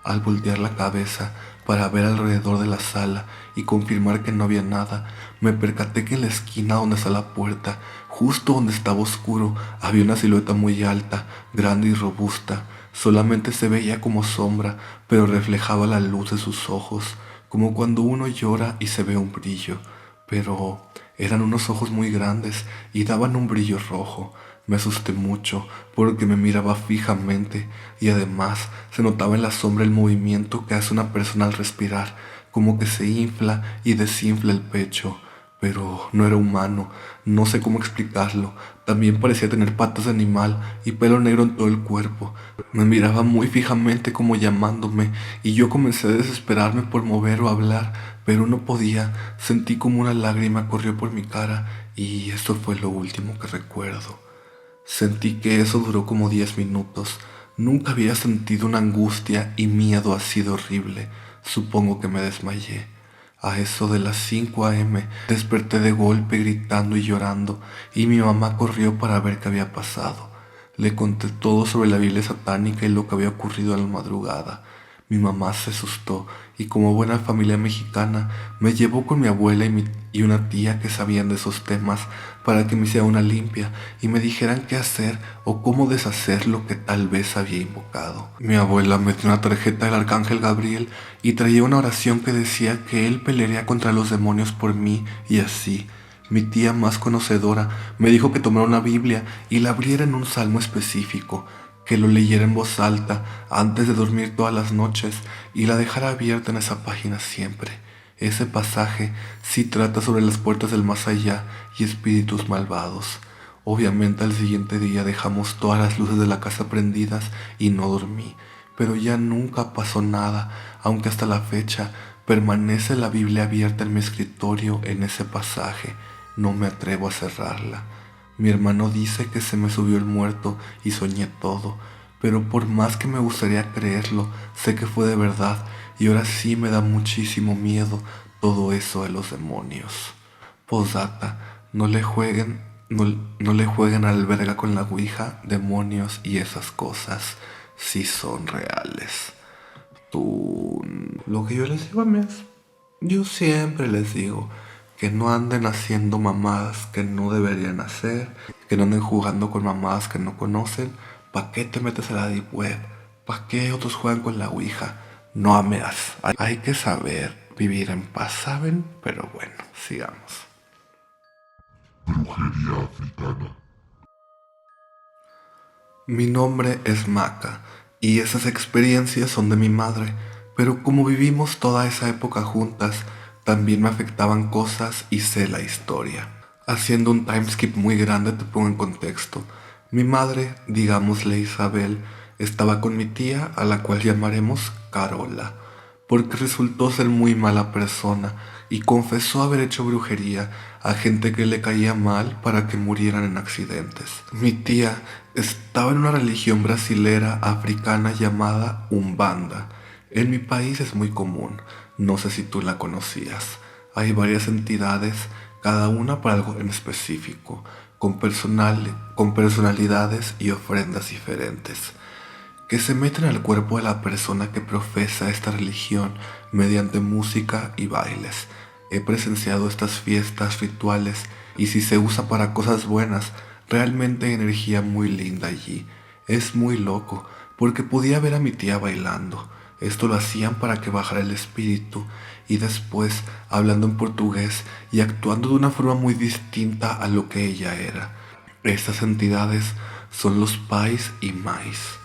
Al voltear la cabeza para ver alrededor de la sala y confirmar que no había nada, me percaté que en la esquina donde está la puerta, justo donde estaba oscuro, había una silueta muy alta, grande y robusta. Solamente se veía como sombra, pero reflejaba la luz de sus ojos, como cuando uno llora y se ve un brillo. Pero eran unos ojos muy grandes y daban un brillo rojo. Me asusté mucho porque me miraba fijamente y además se notaba en la sombra el movimiento que hace una persona al respirar, como que se infla y desinfla el pecho. Pero no era humano, no sé cómo explicarlo. También parecía tener patas de animal y pelo negro en todo el cuerpo. Me miraba muy fijamente como llamándome y yo comencé a desesperarme por mover o hablar, pero no podía. Sentí como una lágrima corrió por mi cara y eso fue lo último que recuerdo. Sentí que eso duró como 10 minutos. Nunca había sentido una angustia y miedo así de horrible. Supongo que me desmayé. A eso de las 5 a.m. desperté de golpe gritando y llorando y mi mamá corrió para ver qué había pasado. Le conté todo sobre la Biblia satánica y lo que había ocurrido a la madrugada. Mi mamá se asustó y como buena familia mexicana me llevó con mi abuela y una tía que sabían de esos temas para que me hiciera una limpia y me dijeran qué hacer o cómo deshacer lo que tal vez había invocado. Mi abuela me dio una tarjeta del arcángel Gabriel y traía una oración que decía que él pelearía contra los demonios por mí y así. Mi tía más conocedora me dijo que tomara una Biblia y la abriera en un salmo específico, que lo leyera en voz alta antes de dormir todas las noches y la dejara abierta en esa página siempre. Ese pasaje sí trata sobre las puertas del más allá y espíritus malvados. Obviamente al siguiente día dejamos todas las luces de la casa prendidas y no dormí, pero ya nunca pasó nada, aunque hasta la fecha permanece la Biblia abierta en mi escritorio en ese pasaje. No me atrevo a cerrarla. Mi hermano dice que se me subió el muerto y soñé todo, pero por más que me gustaría creerlo, sé que fue de verdad y ahora sí me da muchísimo miedo todo eso de los demonios. Postdata, no le jueguen al verga con la ouija, demonios y esas cosas sí son reales. tú... Lo que yo les digo a mis... Yo siempre les digo que no anden haciendo mamadas que no deberían hacer, que no anden jugando con mamadas que no conocen. ¿Para qué te metes a la deep web? ¿Para qué otros juegan con la ouija? No ameas. Hay que saber vivir en paz, ¿saben? Pero bueno, sigamos. Brujería africana. Mi nombre es Maca y esas experiencias son de mi madre, pero como vivimos toda esa época juntas, también me afectaban cosas y sé la historia. Haciendo un timeskip muy grande te pongo en contexto. Mi madre, digámosle Isabel, estaba con mi tía a la cual llamaremos Carola, porque resultó ser muy mala persona y confesó haber hecho brujería a gente que le caía mal para que murieran en accidentes. Mi tía estaba en una religión brasilera africana llamada Umbanda. En mi país es muy común, no sé si tú la conocías. Hay varias entidades, cada una para algo en específico, con personalidades y ofrendas diferentes que se meten al cuerpo de la persona que profesa esta religión mediante música y bailes. He presenciado estas fiestas rituales y si se usa para cosas buenas, realmente hay energía muy linda allí. Es muy loco, porque podía ver a mi tía bailando. Esto lo hacían para que bajara el espíritu y después hablando en portugués y actuando de una forma muy distinta a lo que ella era. Estas entidades son los pais y mais.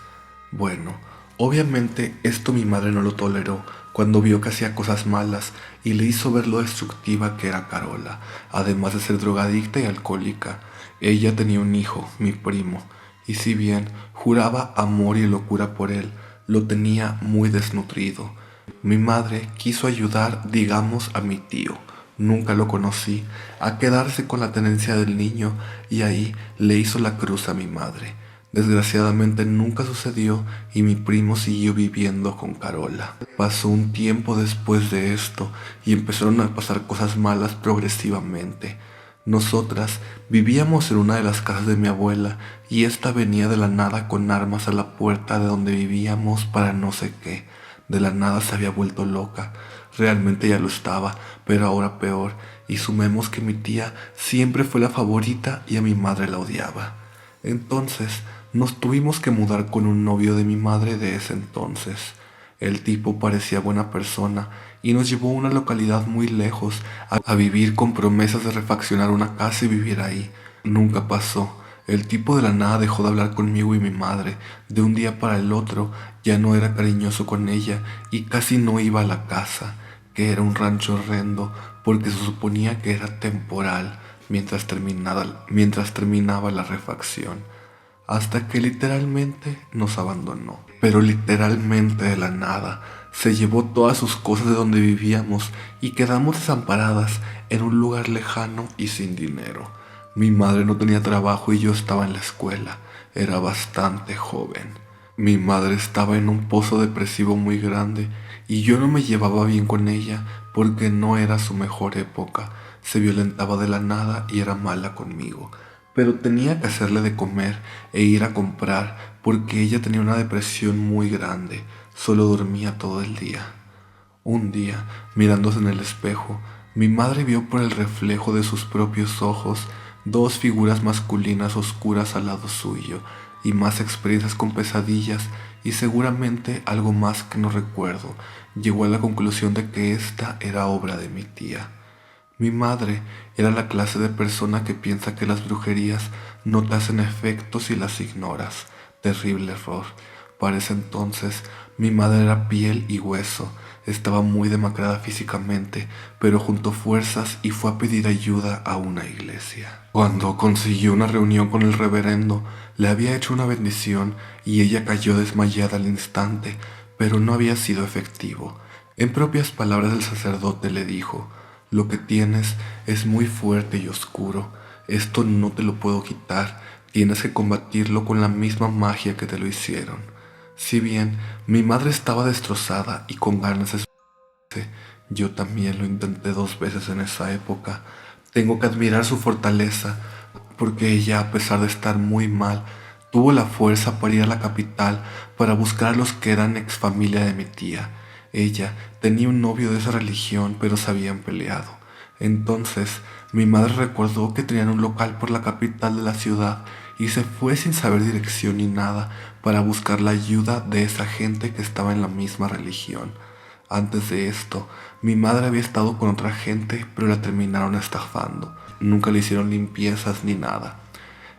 Bueno, obviamente esto mi madre no lo toleró cuando vio que hacía cosas malas y le hizo ver lo destructiva que era Carola, además de ser drogadicta y alcohólica. Ella tenía un hijo, mi primo, y si bien juraba amor y locura por él, lo tenía muy desnutrido. Mi madre quiso ayudar, digamos, a mi tío, nunca lo conocí, a quedarse con la tenencia del niño y ahí le hizo la cruz a mi madre. Desgraciadamente nunca sucedió y mi primo siguió viviendo con Carola. Pasó un tiempo después de esto y empezaron a pasar cosas malas progresivamente. Nosotras vivíamos en una de las casas de mi abuela y esta venía de la nada con armas a la puerta de donde vivíamos para no sé qué. De la nada se había vuelto loca. Realmente ya lo estaba, pero ahora peor. Y sumemos que mi tía siempre fue la favorita y a mi madre la odiaba. Entonces nos tuvimos que mudar con un novio de mi madre de ese entonces. El tipo parecía buena persona y nos llevó a una localidad muy lejos a vivir con promesas de refaccionar una casa y vivir ahí. Nunca pasó. El tipo de la nada dejó de hablar conmigo y mi madre. De un día para el otro ya no era cariñoso con ella y casi no iba a la casa, que era un rancho horrendo porque se suponía que era temporal mientras terminaba la refacción, hasta que literalmente nos abandonó. Pero literalmente de la nada, se llevó todas sus cosas de donde vivíamos y quedamos desamparadas en un lugar lejano y sin dinero. Mi madre no tenía trabajo y yo estaba en la escuela, era bastante joven. Mi madre estaba en un pozo depresivo muy grande y yo no me llevaba bien con ella porque no era su mejor época. Se violentaba de la nada y era mala conmigo, pero tenía que hacerle de comer e ir a comprar porque ella tenía una depresión muy grande, solo dormía todo el día. Un día, mirándose en el espejo, mi madre vio por el reflejo de sus propios ojos dos figuras masculinas oscuras al lado suyo y más experiencias con pesadillas y seguramente algo más que no recuerdo. Llegó a la conclusión de que esta era obra de mi tía. Mi madre era la clase de persona que piensa que las brujerías no te hacen efecto si las ignoras. Terrible error. Para ese entonces, mi madre era piel y hueso. Estaba muy demacrada físicamente, pero juntó fuerzas y fue a pedir ayuda a una iglesia. Cuando consiguió una reunión con el reverendo, le había hecho una bendición y ella cayó desmayada al instante, pero no había sido efectivo. En propias palabras del sacerdote le dijo: lo que tienes es muy fuerte y oscuro. Esto no te lo puedo quitar. Tienes que combatirlo con la misma magia que te lo hicieron. Si bien mi madre estaba destrozada y con ganas de suicidarse, yo también lo intenté 2 veces en esa época. Tengo que admirar su fortaleza, porque ella, a pesar de estar muy mal, tuvo la fuerza para ir a la capital para buscar a los que eran ex familia de mi tía Ella tenía un novio de esa religión, pero se habían peleado. Entonces, mi madre recordó que tenían un local por la capital de la ciudad y se fue sin saber dirección ni nada para buscar la ayuda de esa gente que estaba en la misma religión. Antes de esto, mi madre había estado con otra gente, pero la terminaron estafando. Nunca le hicieron limpiezas ni nada.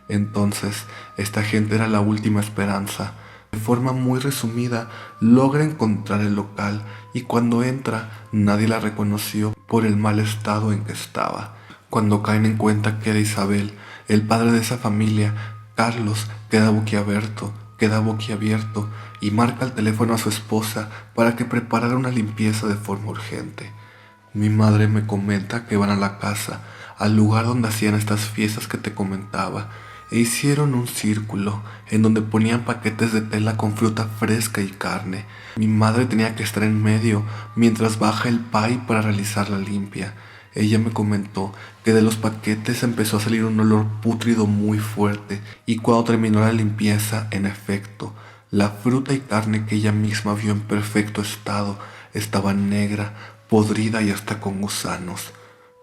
Entonces, esta gente era la última esperanza. De forma muy resumida, logra encontrar el local y cuando entra, nadie la reconoció por el mal estado en que estaba. Cuando caen en cuenta que era Isabel, el padre de esa familia, Carlos queda boquiabierto y marca el teléfono a su esposa para que preparara una limpieza de forma urgente. Mi madre me comenta que van a la casa, al lugar donde hacían estas fiestas que te comentaba, e hicieron un círculo en donde ponían paquetes de tela con fruta fresca y carne. Mi madre tenía que estar en medio mientras baja el pay para realizar la limpia. Ella me comentó que de los paquetes empezó a salir un olor pútrido muy fuerte y cuando terminó la limpieza, en efecto, la fruta y carne que ella misma vio en perfecto estado estaba negra, podrida y hasta con gusanos.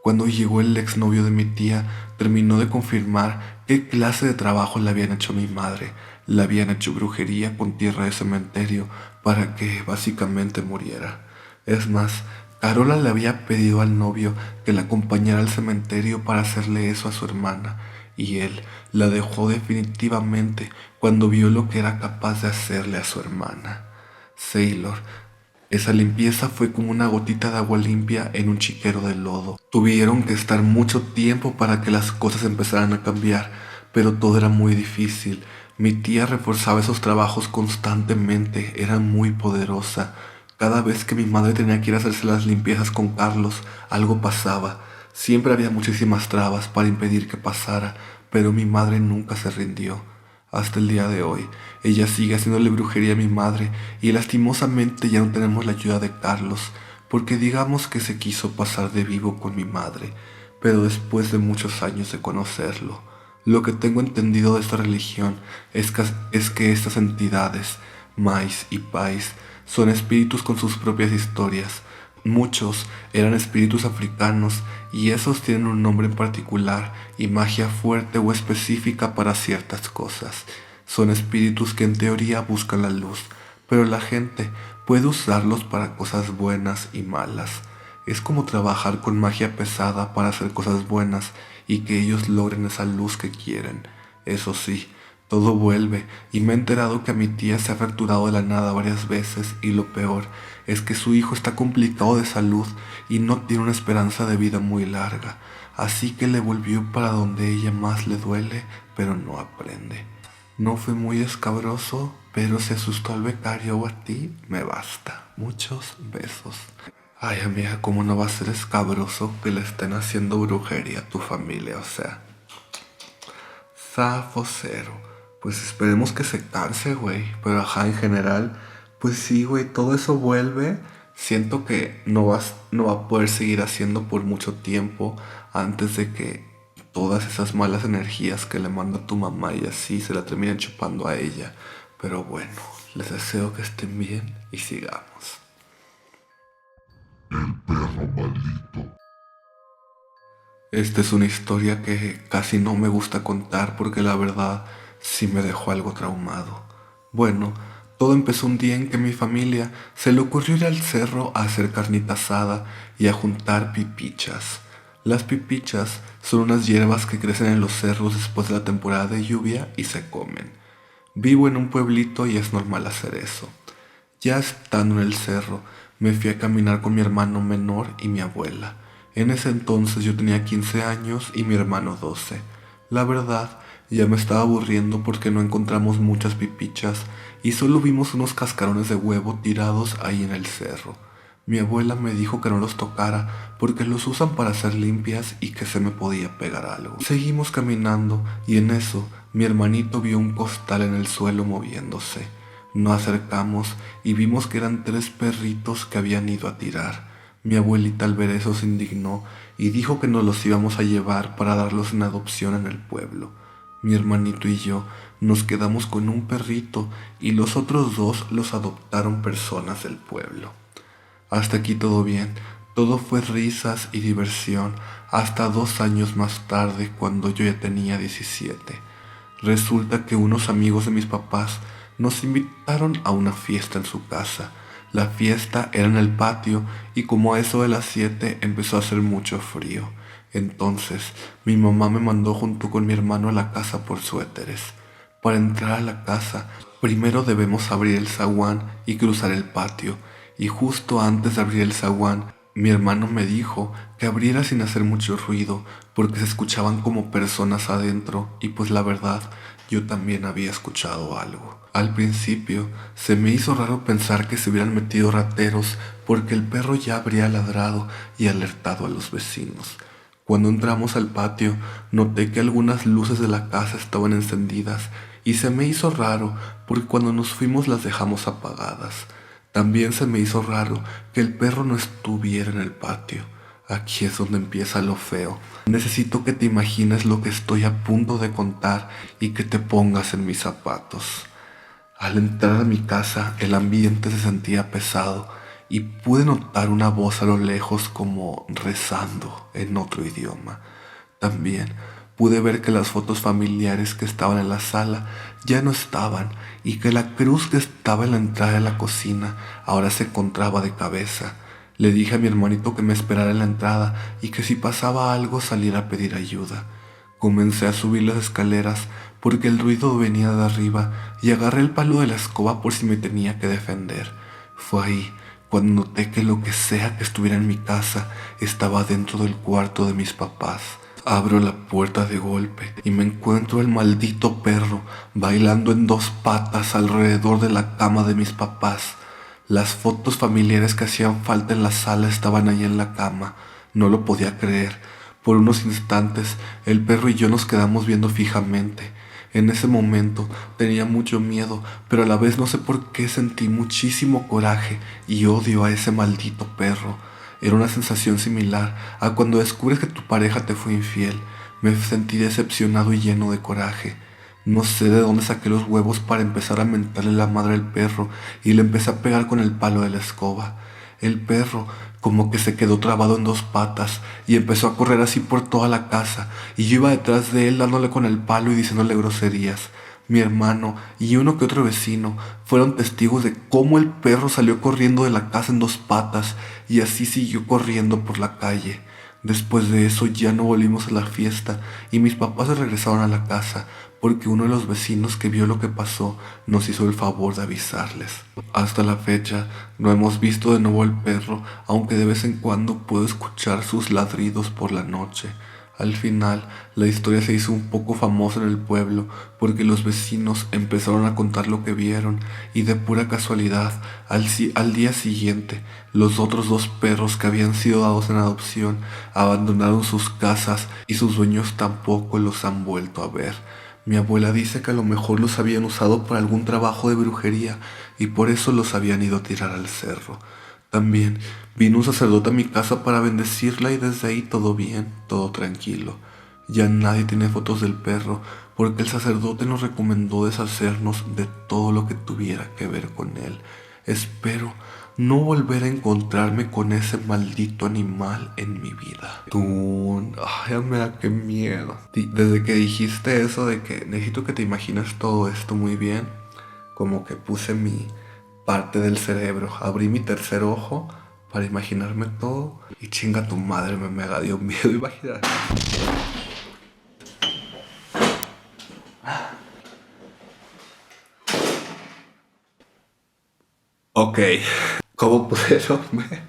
Cuando llegó el exnovio de mi tía, terminó de confirmar qué clase de trabajo le habían hecho a mi madre. Le habían hecho brujería con tierra de cementerio para que básicamente muriera. Es más, Carola le había pedido al novio que la acompañara al cementerio para hacerle eso a su hermana, y él la dejó definitivamente cuando vio lo que era capaz de hacerle a su hermana. Sailor, esa limpieza fue como una gotita de agua limpia en un chiquero de lodo. Tuvieron que estar mucho tiempo para que las cosas empezaran a cambiar, pero todo era muy difícil. Mi tía reforzaba esos trabajos constantemente, era muy poderosa. Cada vez que mi madre tenía que ir a hacerse las limpiezas con Carlos, algo pasaba. Siempre había muchísimas trabas para impedir que pasara, pero mi madre nunca se rindió. Hasta el día de hoy, ella sigue haciéndole brujería a mi madre y lastimosamente ya no tenemos la ayuda de Carlos, porque digamos que se quiso pasar de vivo con mi madre, pero después de muchos años de conocerlo. Lo que tengo entendido de esta religión es que estas entidades, Mais y Pais, son espíritus con sus propias historias. Muchos eran espíritus africanos y esos tienen un nombre en particular y magia fuerte o específica para ciertas cosas. Son espíritus que en teoría buscan la luz, pero la gente puede usarlos para cosas buenas y malas. Es como trabajar con magia pesada para hacer cosas buenas y que ellos logren esa luz que quieren. Eso sí, todo vuelve y me he enterado que a mi tía se ha fracturado de la nada varias veces y lo peor es que su hijo está complicado de salud y no tiene una esperanza de vida muy larga, así que le volvió para donde ella más le duele, pero no aprende. No fue muy escabroso, pero si asustó al becario o a ti, me basta. Muchos besos. Ay, amiga, ¿cómo no va a ser escabroso que le estén haciendo brujería a tu familia? O sea, zafo cero. Pues esperemos que se canse, güey. Pero ajá, en general, pues sí, güey, todo eso vuelve. Siento que no va a poder seguir haciendo por mucho tiempo antes de que todas esas malas energías que le manda tu mamá y así se la terminen chupando a ella. Pero bueno, les deseo que estén bien y sigamos. El perro maldito. Esta es una historia que casi no me gusta contar porque la verdad sí me dejó algo traumado. Bueno, todo empezó un día en que a mi familia se le ocurrió ir al cerro a hacer carnita asada y a juntar pipichas. Las pipichas son unas hierbas que crecen en los cerros después de la temporada de lluvia y se comen. Vivo en un pueblito y es normal hacer eso. Ya estando en el cerro, me fui a caminar con mi hermano menor y mi abuela. En ese entonces yo tenía 15 años y mi hermano 12. La verdad, ya me estaba aburriendo porque no encontramos muchas pipichas y solo vimos unos cascarones de huevo tirados ahí en el cerro. Mi abuela me dijo que no los tocara porque los usan para hacer limpias y que se me podía pegar algo. Seguimos caminando y en eso mi hermanito vio un costal en el suelo moviéndose. Nos acercamos y vimos que eran 3 perritos que habían ido a tirar. Mi abuelita al ver eso se indignó y dijo que nos los íbamos a llevar para darlos en adopción en el pueblo. Mi hermanito y yo nos quedamos con un perrito y los otros 2 los adoptaron personas del pueblo. Hasta aquí todo bien. Todo fue risas y diversión hasta 2 años más tarde, cuando yo ya tenía 17. Resulta que unos amigos de mis papás nos invitaron a una fiesta en su casa. La fiesta era en el patio y como a eso de las 7 empezó a hacer mucho frío. Entonces mi mamá me mandó junto con mi hermano a la casa por suéteres. Para entrar a la casa, primero debemos abrir el zaguán y cruzar el patio. Y justo antes de abrir el zaguán, mi hermano me dijo que abriera sin hacer mucho ruido porque se escuchaban como personas adentro y pues la verdad yo también había escuchado algo. Al principio se me hizo raro pensar que se hubieran metido rateros porque el perro ya habría ladrado y alertado a los vecinos. Cuando entramos al patio noté que algunas luces de la casa estaban encendidas y se me hizo raro porque cuando nos fuimos las dejamos apagadas. También se me hizo raro que el perro no estuviera en el patio. Aquí es donde empieza lo feo. Necesito que te imagines lo que estoy a punto de contar y que te pongas en mis zapatos. Al entrar a mi casa, el ambiente se sentía pesado y pude notar una voz a lo lejos como rezando en otro idioma. También pude ver que las fotos familiares que estaban en la sala ya no estaban y que la cruz que estaba en la entrada de la cocina ahora se encontraba de cabeza. Le dije a mi hermanito que me esperara en la entrada y que si pasaba algo saliera a pedir ayuda. Comencé a subir las escaleras porque el ruido venía de arriba y agarré el palo de la escoba por si me tenía que defender. Fue ahí cuando noté que lo que sea que estuviera en mi casa estaba dentro del cuarto de mis papás. Abro la puerta de golpe y me encuentro el maldito perro bailando en 2 patas alrededor de la cama de mis papás. Las fotos familiares que hacían falta en la sala estaban ahí en la cama. No lo podía creer. Por unos instantes, el perro y yo nos quedamos viendo fijamente. En ese momento tenía mucho miedo, pero a la vez no sé por qué sentí muchísimo coraje y odio a ese maldito perro. Era una sensación similar a cuando descubres que tu pareja te fue infiel. Me sentí decepcionado y lleno de coraje. No sé de dónde saqué los huevos para empezar a mentarle la madre al perro y le empecé a pegar con el palo de la escoba. El perro como que se quedó trabado en 2 patas y empezó a correr así por toda la casa y yo iba detrás de él dándole con el palo y diciéndole groserías. Mi hermano y uno que otro vecino fueron testigos de cómo el perro salió corriendo de la casa en 2 patas y así siguió corriendo por la calle. Después de eso ya no volvimos a la fiesta y mis papás se regresaron a la casa porque uno de los vecinos que vio lo que pasó nos hizo el favor de avisarles. Hasta la fecha no hemos visto de nuevo al perro, aunque de vez en cuando puedo escuchar sus ladridos por la noche. Al final, la historia se hizo un poco famosa en el pueblo porque los vecinos empezaron a contar lo que vieron y de pura casualidad, al día siguiente, los otros 2 perros que habían sido dados en adopción abandonaron sus casas y sus dueños tampoco los han vuelto a ver. Mi abuela dice que a lo mejor los habían usado para algún trabajo de brujería y por eso los habían ido a tirar al cerro. También vino un sacerdote a mi casa para bendecirla y desde ahí todo bien, todo tranquilo. Ya nadie tiene fotos del perro porque el sacerdote nos recomendó deshacernos de todo lo que tuviera que ver con él. Espero no volver a encontrarme con ese maldito animal en mi vida. Ay, me da qué miedo. Desde que dijiste eso de que necesito que te imagines todo esto muy bien, como que puse mi parte del cerebro, abrí mi tercer ojo para imaginarme todo y chinga tu madre, me dio miedo imaginar. Ok, ¿cómo pudieron ver?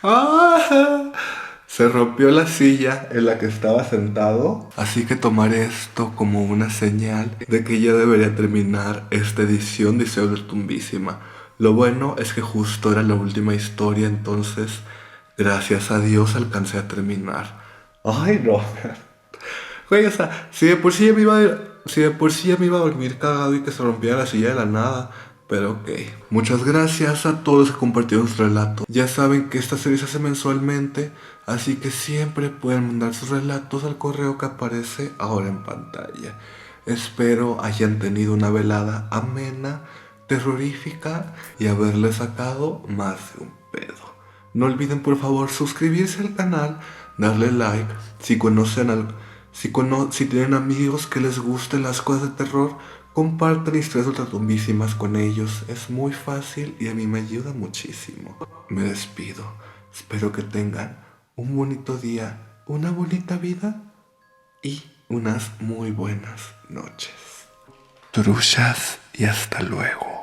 ¡Ah! Se rompió la silla en la que estaba sentado, así que tomaré esto como una señal de que ya debería terminar esta edición de Pseudo Tumbísima. Lo bueno es que justo era la última historia, entonces gracias a Dios alcancé a terminar. Ay, no. Güey, o sea, si de por sí ya me iba a dormir cagado y que se rompiera la silla de la nada. Pero ok, muchas gracias a todos los que compartieron su relato. Ya saben que esta serie se hace mensualmente, así que siempre pueden mandar sus relatos al correo que aparece ahora en pantalla. Espero hayan tenido una velada amena, terrorífica y haberle sacado más de un pedo. No olviden por favor suscribirse al canal, darle like, si tienen amigos que les gusten las cosas de terror, compartan historias ultratumbísimas con ellos. Es muy fácil y a mí me ayuda muchísimo. Me despido. Espero que tengan un bonito día, una bonita vida y unas muy buenas noches. Truchas y hasta luego.